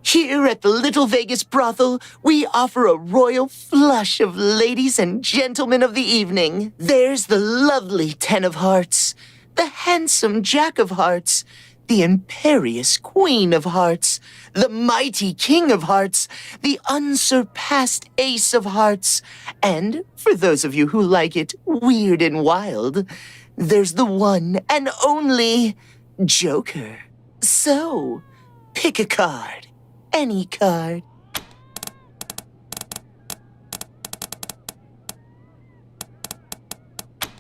Here at the Little Vegas brothel, we offer a royal flush of ladies and gentlemen of the evening. There's the lovely 10 of hearts, the handsome Jack of hearts, the imperious Queen of hearts, the mighty King of hearts, the unsurpassed Ace of hearts, and, for those of you who like it weird and wild, there's the one and only Joker. So, pick a card. Any card.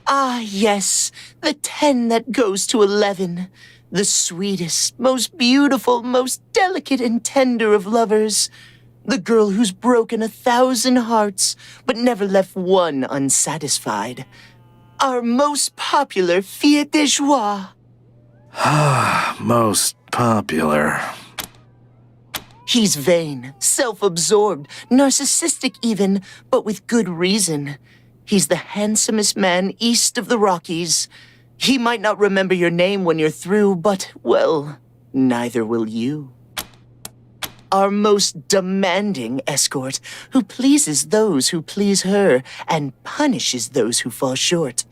Ah, yes, the 10 that goes to 11. The sweetest, most beautiful, most delicate and tender of lovers. The girl who's broken 1,000 hearts, but never left one unsatisfied. Our most popular fille de joie. Most popular. He's vain, self-absorbed, narcissistic even, but with good reason. He's the handsomest man east of the Rockies. He might not remember your name when you're through, but, well, neither will you. Our most demanding escort, who pleases those who please her and punishes those who fall short.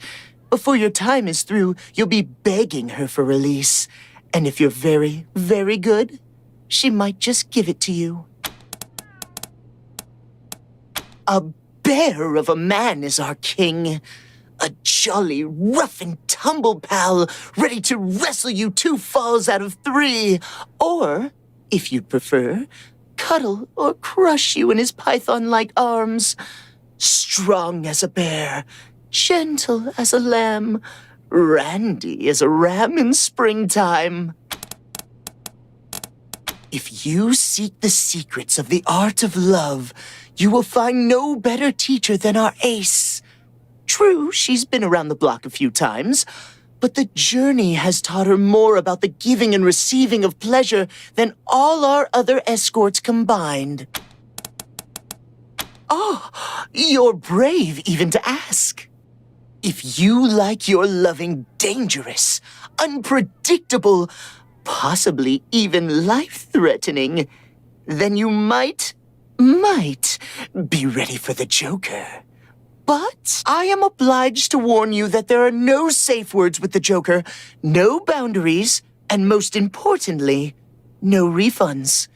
Before your time is through, you'll be begging her for release. And if you're very, very good, she might just give it to you. A bear of a man is our king. A jolly, rough and tumble pal, ready to wrestle you 2 falls out of 3. Or, if you'd prefer, cuddle or crush you in his python-like arms. Strong as a bear, gentle as a lamb, randy as a ram in springtime. If you seek the secrets of the art of love, you will find no better teacher than our ace. True, she's been around the block a few times, but the journey has taught her more about the giving and receiving of pleasure than all our other escorts combined. Oh, you're brave even to ask. If you like your loving dangerous, unpredictable, possibly even life-threatening, then you might be ready for the Joker. But I am obliged to warn you that there are no safe words with the Joker, no boundaries, and most importantly, no refunds.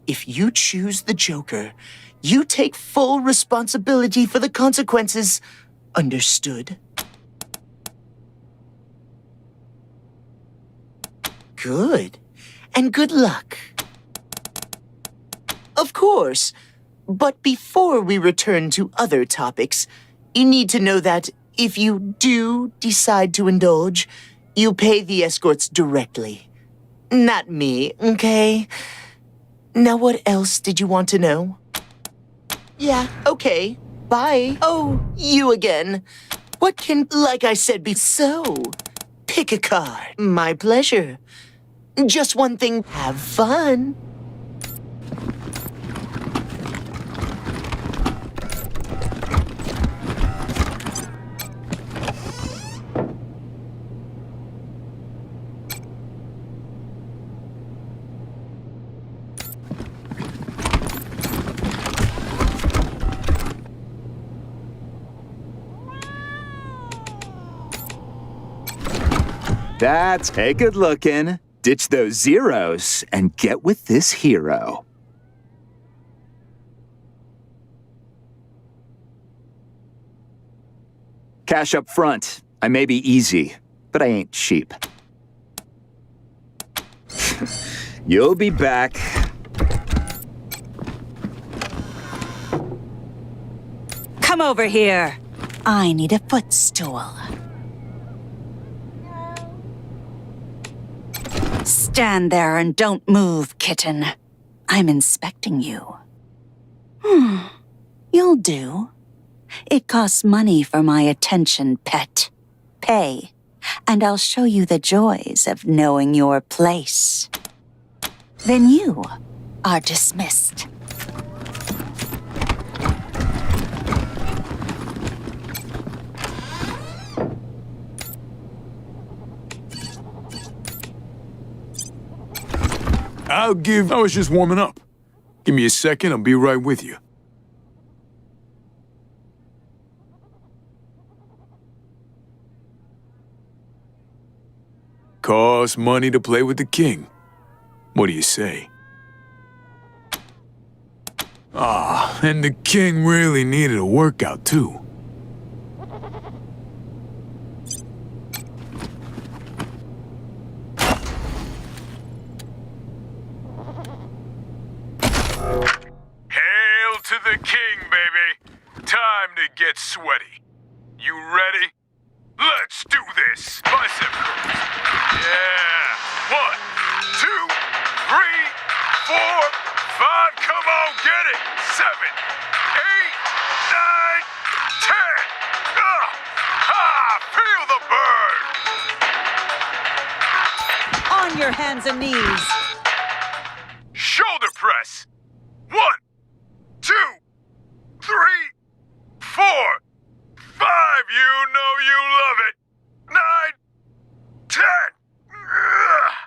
If you choose the Joker, you take full responsibility for the consequences. Understood? Good. And good luck. Of course. But before we return to other topics, you need to know that if you do decide to indulge, you pay the escorts directly. Not me, okay? Now what else did you want to know? Yeah, okay. Bye. Oh, you again. What can, like I said, be so? Pick a card. My pleasure. Just one thing. Have fun. That's a good looking. Ditch those zeros and get with this hero. Cash up front. I may be easy, but I ain't cheap. You'll be back. Come over here. I need a footstool. Stand there and don't move, kitten. I'm inspecting you. You'll do. It costs money for my attention, pet. Pay, and I'll show you the joys of knowing your place. Then you are dismissed. I was just warming up. Give me a second, I'll be right with you. Costs money to play with the king. What do you say? Ah, and the king really needed a workout too. To the king, baby. Time to get sweaty. You ready? Let's do this. Bicep curls. Yeah. 1, 2, 3, 4, 5. Come on, get it. 7, 8, 9, 10. Ha! Feel the burn. On your hands and knees. Shoulder press. 1, 2, 3, 4, 5. You know you love it. 9, 10.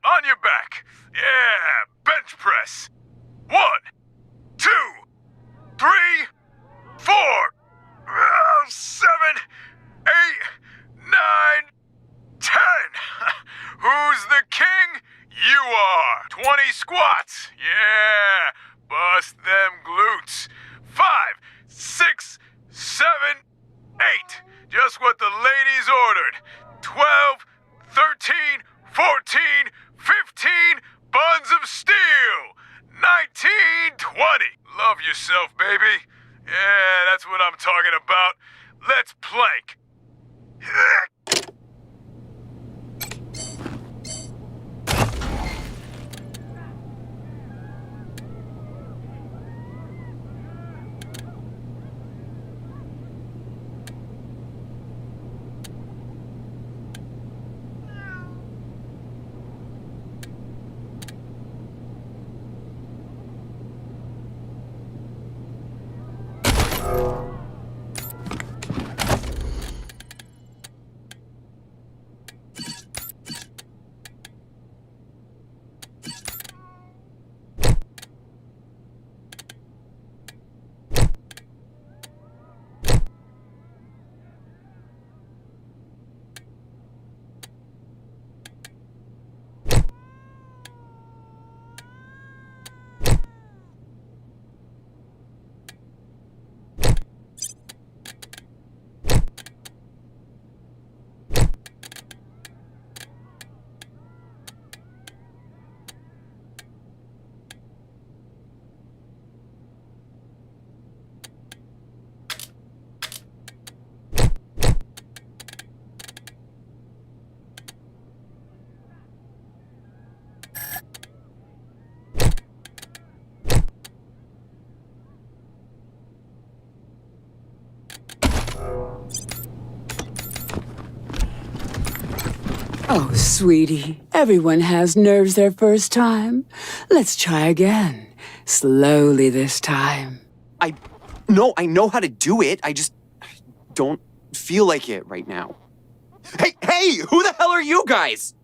On your back. Yeah. Bench press. 1, 2, 3, 4, 7, 8, 9, 10. Who's the king? You are. 20 squats. Yeah. Bust them glutes. 5, 6, 7, 8. Just what the ladies ordered. 12, 13, 14, 15 buns of steel. 19, 20. Love yourself, baby. Yeah, that's what I'm talking about. Let's plank. Oh, sweetie, everyone has nerves their first time. Let's try again. Slowly this time. No, I know how to do it. I just don't feel like it right now. Hey, who the hell are you guys?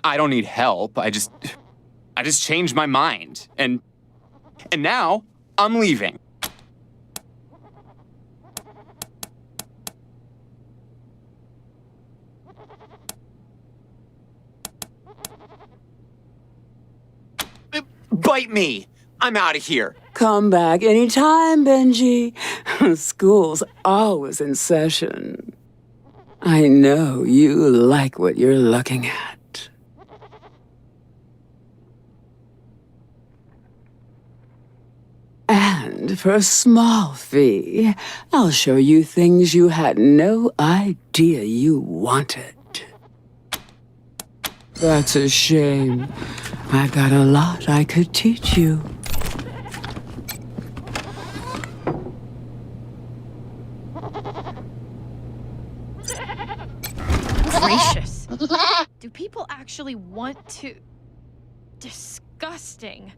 I don't need help. I just changed my mind. And now I'm leaving. Bite me! I'm out of here. Come back anytime, Benji. School's always in session. I know you like what you're looking at. And for a small fee, I'll show you things you had no idea you wanted. That's a shame. I've got a lot I could teach you. Gracious. Do people actually want to... Disgusting.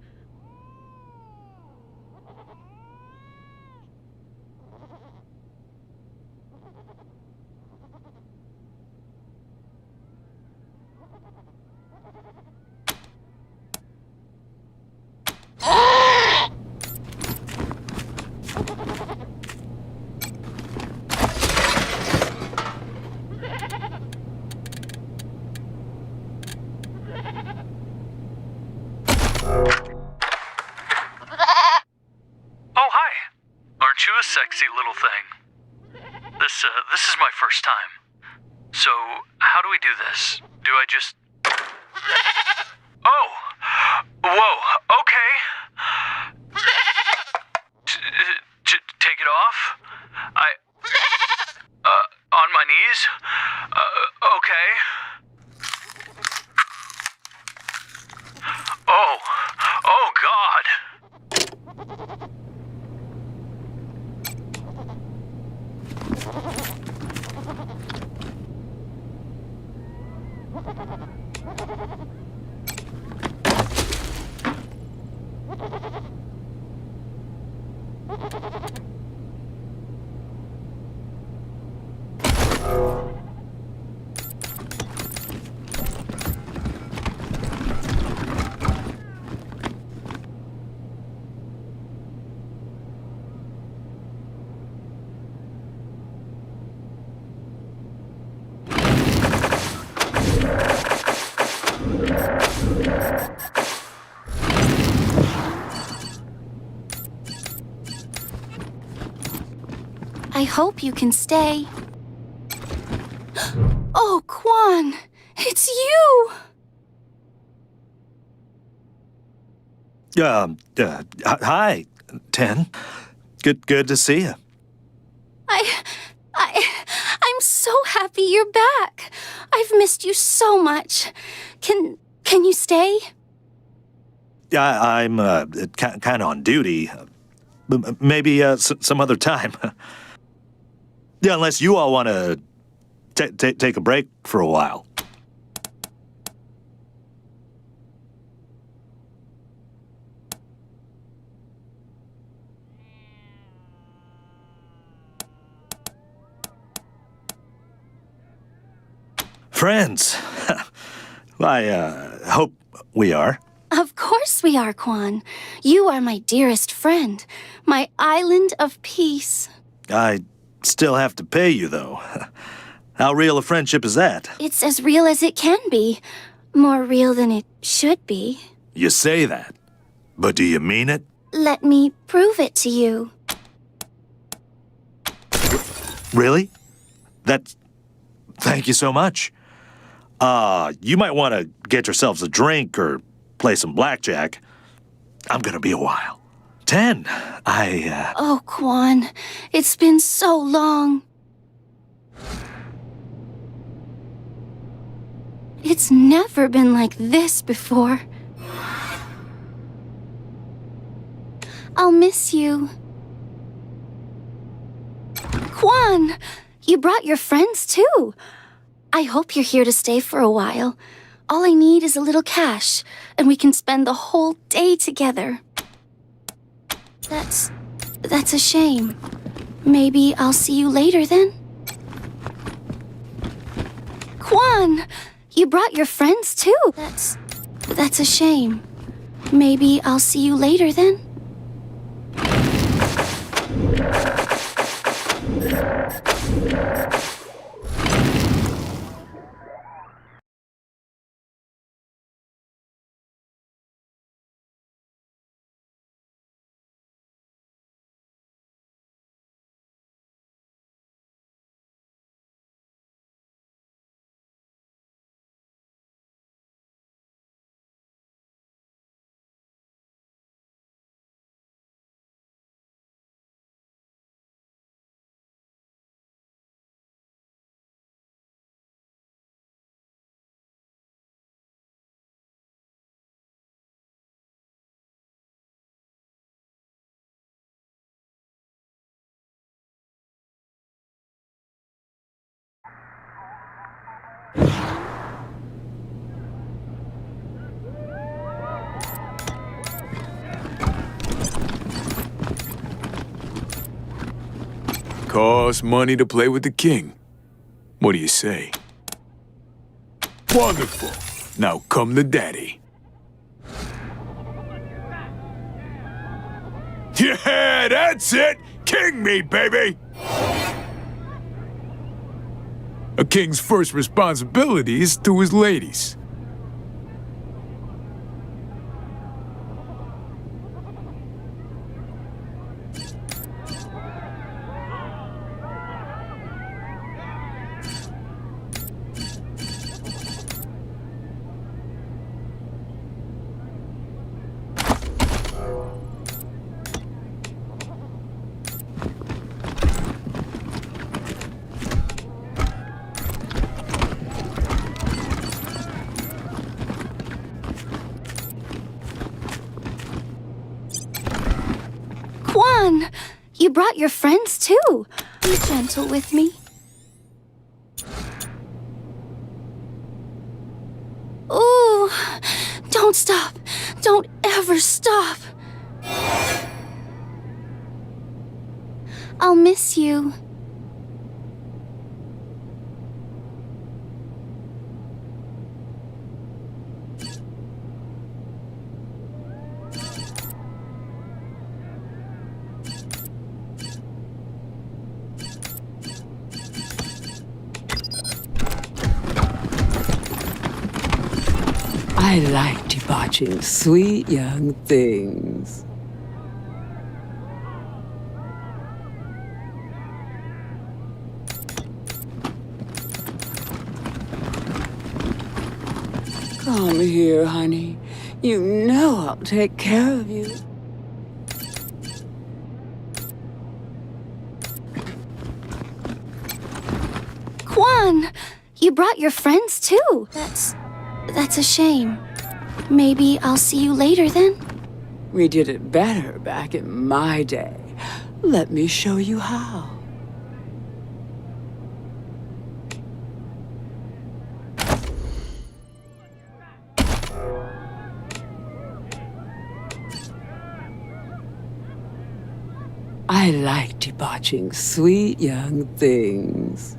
Aren't you a sexy little thing? This is my first time. So, how do we do this? Do I just... Oh! Whoa, okay. Take it off? On my knees? Okay. Oh God! I hope you can stay. Oh, Quan! It's you! Hi, Ten. Good to see you. I'm so happy you're back. I've missed you so much. Can you stay? I'm kind of on duty. Maybe some other time. Yeah, unless you all want to take a break for a while. Friends. I hope we are. Of course we are, Quan. You are my dearest friend. My island of peace. I still have to pay you, though. How real a friendship is that? It's as real as it can be. More real than it should be. You say that, but do you mean it? Let me prove it to you. Really? Thank you so much. You might want to get yourselves a drink or play some blackjack. I'm gonna be a while. 10, Oh, Quan, it's been so long. It's never been like this before. I'll miss you. Quan! You brought your friends too. I hope you're here to stay for a while. All I need is a little cash, and we can spend the whole day together. That's a shame. Maybe I'll see you later then? Quan! You brought your friends too. That's a shame. Maybe I'll see you later then? Costs money to play with the king. What do you say? Wonderful. Now come to daddy. Yeah, that's it! King me, baby! A king's first responsibility is to his ladies. Quan! You brought your friends too. Be gentle with me. Ooh! Don't stop! Don't ever stop! I'll miss you. I like debauching sweet young things. Come here, honey. You know I'll take care of you. Quan! You brought your friends too. That's a shame. Maybe I'll see you later then? We did it better back in my day. Let me show you how. I like debauching sweet young things.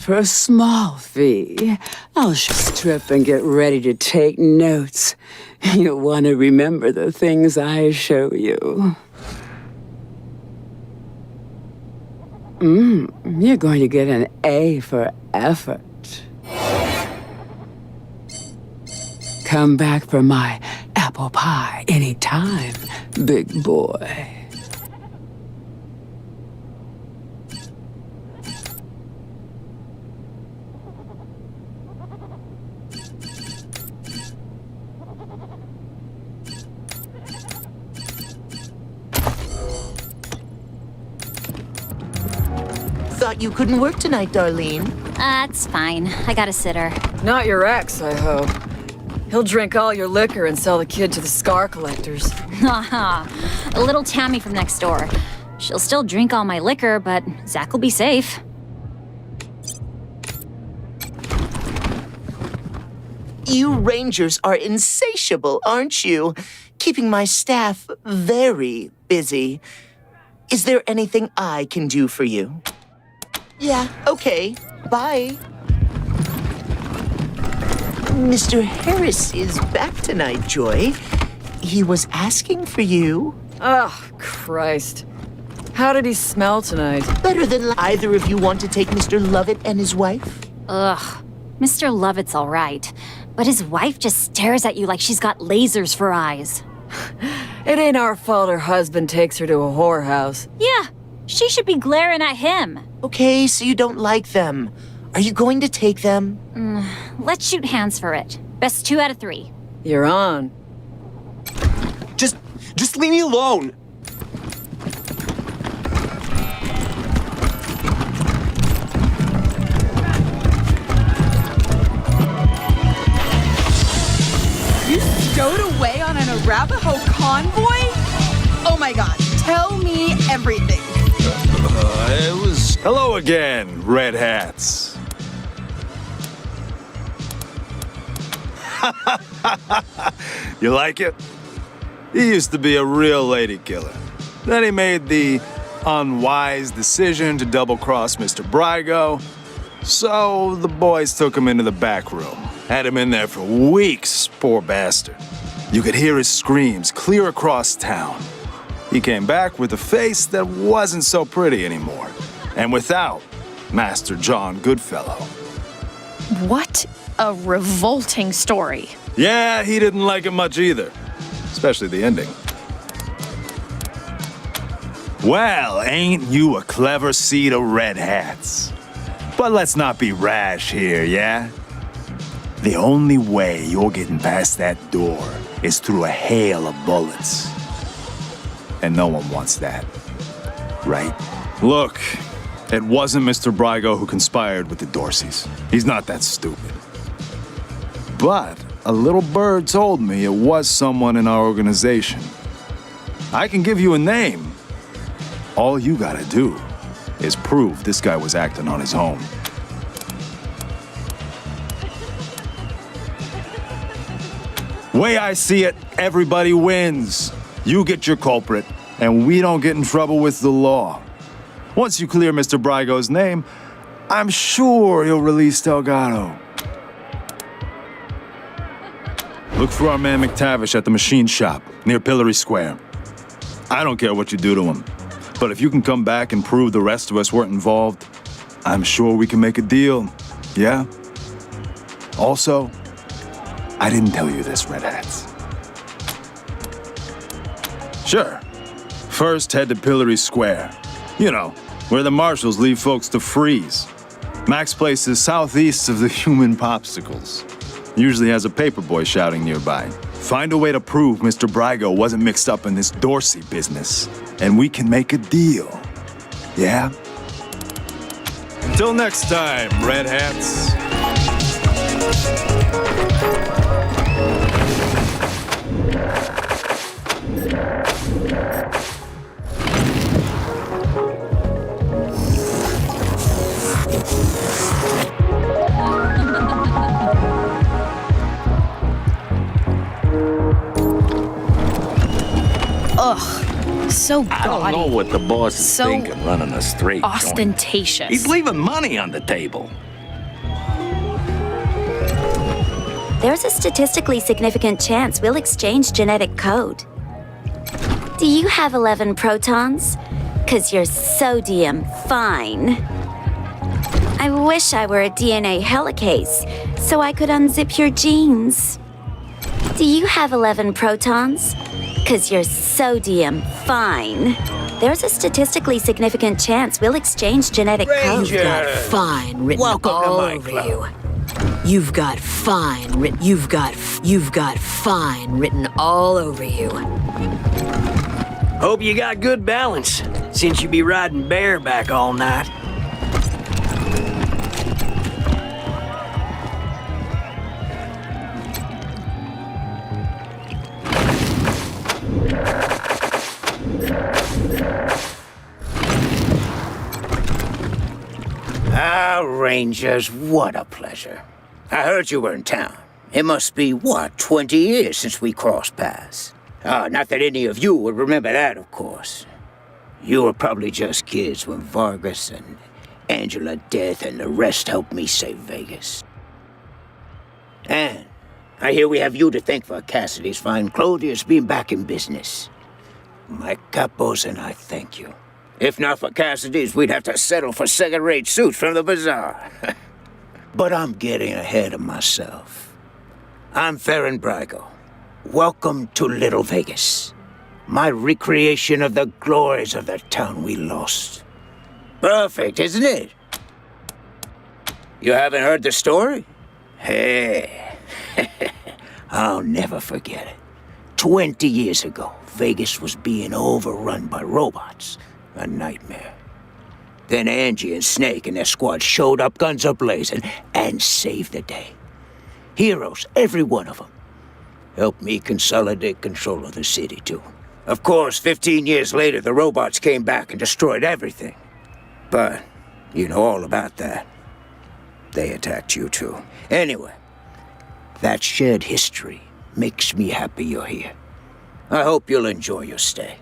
for a small fee. I'll strip and get ready to take notes. You'll want to remember the things I show you. You're going to get an A for effort. Come back for my apple pie anytime, big boy. Thought you couldn't work tonight, Darlene. That's fine. I got a sitter. Not your ex, I hope. He'll drink all your liquor and sell the kid to the scar collectors. Haha. A little Tammy from next door. She'll still drink all my liquor, but Zach will be safe. You Rangers are insatiable, aren't you? Keeping my staff very busy. Is there anything I can do for you? Yeah, okay. Bye. Mr. Harris is back tonight, Joy. He was asking for you. Oh, Christ. How did he smell tonight? Better than either of you want to take Mr. Lovett and his wife? Ugh. Mr. Lovett's all right, but his wife just stares at you like she's got lasers for eyes. It ain't our fault her husband takes her to a whorehouse. Yeah, she should be glaring at him. Okay, so you don't like them. Are you going to take them? Let's shoot hands for it. Best 2 out of 3. You're on. Just leave me alone. You stowed away on an Arapaho convoy? Oh my god, tell me everything. It was... Hello again, Red Hats. You like it? He used to be a real lady killer. Then he made the unwise decision to double-cross Mr. Brygo. So the boys took him into the back room. Had him in there for weeks, poor bastard. You could hear his screams clear across town. He came back with a face that wasn't so pretty anymore. And without Master John Goodfellow. What a revolting story. Yeah, he didn't like it much either. Especially the ending. Well, ain't you a clever seed of Red Hats? But let's not be rash here, yeah? The only way you're getting past that door is through a hail of bullets. And no one wants that, right? Look, it wasn't Mr. Brygo who conspired with the Dorseys. He's not that stupid. But a little bird told me it was someone in our organization. I can give you a name. All you gotta do is prove this guy was acting on his own. Way I see it, everybody wins. You get your culprit, and we don't get in trouble with the law. Once you clear Mr. Brygo's name, I'm sure he'll release Delgado. Look for our man McTavish at the machine shop near Pillory Square. I don't care what you do to him, but if you can come back and prove the rest of us weren't involved, I'm sure we can make a deal, yeah? Also, I didn't tell you this, Red Hats. Sure. First, head to Pillory Square. You know, where the marshals leave folks to freeze. Mac's place is southeast of the human popsicles. Usually has a paperboy shouting nearby. Find a way to prove Mr. Brygo wasn't mixed up in this Dorsey business, and we can make a deal. Yeah? Until next time, Red Hats. Ugh, so gaudy. I don't know what the boss is So thinking running a straight joint. ostentatious. He's leaving money on the table. There's a statistically significant chance we'll exchange genetic code. Do you have 11 protons? 'Cause you're sodium fine. I wish I were a DNA helicase, so I could unzip your genes. Do you have 11 protons? 'Cause you're sodium fine. There's a statistically significant chance we'll exchange genetic code. You've got fine written all over you. You've got fine written. You've got fine written all over you. Hope you got good balance, since you be riding bareback all night. Ah, Rangers, what a pleasure. I heard you were in town. It must be, 20 years since we crossed paths. Not that any of you would remember that, of course. You were probably just kids when Vargas and Angela Death and the rest helped me save Vegas. And I hear we have you to thank for Cassidy's fine clothiers being back in business. My capos and I thank you. If not for Cassidy's, we'd have to settle for second-rate suits from the bazaar. But I'm getting ahead of myself. I'm Farron Brago. Welcome to Little Vegas. My recreation of the glories of the town we lost. Perfect, isn't it? You haven't heard the story? Hey, I'll never forget it. 20 years ago, Vegas was being overrun by robots. A nightmare. Then Angie and Snake and their squad showed up, guns a-blazing, and saved the day. Heroes, every one of them. Helped me consolidate control of the city, too. Of course, 15 years later, the robots came back and destroyed everything. But you know all about that. They attacked you, too. Anyway, that shared history makes me happy you're here. I hope you'll enjoy your stay.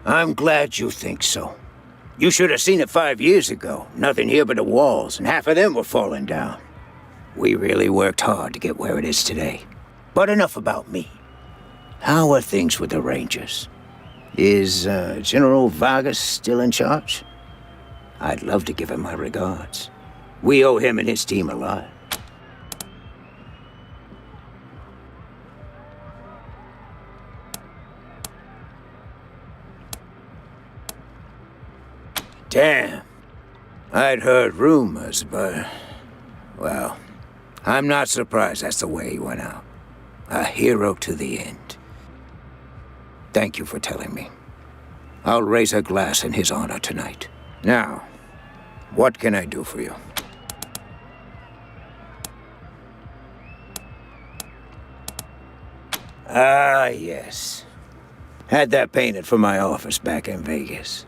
I'm glad you think so. You should have seen it 5 years ago. Nothing here but the walls, and half of them were falling down. We really worked hard to get where it is today. But enough about me. How are things with the Rangers? Is General Vargas still in charge? I'd love to give him my regards. We owe him and his team a lot. Damn. I'd heard rumors, but... well, I'm not surprised that's the way he went out. A hero to the end. Thank you for telling me. I'll raise a glass in his honor tonight. Now, what can I do for you? Ah, yes. Had that painted for my office back in Vegas.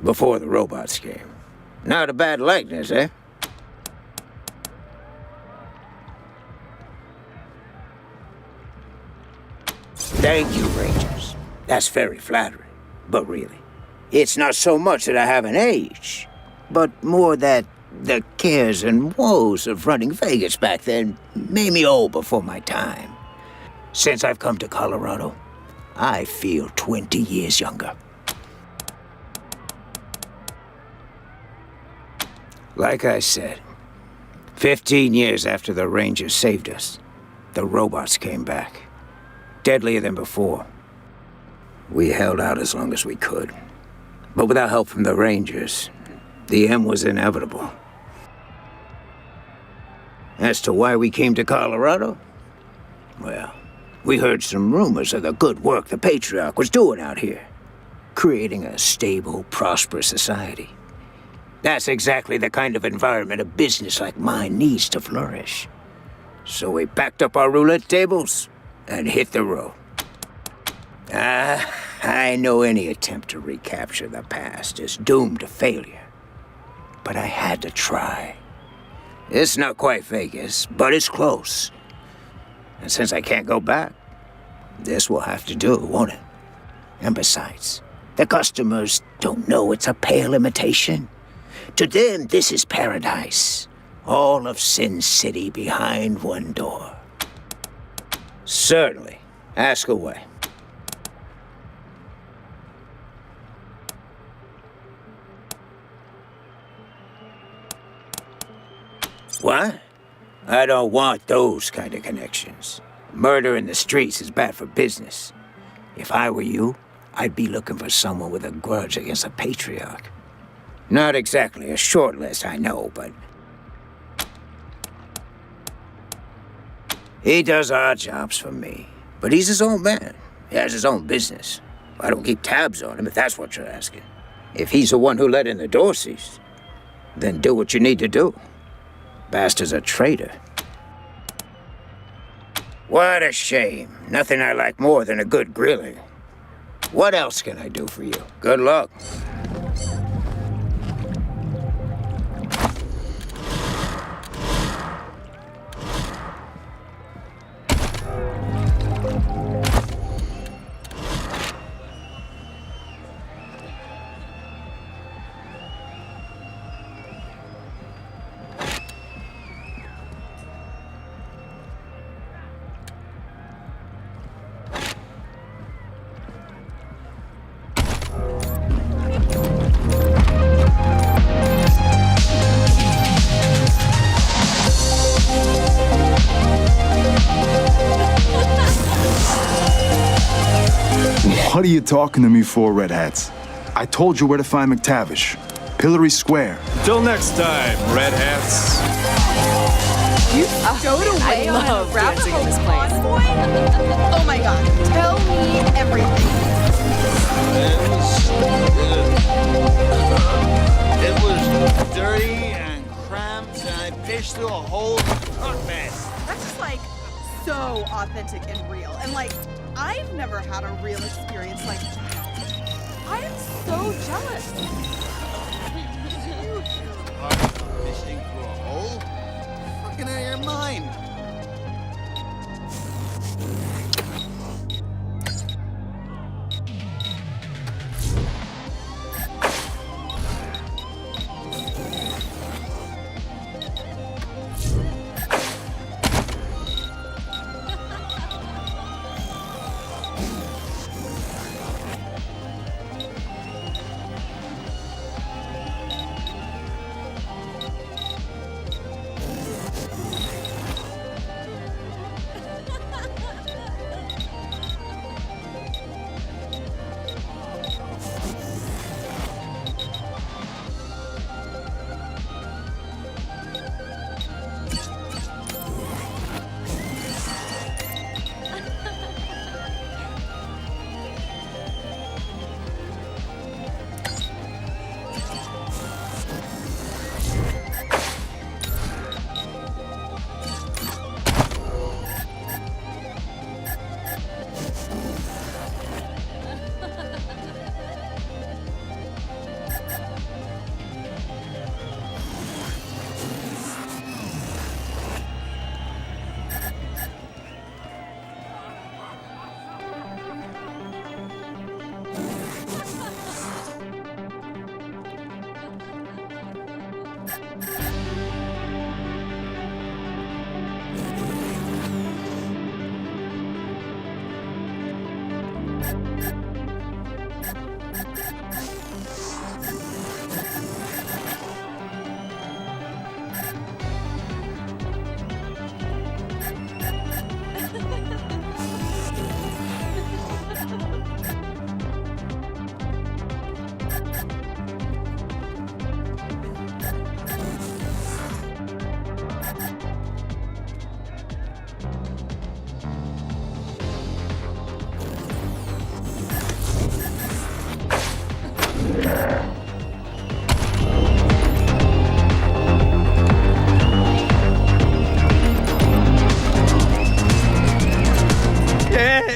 Before the robots came. Not a bad likeness, eh? Thank you, Rangers. That's very flattering. But really, it's not so much that I haven't aged, but more that the cares and woes of running Vegas back then made me old before my time. Since I've come to Colorado, I feel 20 years younger. Like I said, 15 years after the Rangers saved us, the robots came back. Deadlier than before. We held out as long as we could. But without help from the Rangers, the end was inevitable. As to why we came to Colorado? Well, we heard some rumors of the good work the Patriarch was doing out here. Creating a stable, prosperous society. That's exactly the kind of environment a business like mine needs to flourish. So we packed up our roulette tables and hit the road. I know any attempt to recapture the past is doomed to failure. But I had to try. It's not quite Vegas, but it's close. And since I can't go back, this will have to do, won't it? And besides, the customers don't know it's a pale imitation. To them, this is paradise. All of Sin City behind one door. Certainly. Ask away. What? I don't want those kind of connections. Murder in the streets is bad for business. If I were you, I'd be looking for someone with a grudge against the Patriarch. Not exactly a short list, I know, but... He does odd jobs for me. But he's his own man. He has his own business. I don't keep tabs on him, if that's what you're asking. If he's the one who let in the Dorseys, then do what you need to do. Bastard's a traitor. What a shame. Nothing I like more than a good grilling. What else can I do for you? Good luck. What are you talking to me for, Red Hats? I told you where to find McTavish. Pillory Square. Till next time, Red Hats. You stowed away on a Arapaho convoy? Oh my god, tell me everything. It was dirty and cramped, and I pitched through a whole hot mess. That's just like so authentic and real. And like, I've never had a real experience like that. I am so jealous. Fishing through a hole? Fucking out of your mind.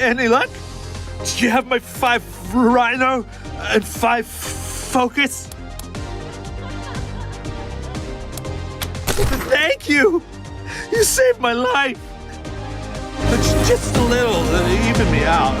Any luck? Did you have my 5 Rhino and 5 Focus? Thank you! You saved my life! But just a little to even me out.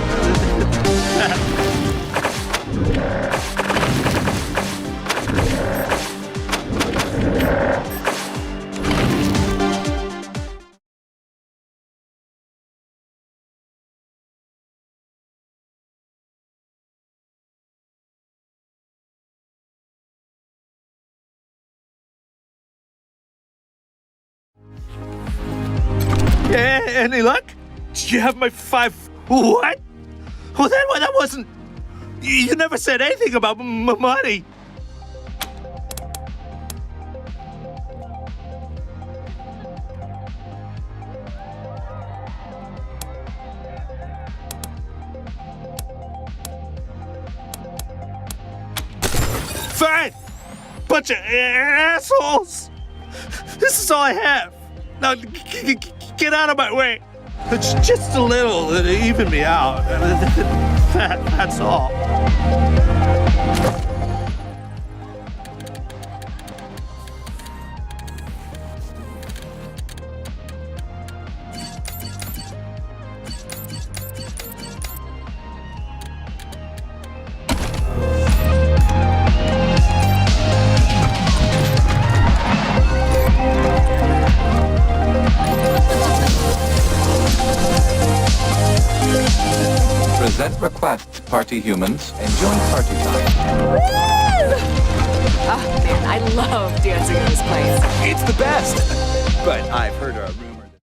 Any luck? Do you have my 5... What? Well, that wasn't... You never said anything about money. Fine! Bunch of assholes! This is all I have. Now, get out of my way. It's just a little to even me out. That's all. Present request, party humans. Enjoy party time. Oh, man, I love dancing in this place. It's the best! But I've heard a rumor that...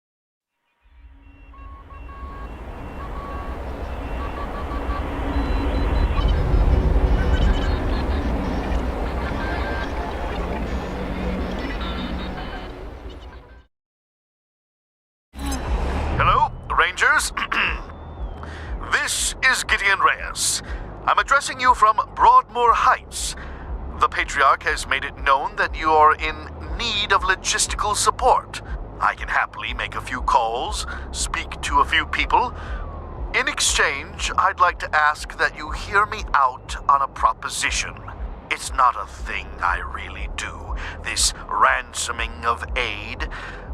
Hello, Rangers? This is Gideon Reyes. I'm addressing you from Broadmoor Heights. The Patriarch has made it known that you are in need of logistical support. I can happily make a few calls, speak to a few people. In exchange, I'd like to ask that you hear me out on a proposition. It's not a thing I really do, this ransoming of aid.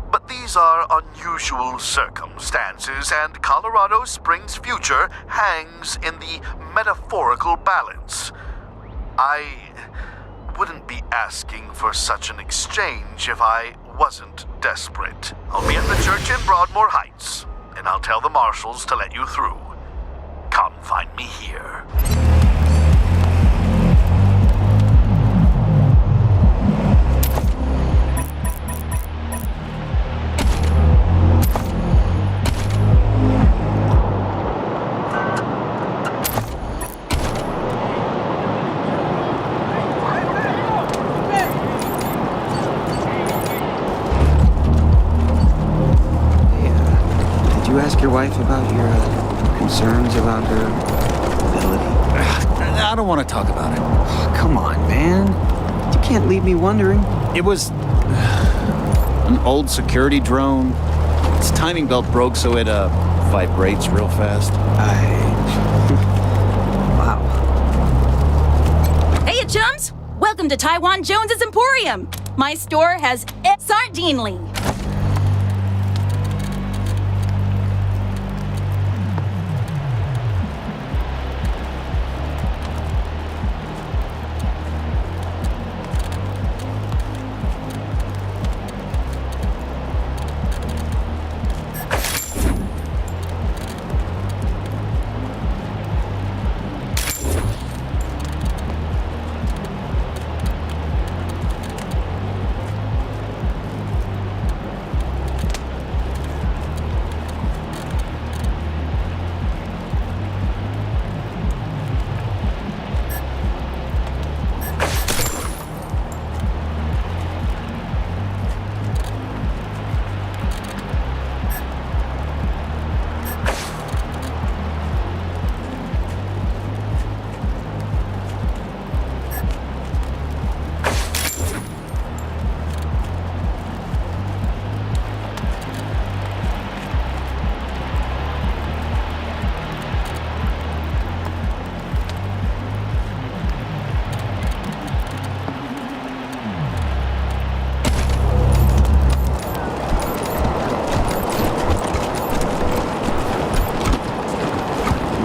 But these are unusual circumstances, and Colorado Springs' future hangs in the metaphorical balance. I wouldn't be asking for such an exchange if I wasn't desperate. I'll be at the church in Broadmoor Heights, and I'll tell the marshals to let you through. Come find me here. Ask your wife about your concerns about her ability? I don't want to talk about it. Oh, come on, man. You can't leave me wondering. It was an old security drone. Its timing belt broke, so it vibrates real fast. Wow. Hey, you chums! Welcome to Taiwan Jones's Emporium. My store has sardinely.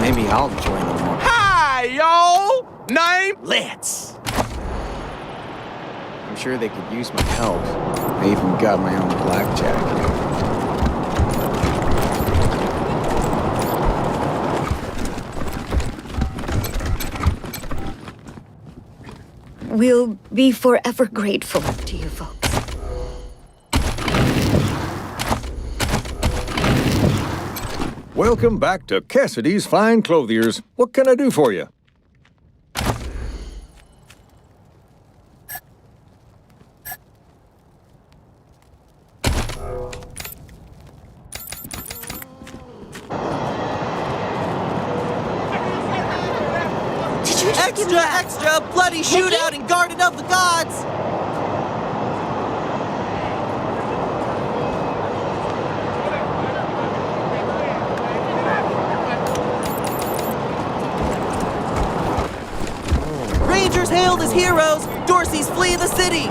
Maybe I'll join them more. Hi, yo! Name? Let's. I'm sure they could use my help. I even got my own blackjack. We'll be forever grateful to you folks. Welcome back to Cassidy's Fine Clothiers. What can I do for you? Extra! Bloody shootout in Garden of the Gods! Rangers hailed as heroes! Dorsey's flee the city!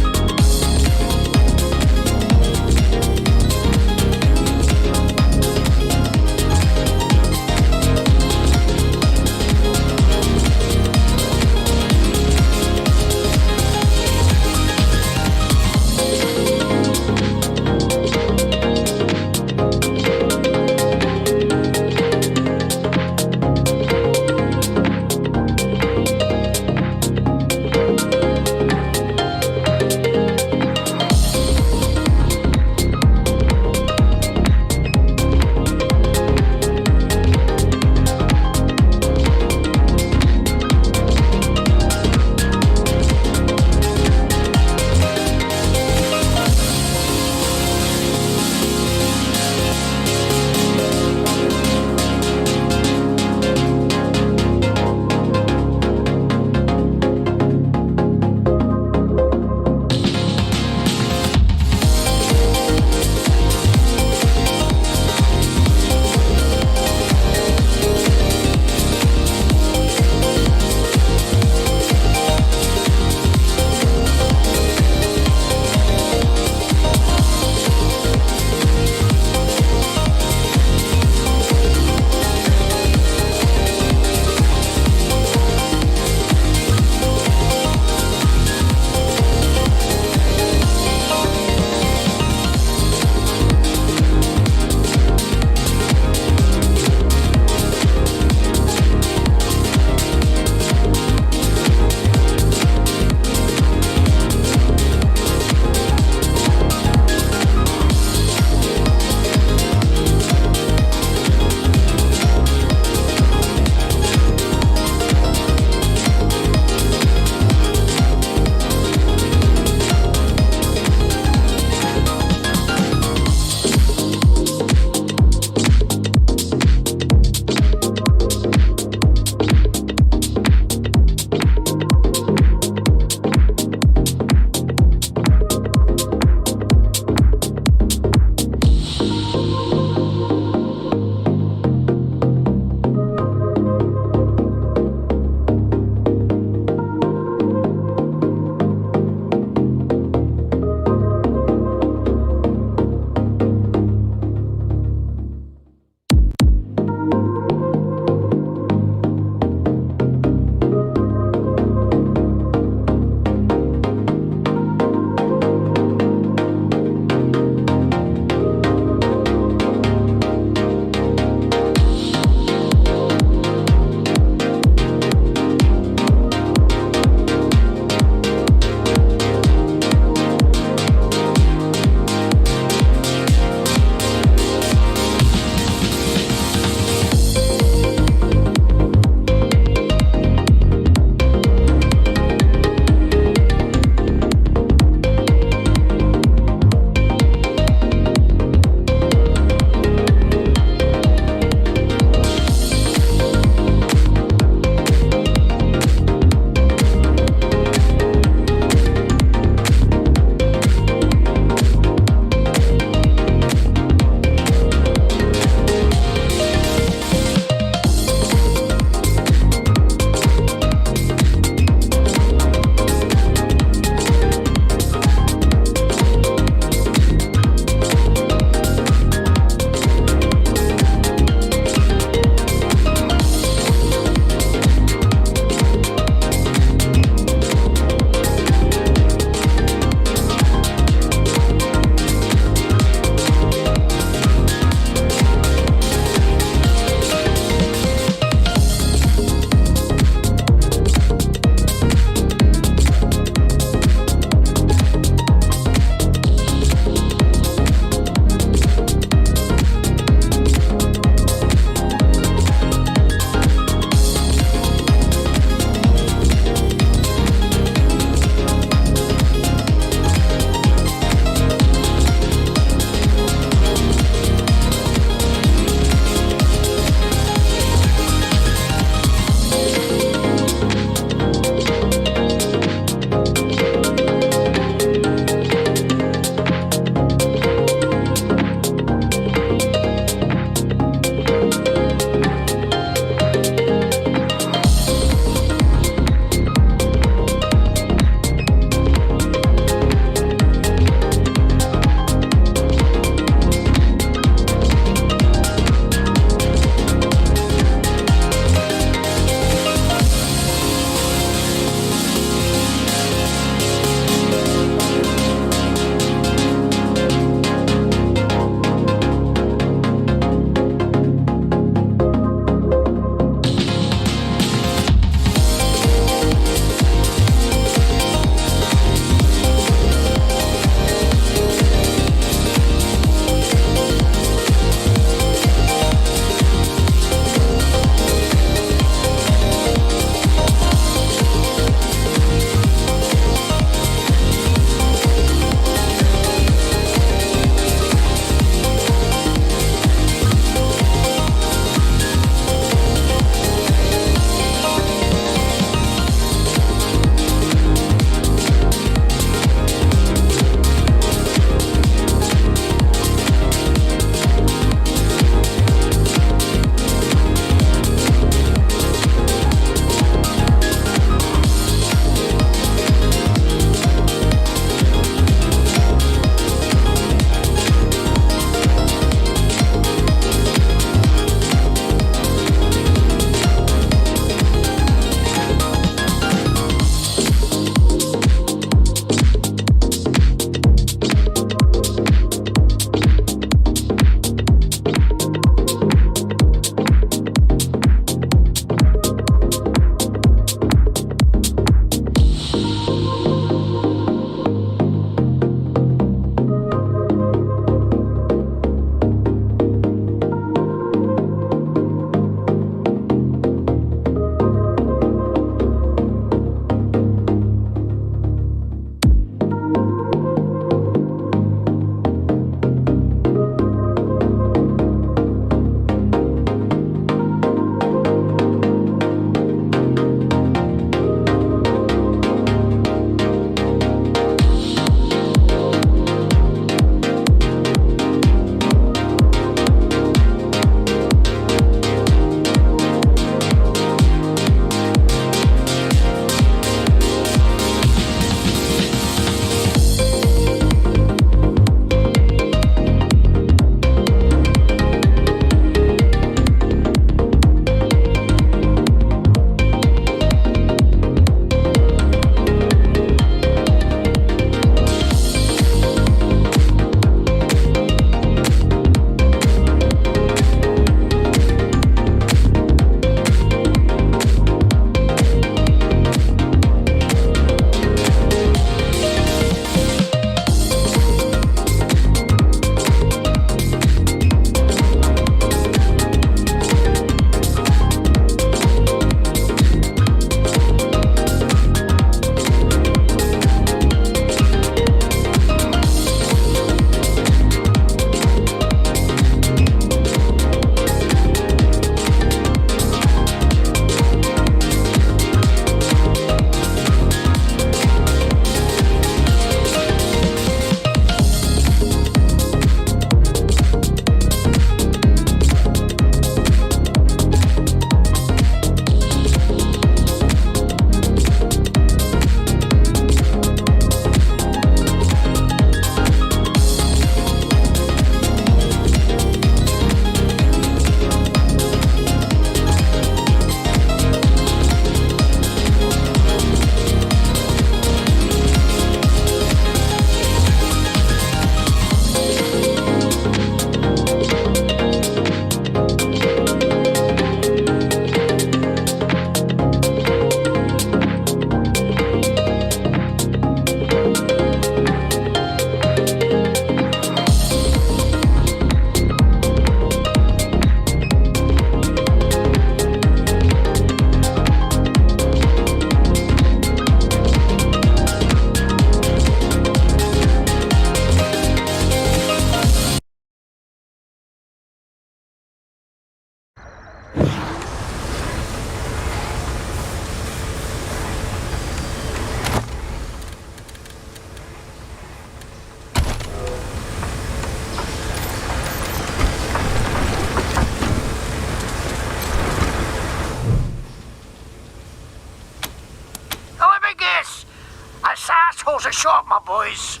shot, my boys.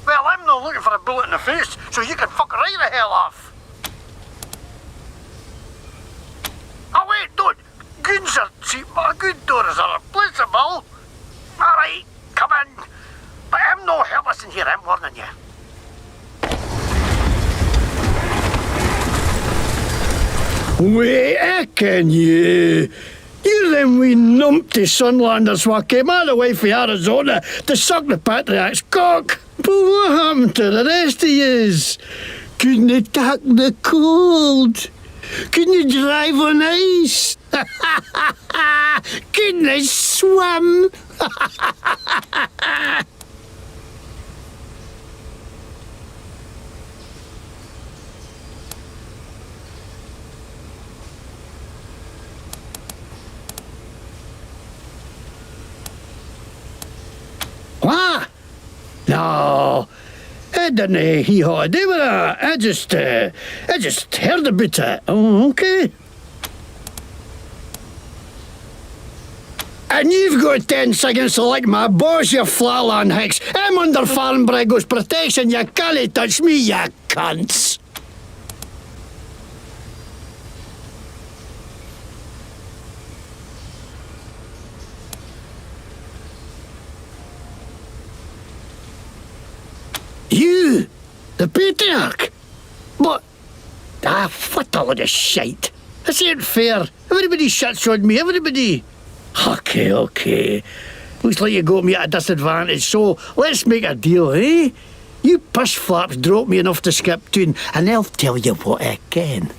Well, I'm not looking for a bullet in the face, so you can fuck right the hell off. Oh wait, don't. Goons are cheap, but good doors are replaceable. Alright, come in. But I'm no helpless in here, I'm warning you. Wait, I can you? You're them wee numpty Sunlanders what came all the way from Arizona to suck the Patriarch's cock. But what happened to the rest of yous? Couldn't you tack the cold? Couldn't you drive on ice? Couldn't you swim? What? No, I didn't hee-haw a day with that. I just heard about it. Oh, okay. And you've got 10 seconds to like my boss, you flatland hicks. I'm under Farnbrego's protection. You can't touch me, you cunts. You, the Patriarch? But, what a load of shite. This ain't fair. Everybody shuts on me, everybody. Okay. Looks like you got me at a disadvantage, so let's make a deal, eh? You push flaps drop me enough to skip tune, and I'll tell you what I can.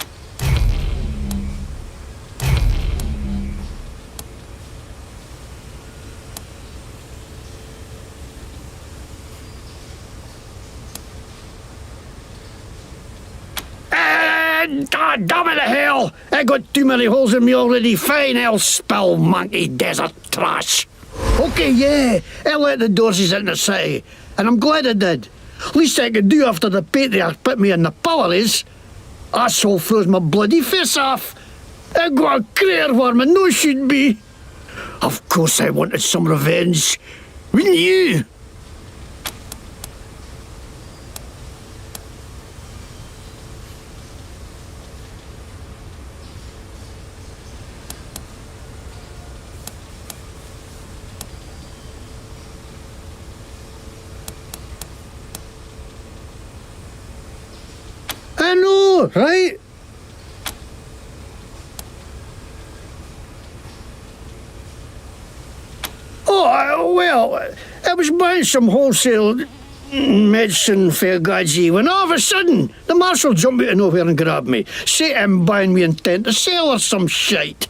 Damn it to hell! I got too many holes in me already. Fine, I'll spill monkey desert trash. Okay, yeah, I let the Dorseys in the city, and I'm glad I did. Least I could do after the Patriarch put me in the pillories. Asshole froze my bloody face off. I got a crater where my nose should be. Of course I wanted some revenge. Wouldn't you? I know, right? Oh, well, I was buying some wholesale medicine for Gaji when all of a sudden the marshal jumped out of nowhere and grabbed me. Say I'm buying me intent to sell or some shite.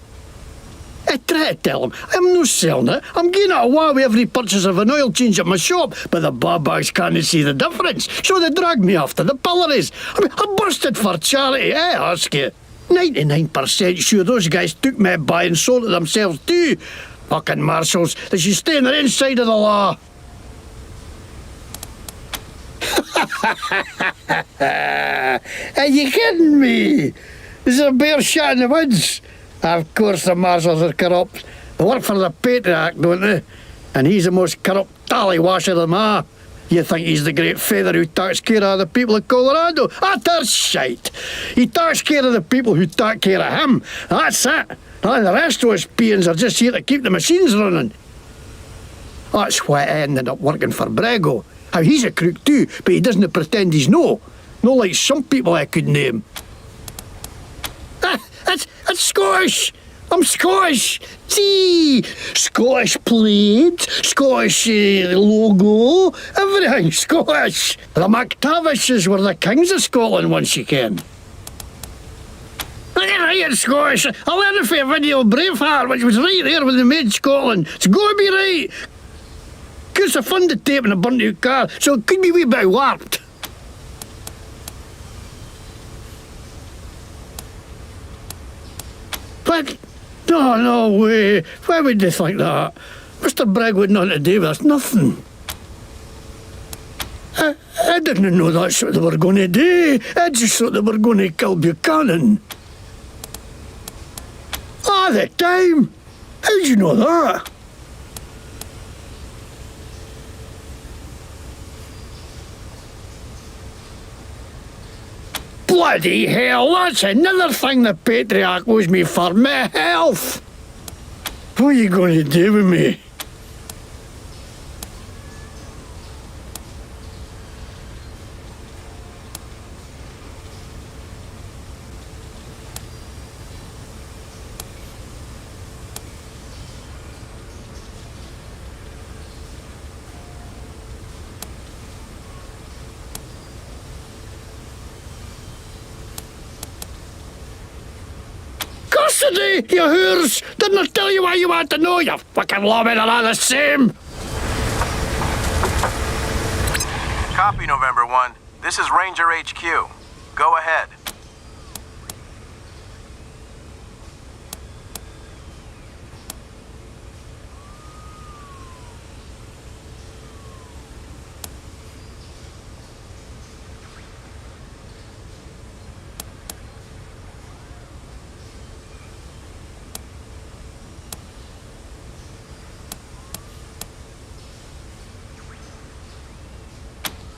I try to tell him I'm no selling it. I'm getting it away with every purchase of an oil change at my shop, but the babags can't see the difference, so they dragged me off to the pillories. I mean, I busted for charity, I ask you. 99% sure those guys took me by and sold it themselves too. Fucking marshals, they should stay on their inside of the law. Are you kidding me? There's a bear shot in the woods. Of course the marshals are corrupt. They work for the Patriarch, don't they? And he's the most corrupt tallywasher of them all. You think he's the great feather who takes care of the people of Colorado? Utter shite. He takes care of the people who take care of him. That's it. And the rest of us peons are just here to keep the machines running. That's why I ended up working for Brego. How he's a crook too, but he doesn't pretend he's no. No like some people I could name. It's Scottish. I'm Scottish. See, Scottish plaid, Scottish logo, everything Scottish. The McTavishes were the kings of Scotland once you can. Look at right, it's Scottish. I learned it for a video of Braveheart, which was right there when they made Scotland. It's got to be right. Because I funded tape in a burnt out car, so it could be a wee bit warped. But, no way. Why would they think that? Mr. Bragg would nothing to do with us, nothing. I didn't know that's what they were going to do. I just thought they were going to kill Buchanan. All the time? How'd you know that? Bloody hell, that's another thing the Patriarch owes me for my health. What are you going to do with me? Custody, you whores! Didn't I tell you why you want to know? You fucking lawmen are all the same! Copy, November 1. This is Ranger HQ. Go ahead.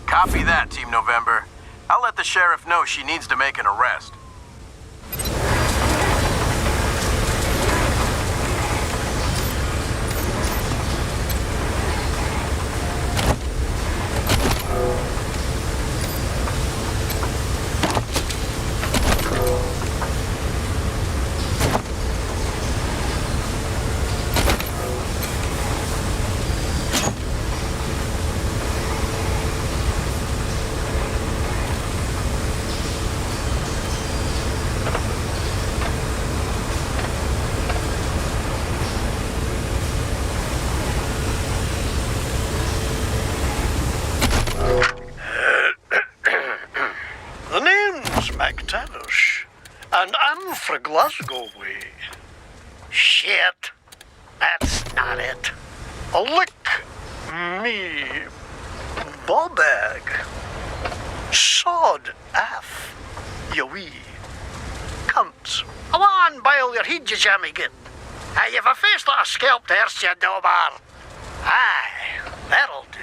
Copy that, Team November. I'll let the sheriff know she needs to make an arrest. And I'm for Glasgow way. Shit, that's not it. A lick me ball bag. Sod aff, you wee cunt. Come on, bile your head, you jammy git. Hey, you've a face like a scalped horse, you dobar. Aye, that'll do.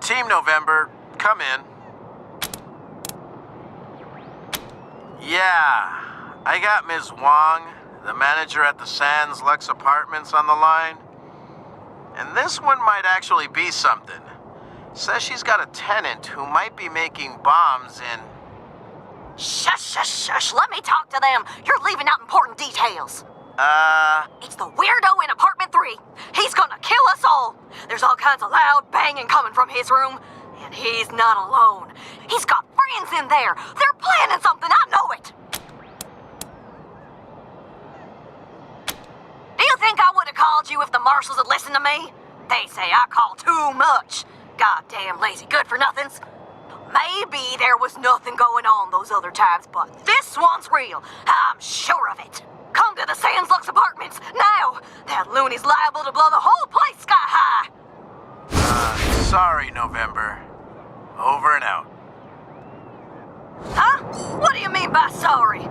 Team November, come in. Yeah, I got Ms. Wong, the manager at the Sands Lux Apartments, on the line. And this one might actually be something. Says she's got a tenant who might be making bombs in... Shush, shush, shush. Let me talk to them. You're leaving out important details. It's the weirdo in apartment 3. He's gonna kill us all. There's all kinds of loud banging coming from his room. And he's not alone. He's got friends in there. They're planning something, I know it. Do you think I would have called you if the marshals had listened to me? They say I call too much. Goddamn lazy good-for-nothings. Maybe there was nothing going on those other times, but this one's real. I'm sure of it. Come to the Sands Lux apartments now. That loony's liable to blow the whole place sky high. Sorry, November. Over and out. Huh? What do you mean by sorry?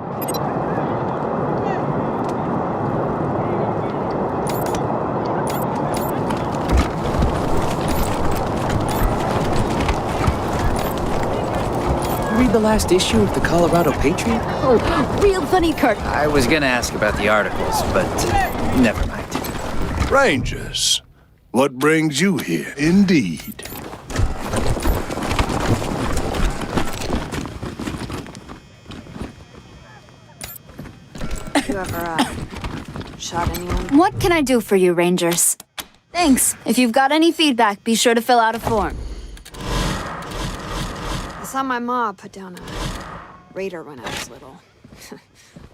Read the last issue of the Colorado Patriot? Oh, real funny, Kurt. I was gonna ask about the articles, but never mind. Rangers, what brings you here? Indeed. You ever, shot anyone? What can I do for you, Rangers? Thanks. If you've got any feedback, be sure to fill out a form. I saw my ma put down a raider when I was little.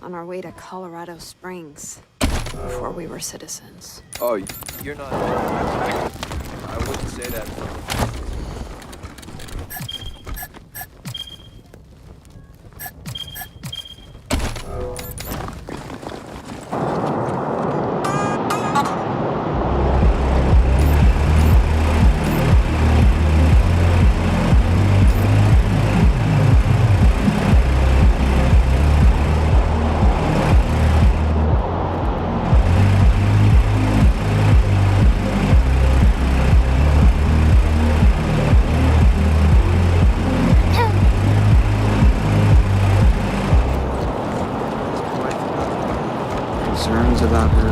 On our way to Colorado Springs. Before we were citizens. Oh, you're not... I wouldn't say that. Concerns about her.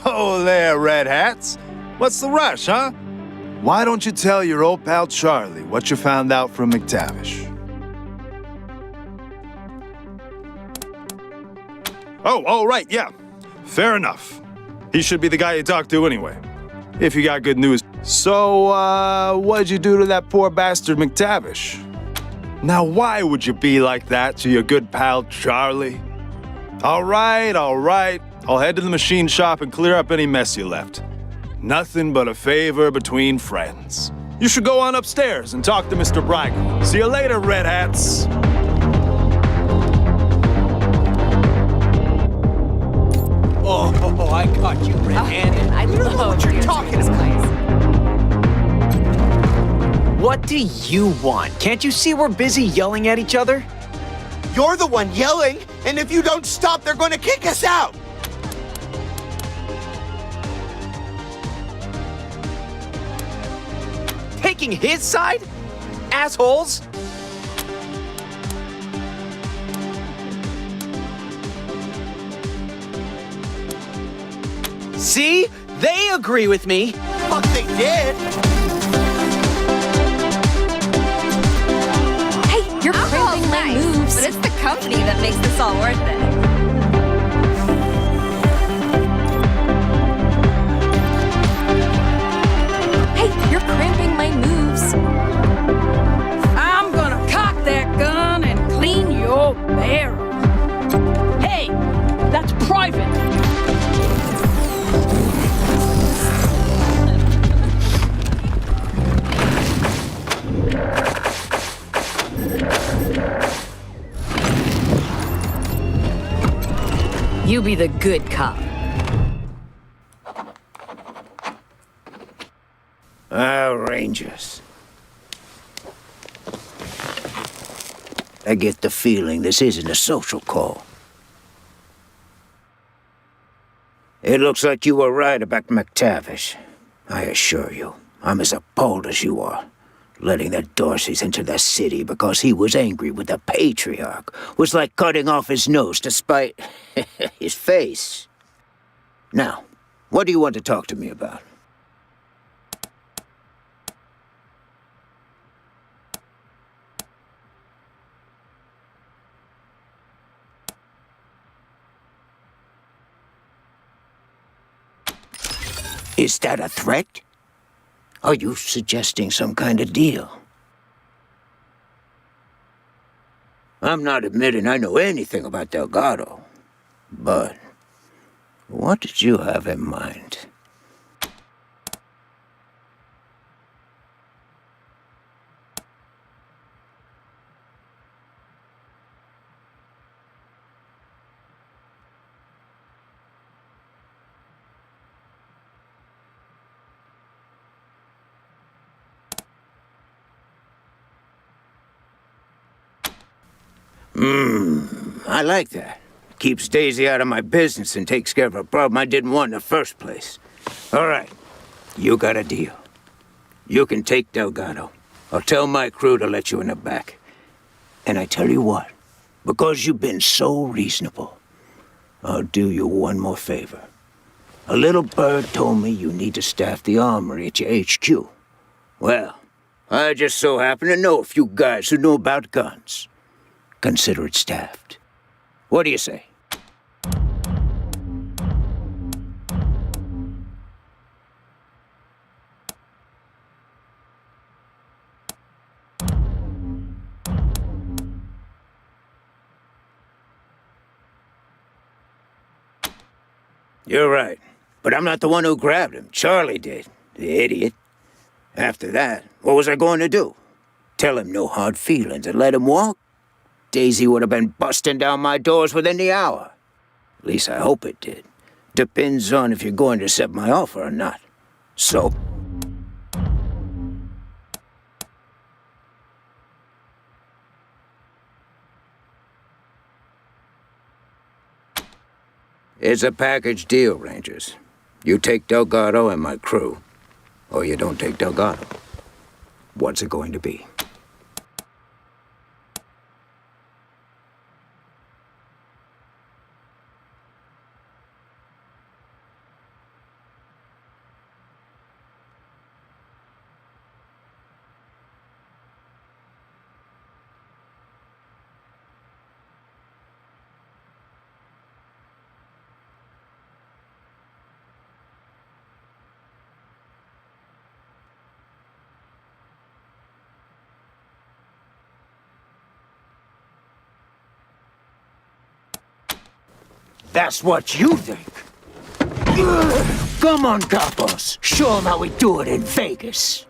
Whoa there, Red Hats. What's the rush, huh? Why don't you tell your old pal Charlie what you found out from McTavish? Oh, right, yeah. Fair enough. He should be the guy you talk to anyway, if you got good news. So, what'd you do to that poor bastard McTavish? Now, why would you be like that to your good pal Charlie? All right. I'll head to the machine shop and clear up any mess you left. Nothing but a favor between friends. You should go on upstairs and talk to Mr. Brago. See you later, Red Hats. Oh, I caught you red-handed. I You don't know what you're Vjorleez talking about. What do you want? Can't you see we're busy yelling at each other? You're the one yelling, and if you don't stop, they're going to kick us out. Taking his side? Assholes! See? They agree with me. Fuck, they did. Hey, you're cramping my moves. But it's the company that makes this all worth it. Hey, you're cramping my moves. I'm gonna cock that gun and clean your barrel. Hey, that's private. You be the good cop. Rangers. I get the feeling this isn't a social call. It looks like you were right about McTavish. I assure you, I'm as appalled as you are. Letting the Dorseys into the city because he was angry with the Patriarch was like cutting off his nose to spite his face. Now, what do you want to talk to me about? Is that a threat? Are you suggesting some kind of deal? I'm not admitting I know anything about Delgado, but what did you have in mind? I like that. Keeps Daisy out of my business and takes care of a problem I didn't want in the first place. All right, you got a deal. You can take Delgado. I'll tell my crew to let you in the back. And I tell you what, because you've been so reasonable, I'll do you one more favor. A little bird told me you need to staff the armory at your HQ. Well, I just so happen to know a few guys who know about guns. Consider it staffed. What do you say? You're right, but I'm not the one who grabbed him. Charlie did, the idiot. After that, what was I going to do? Tell him no hard feelings and let him walk? Daisy would have been busting down my doors within the hour. At least I hope it did. Depends on if you're going to accept my offer or not. So... it's a package deal, Rangers. You take Delgado and my crew, or you don't take Delgado. What's it going to be? That's what you think. Come on, Capos. Show them how we do it in Vegas.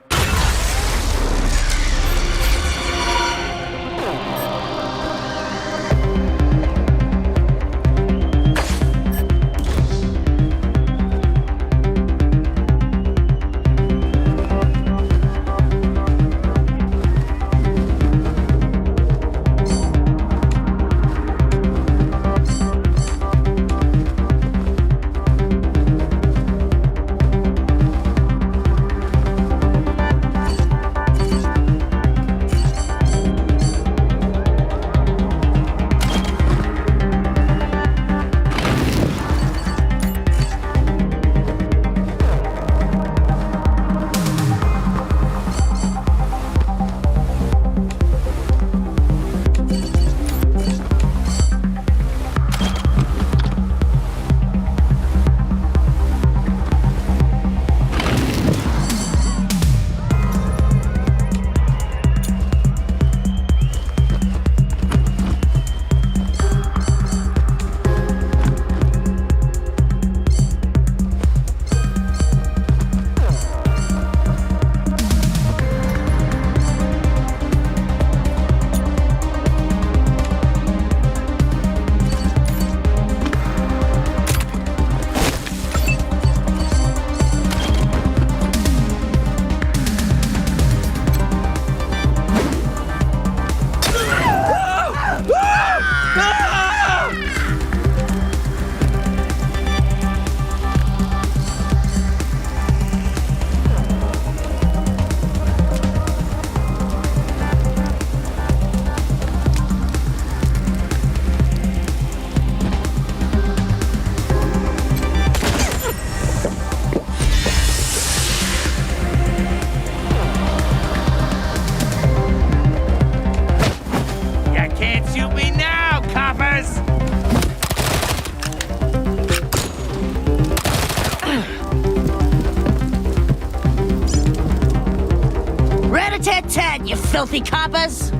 Rat-a-tat-tat, you filthy coppers!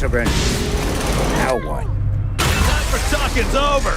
surrender. Now what? Time for talking's over.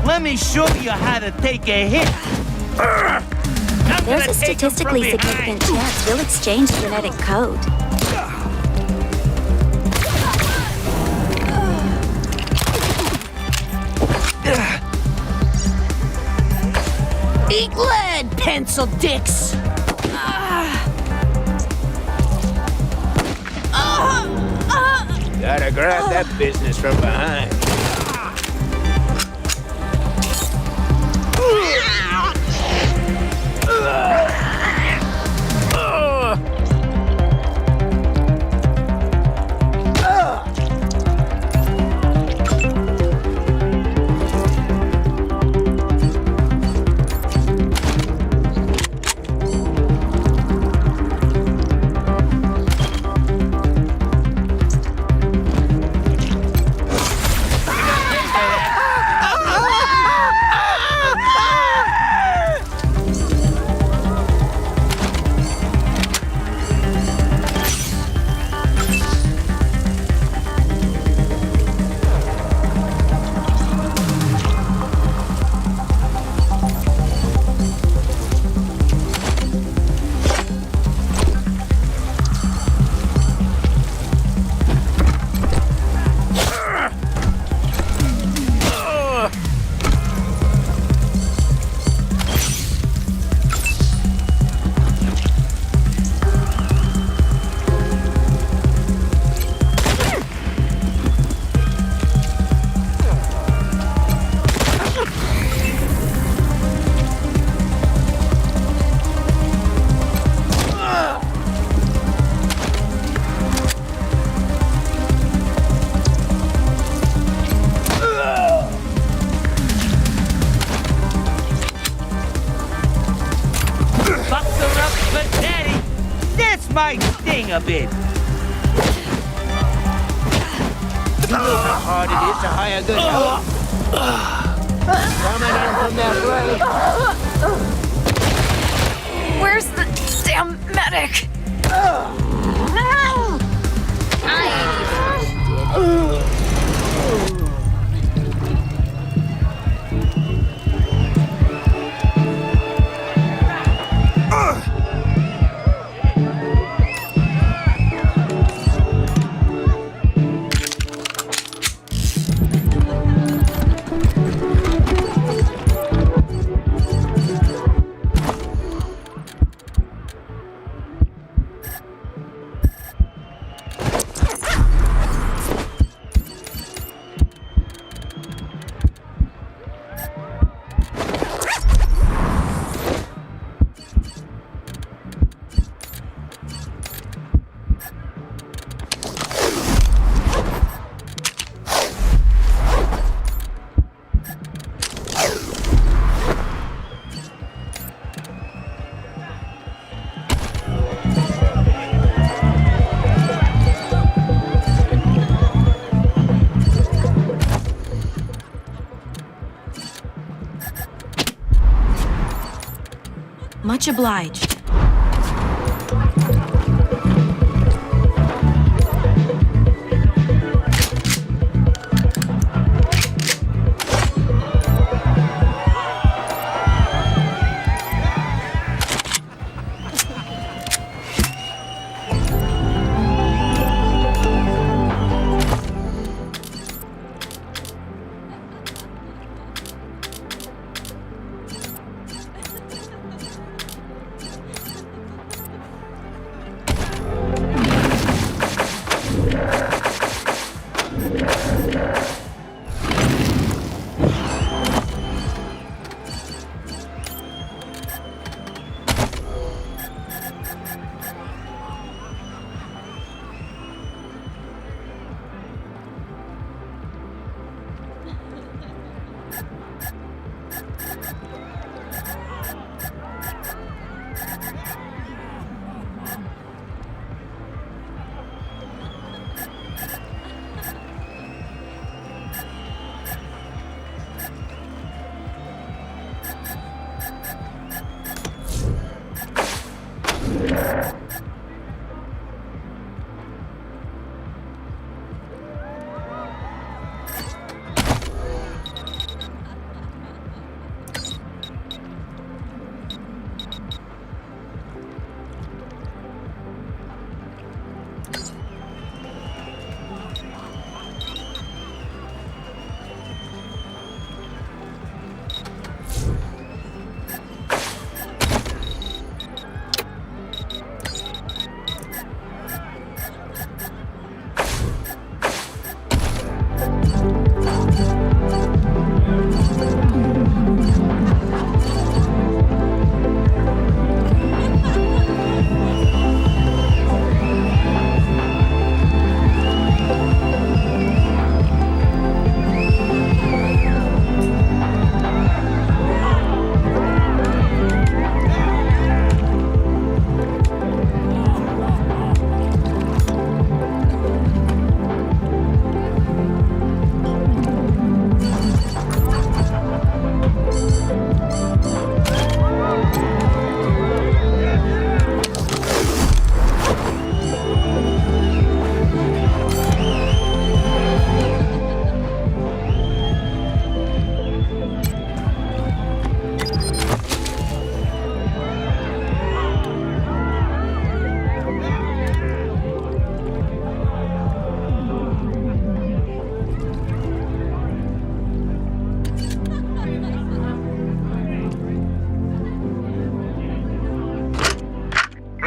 Let me show you how to take a hit. There's a statistically significant chance we'll exchange genetic code. Eat lead, pencil dicks! Gotta grab that business from behind. Might sting a bit. You know how hard it is to hire good help. Coming in from that way. Where's the damn medic? Much obliged.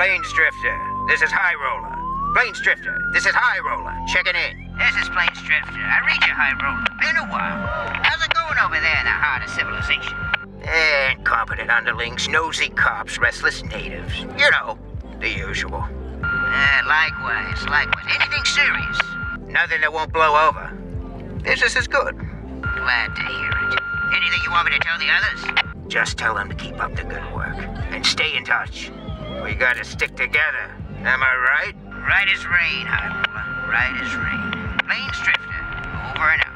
Plains Drifter, this is High Roller. Plains Drifter, this is High Roller. Checking in. This is Plains Drifter. I read you, High Roller. Been a while. How's it going over there in the heart of civilization? Incompetent underlings, nosy cops, restless natives. You know, the usual. Likewise. Anything serious? Nothing that won't blow over. Business is good. Glad to hear it. Anything you want me to tell the others? Just tell them to keep up the good work. And stay in touch. We gotta stick together. Am I right? Right as rain, High Roller. Right as rain. Plains Drifter, over and out.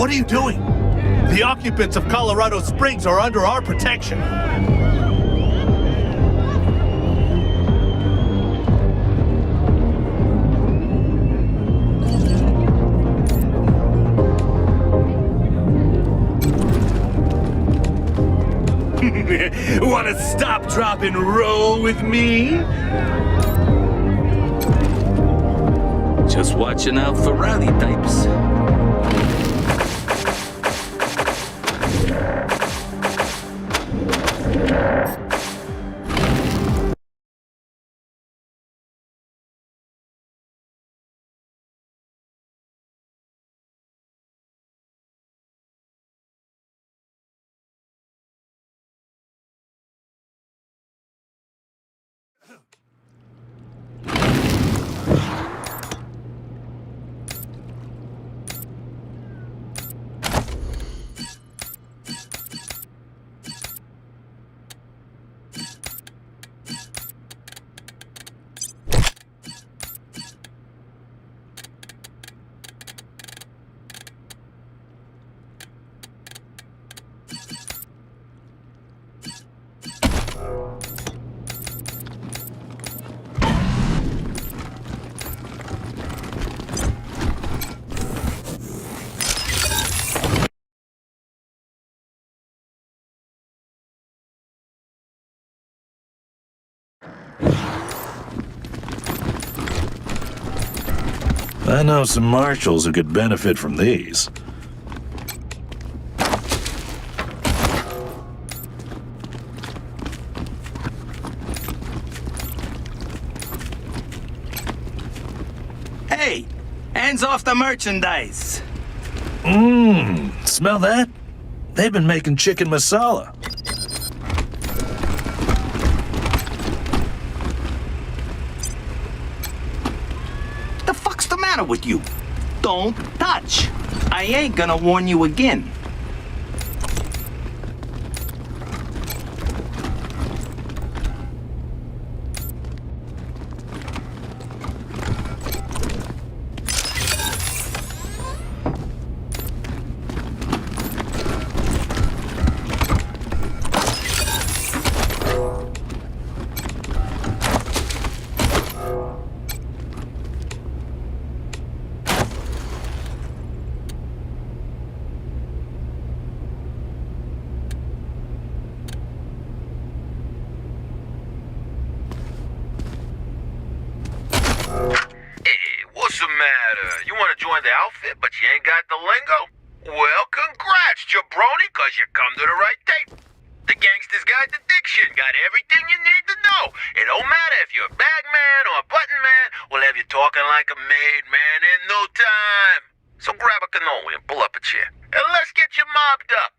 What are you doing? The occupants of Colorado Springs are under our protection. Wanna stop, drop, and roll with me? Just watching out for rowdy types. I know some marshals who could benefit from these. Hey, hands off the merchandise. Smell that? They've been making chicken masala. The fuck's the matter with you? Don't touch. I ain't gonna warn you again. What's the matter? You want to join the outfit, but you ain't got the lingo? Well, congrats, jabroni, cause you come to the right tape. The Gangster's Guide to Diction got everything you need to know. It don't matter if you're a bag man or a button man, we'll have you talking like a made man in no time. So grab a cannoli and pull up a chair, and let's get you mobbed up.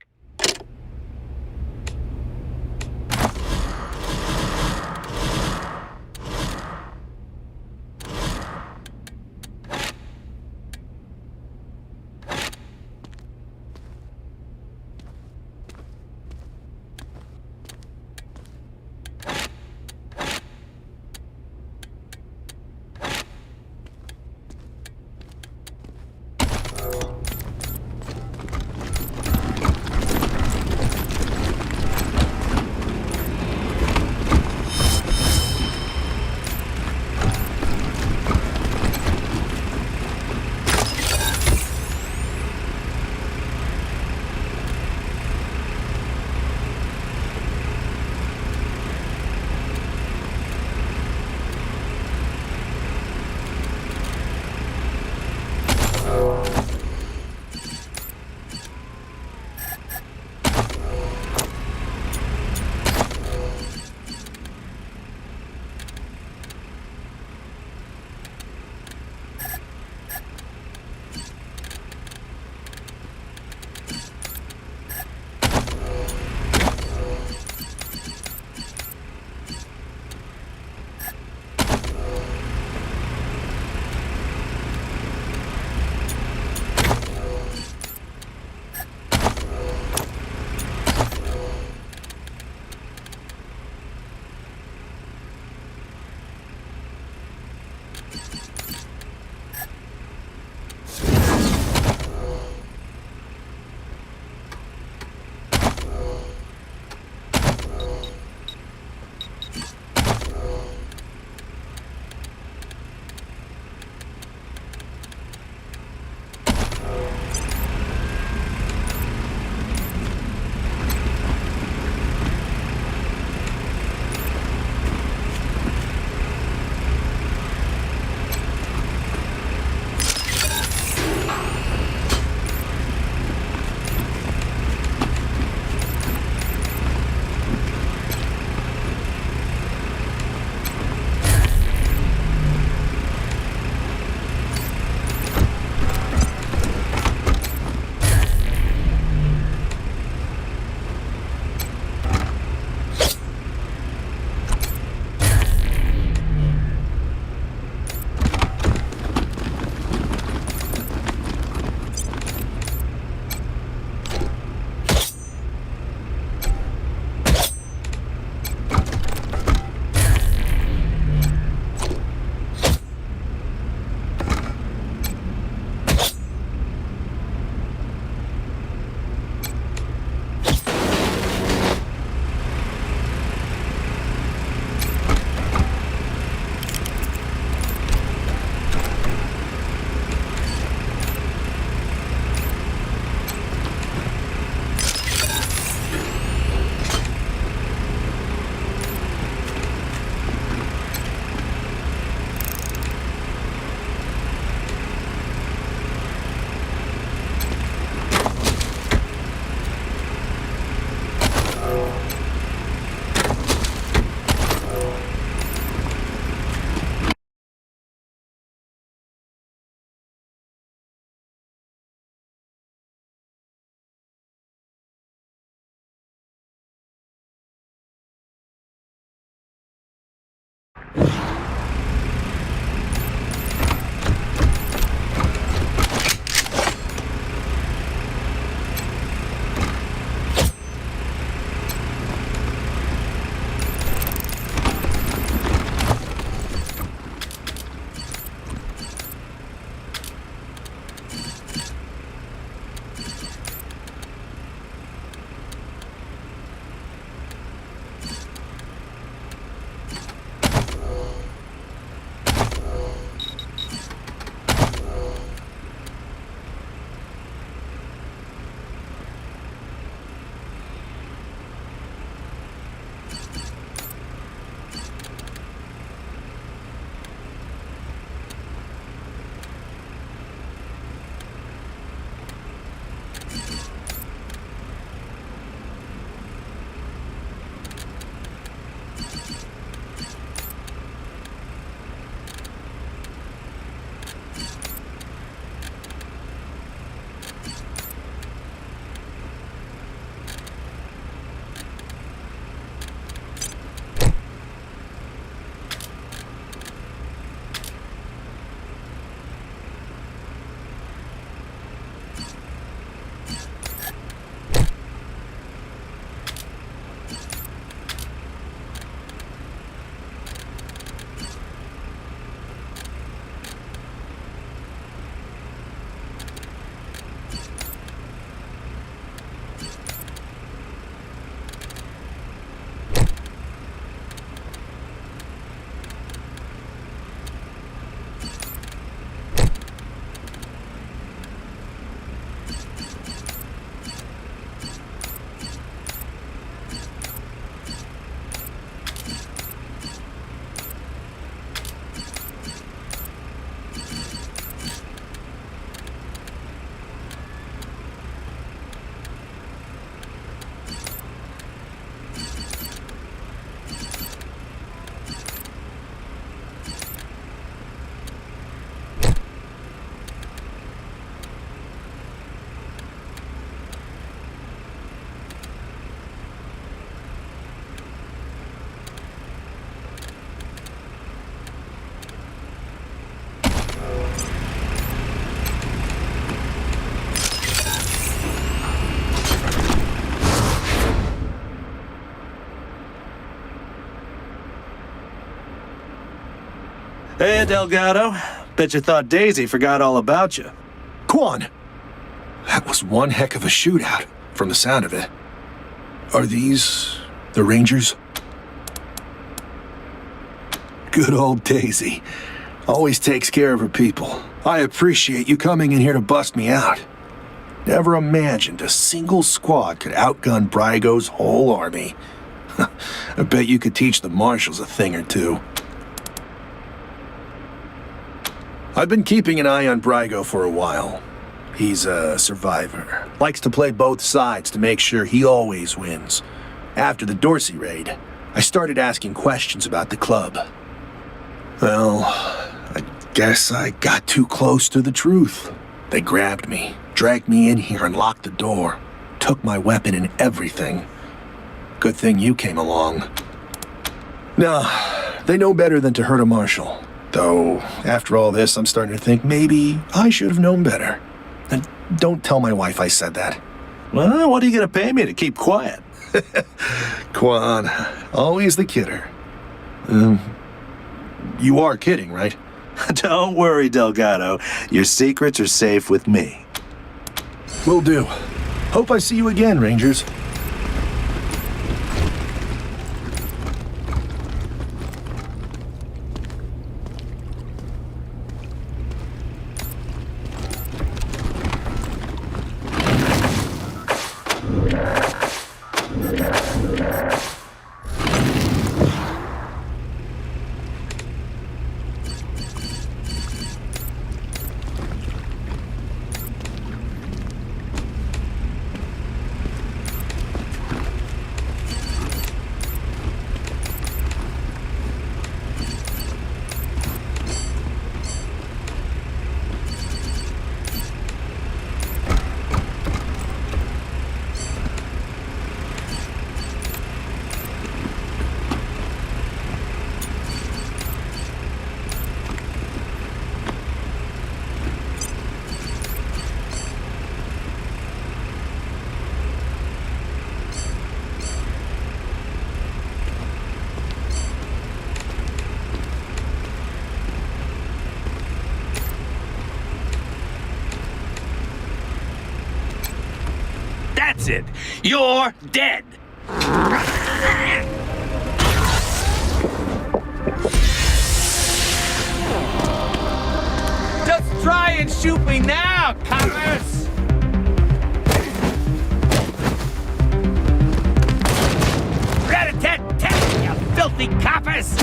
Delgado. Bet you thought Daisy forgot all about you. Quan! That was one heck of a shootout, from the sound of it. Are these the Rangers? Good old Daisy. Always takes care of her people. I appreciate you coming in here to bust me out. Never imagined a single squad could outgun Brygo's whole army. I bet you could teach the marshals a thing or two. I've been keeping an eye on Brygo for a while. He's a survivor. Likes to play both sides to make sure he always wins. After the Dorsey raid, I started asking questions about the club. Well, I guess I got too close to the truth. They grabbed me, dragged me in here and locked the door. Took my weapon and everything. Good thing you came along. No, they know better than to hurt a marshal. Though, after all this, I'm starting to think maybe I should have known better. And don't tell my wife I said that. Well, what are you gonna pay me to keep quiet? Quan, always the kidder. You are kidding, right? Don't worry, Delgado. Your secrets are safe with me. Will do. Hope I see you again, Rangers. That's it. You're dead. Just try and shoot me now, coppers! Rat-a-tat-tat, you filthy coppers!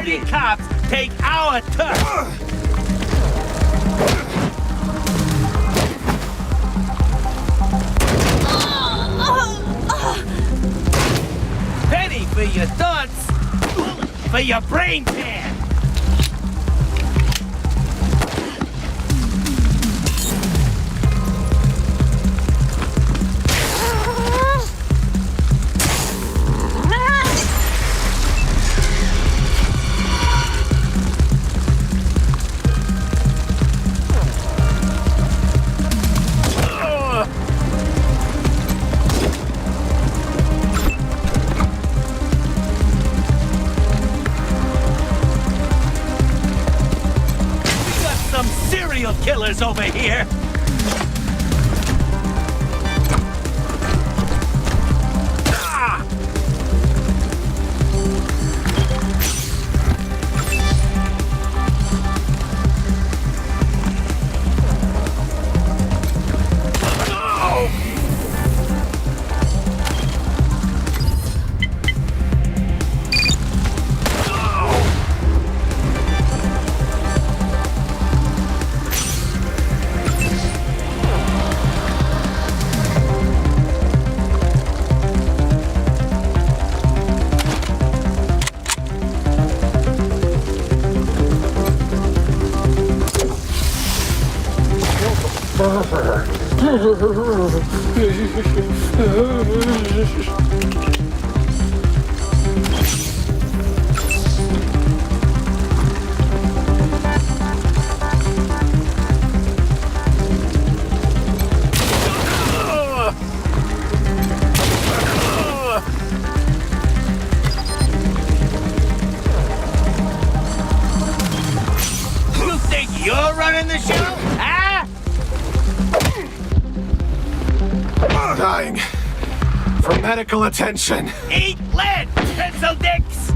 City cops take our turn. Penny for your thoughts, for your brain pan. Killers over here. You think you're running the show? Huh? Dying. For medical attention. Eat lead, pencil dicks!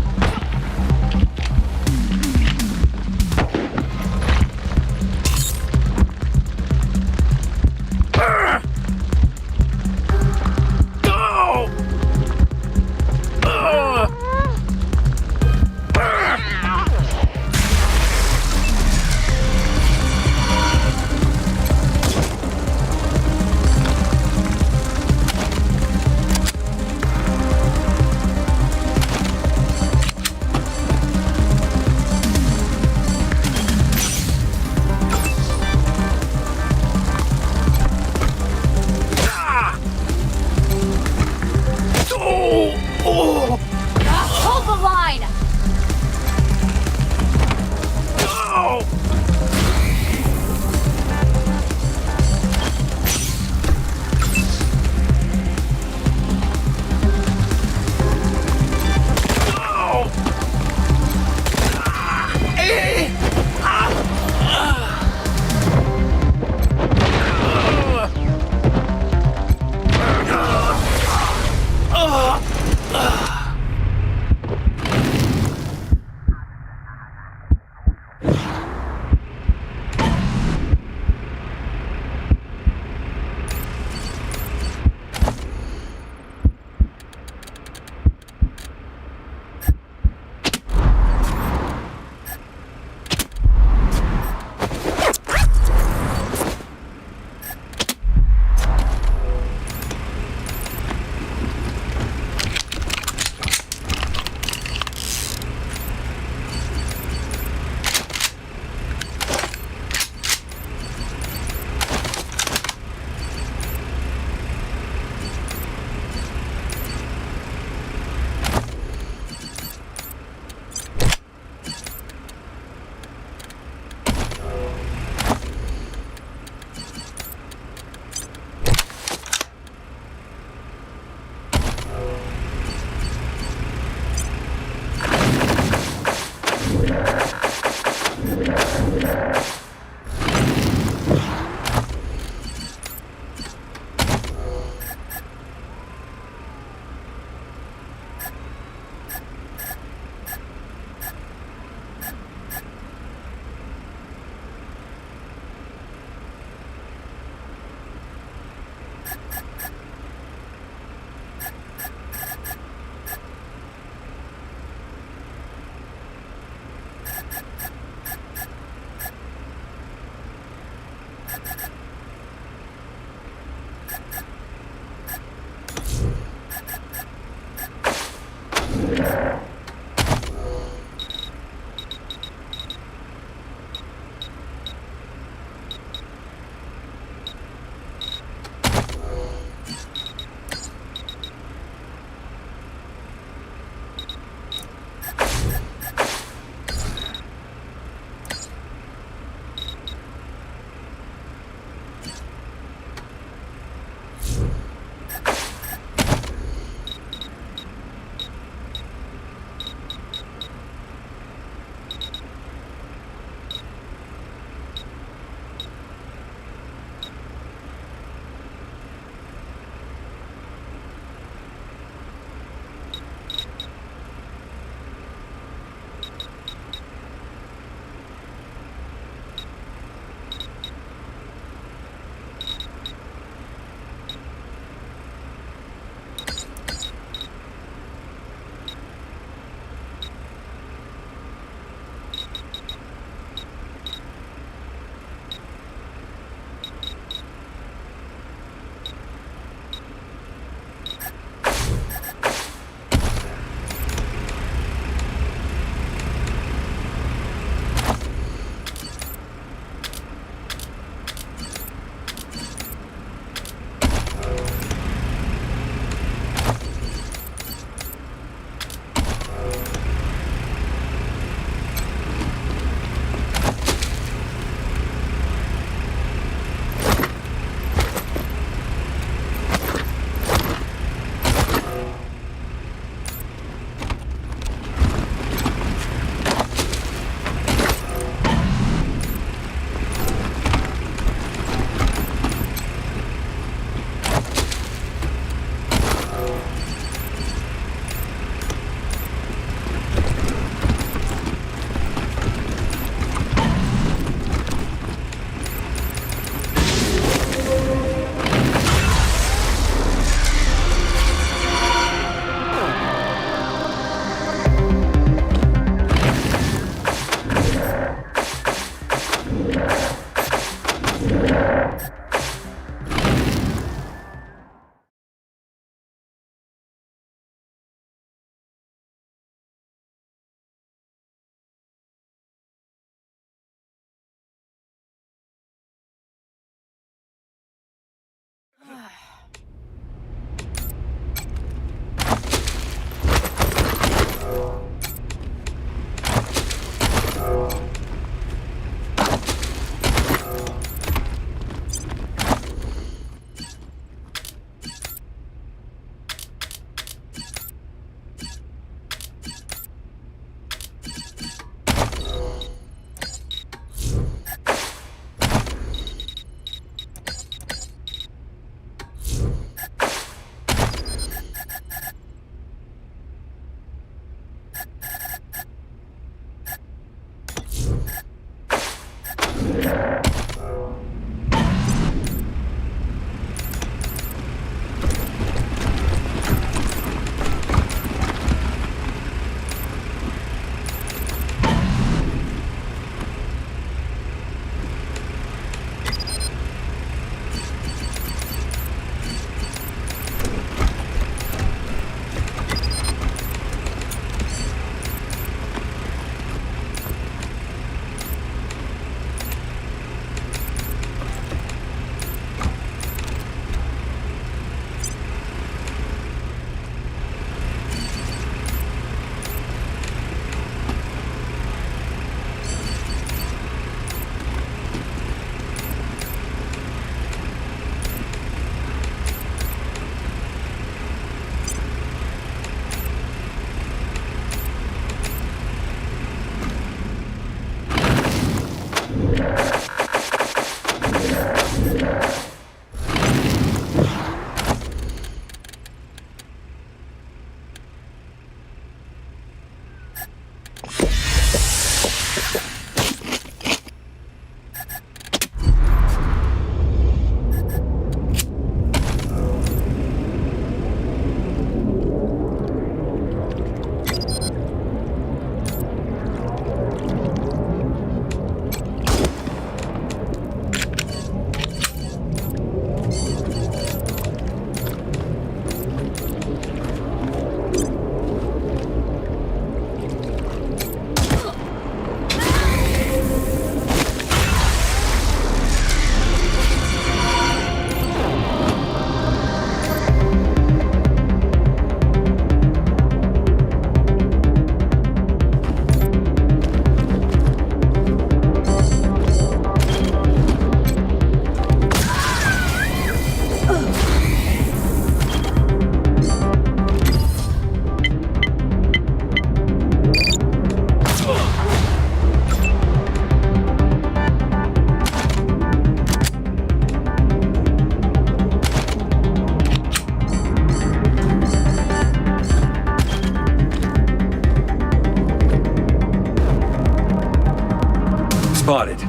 Spotted.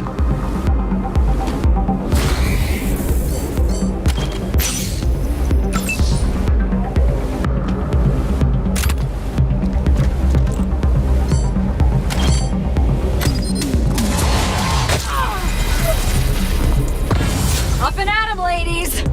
Up and at 'em, ladies!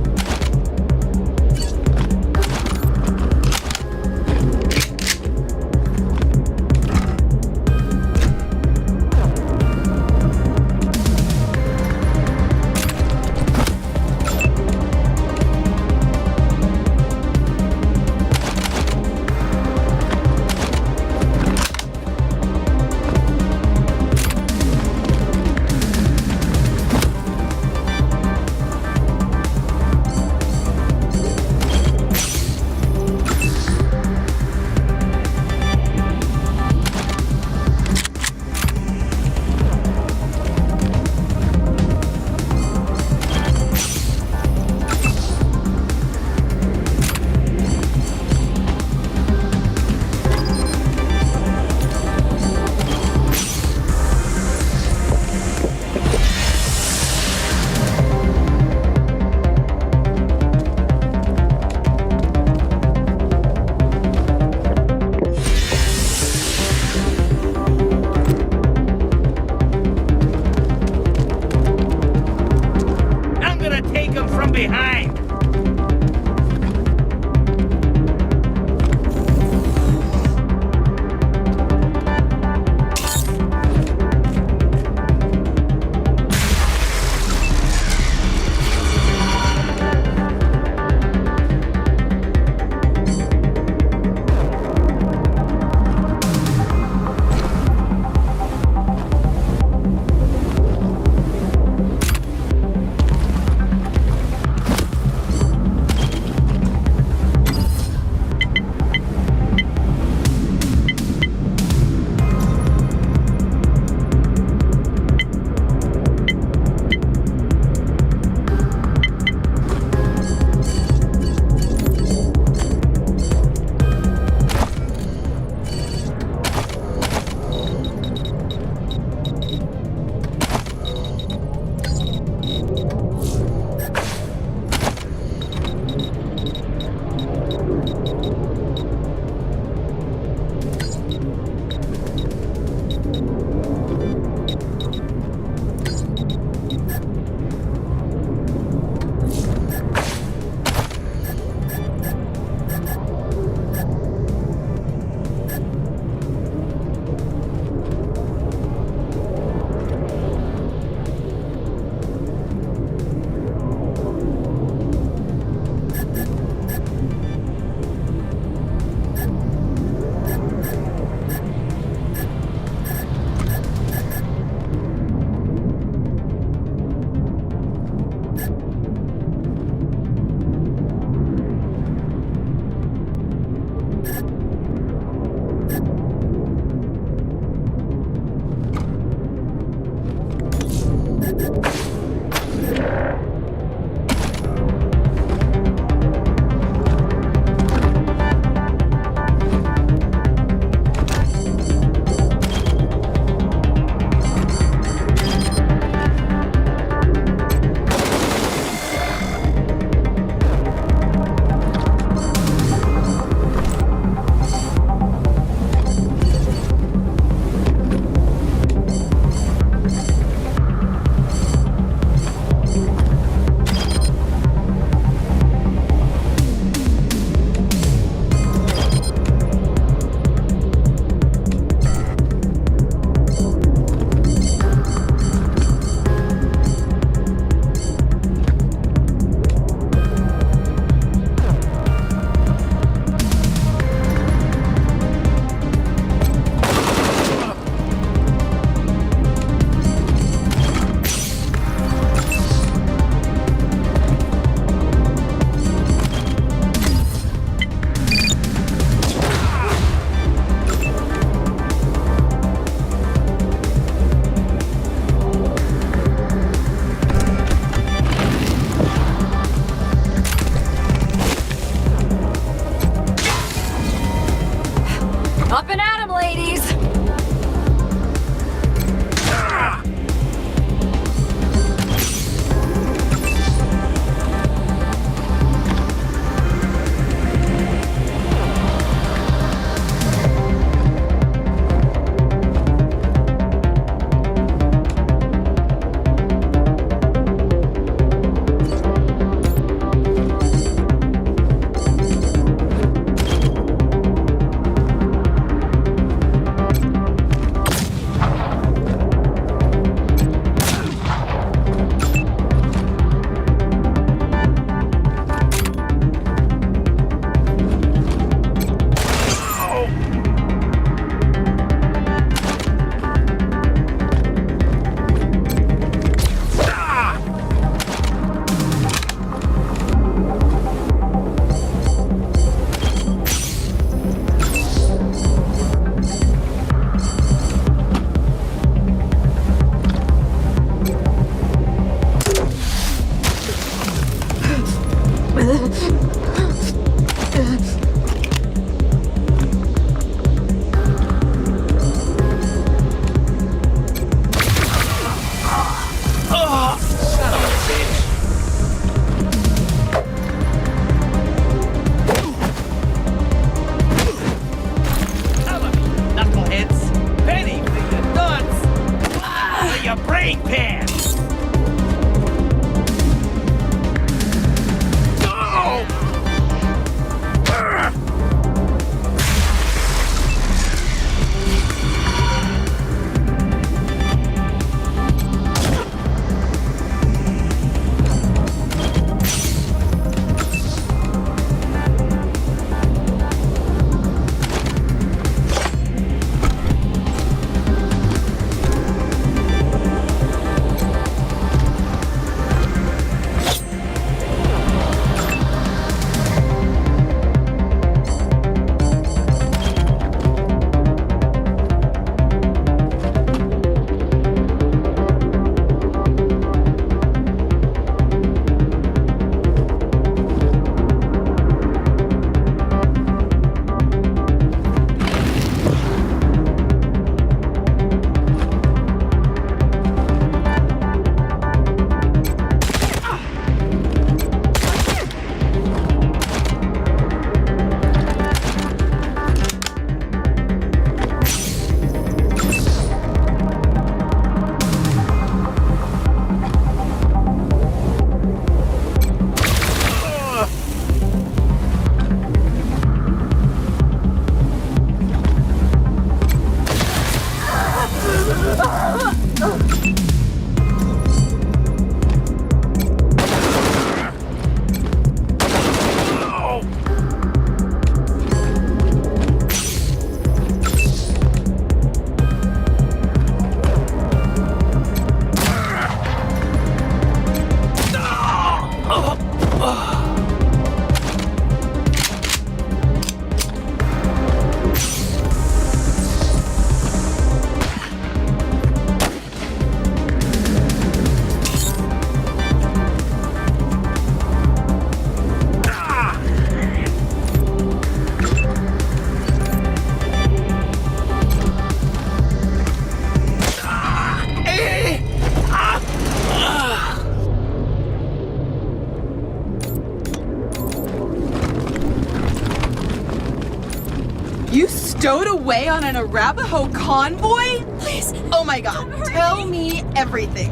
Stowed away on an Arapaho convoy? Please. Oh my god. Tell me everything.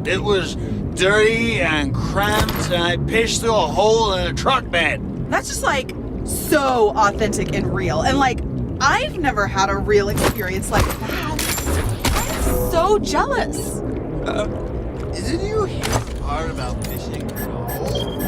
It was dirty and cramped, and I pitched through a hole in a truck bed. That's just like so authentic and real. And like, I've never had a real experience like that. I'm so jealous. Didn't you hear the part about fishing through a hole?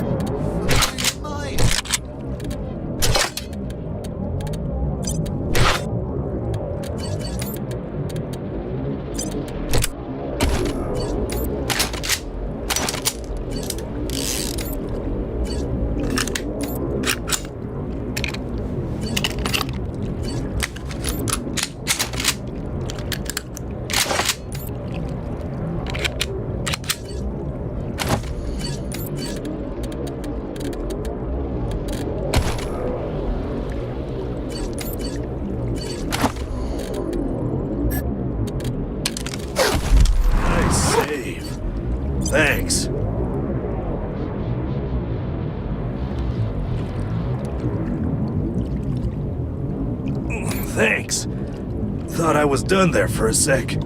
Thanks. Thanks. Thought I was done there for a sec.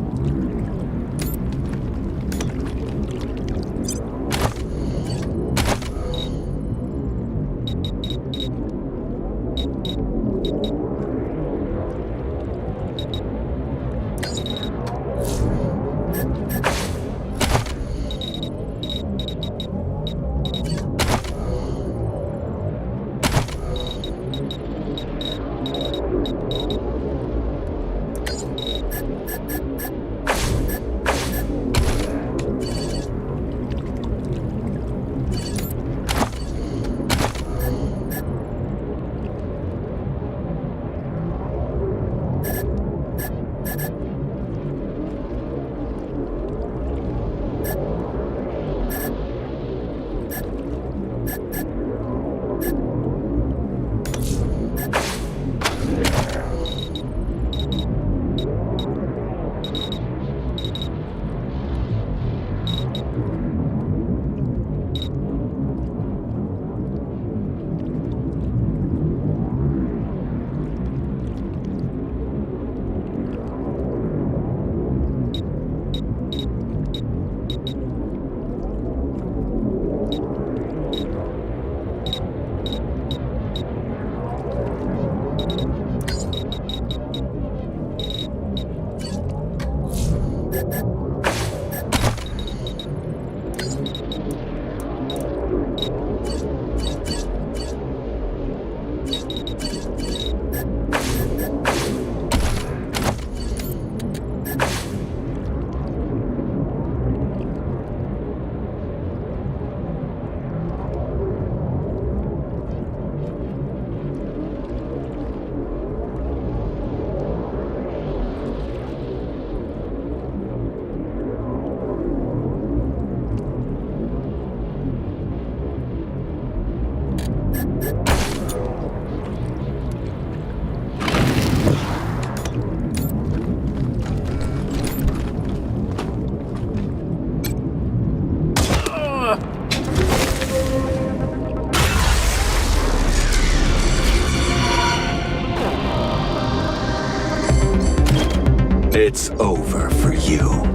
It's over for you.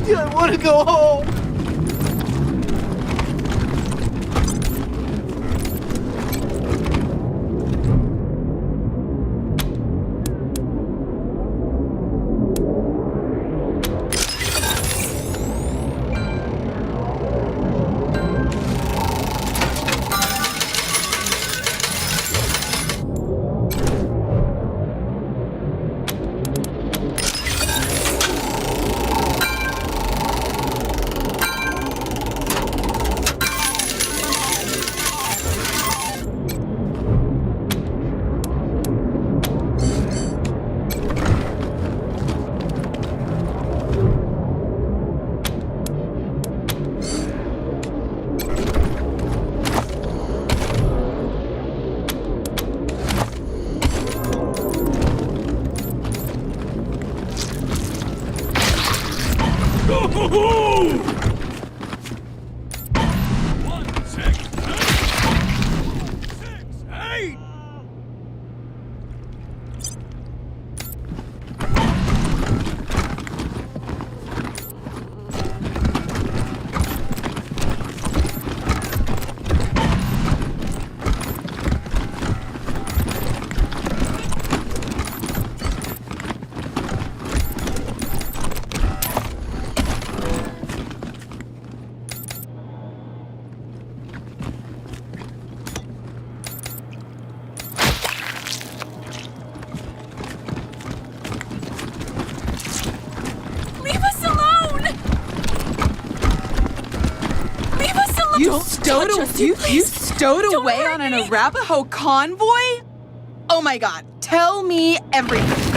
I want to go home. You stowed away on an Arapaho convoy? Oh my god, tell me everything.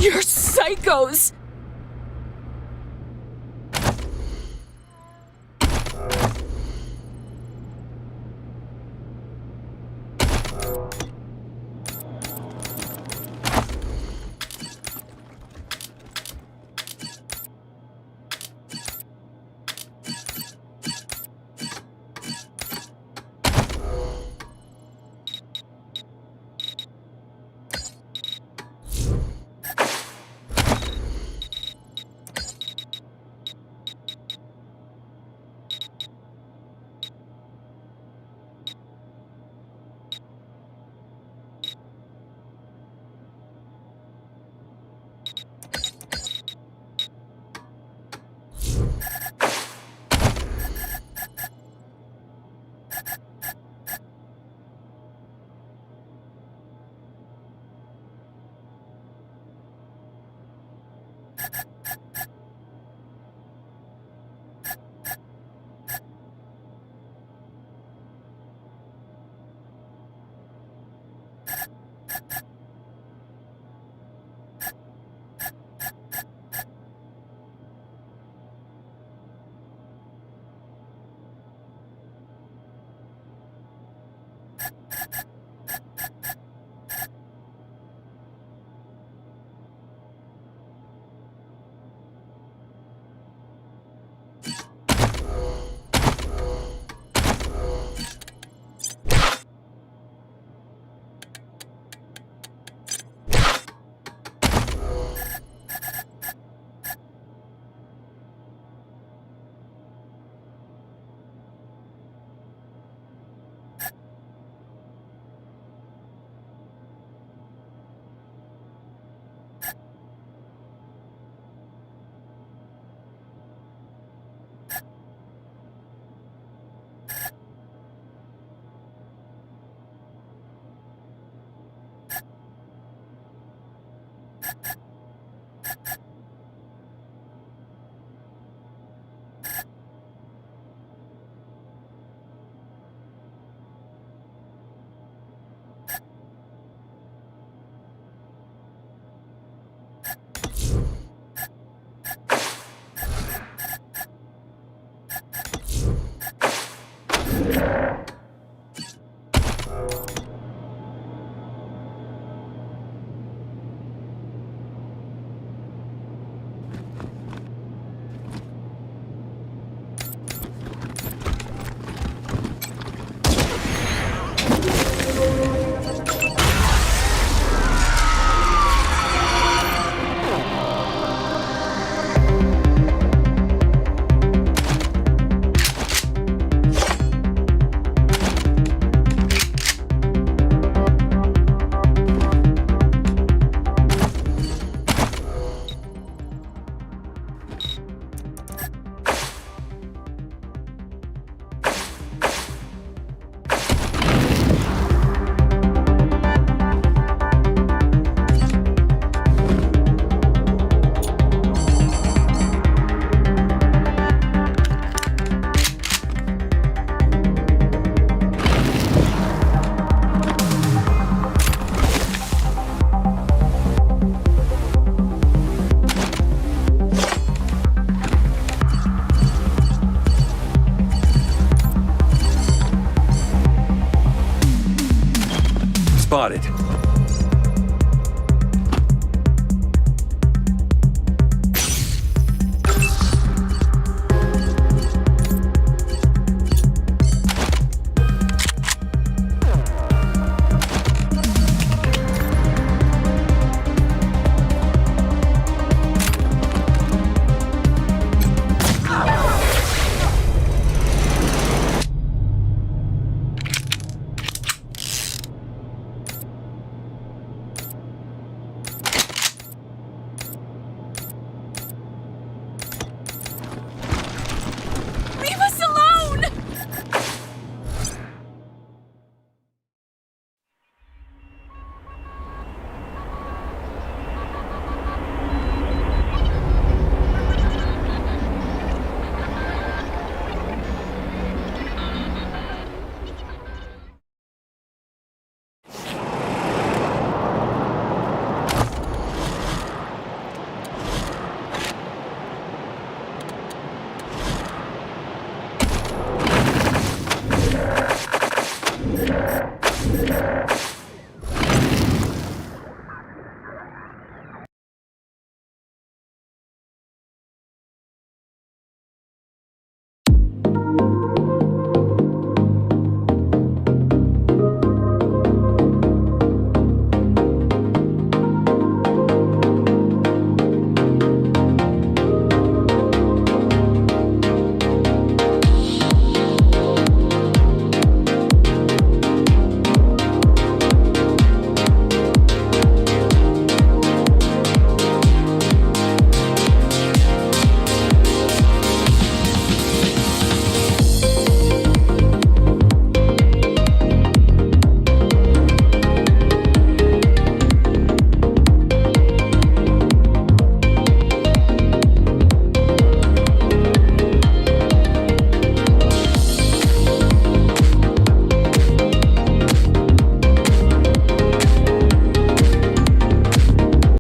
You're psychos! Got it.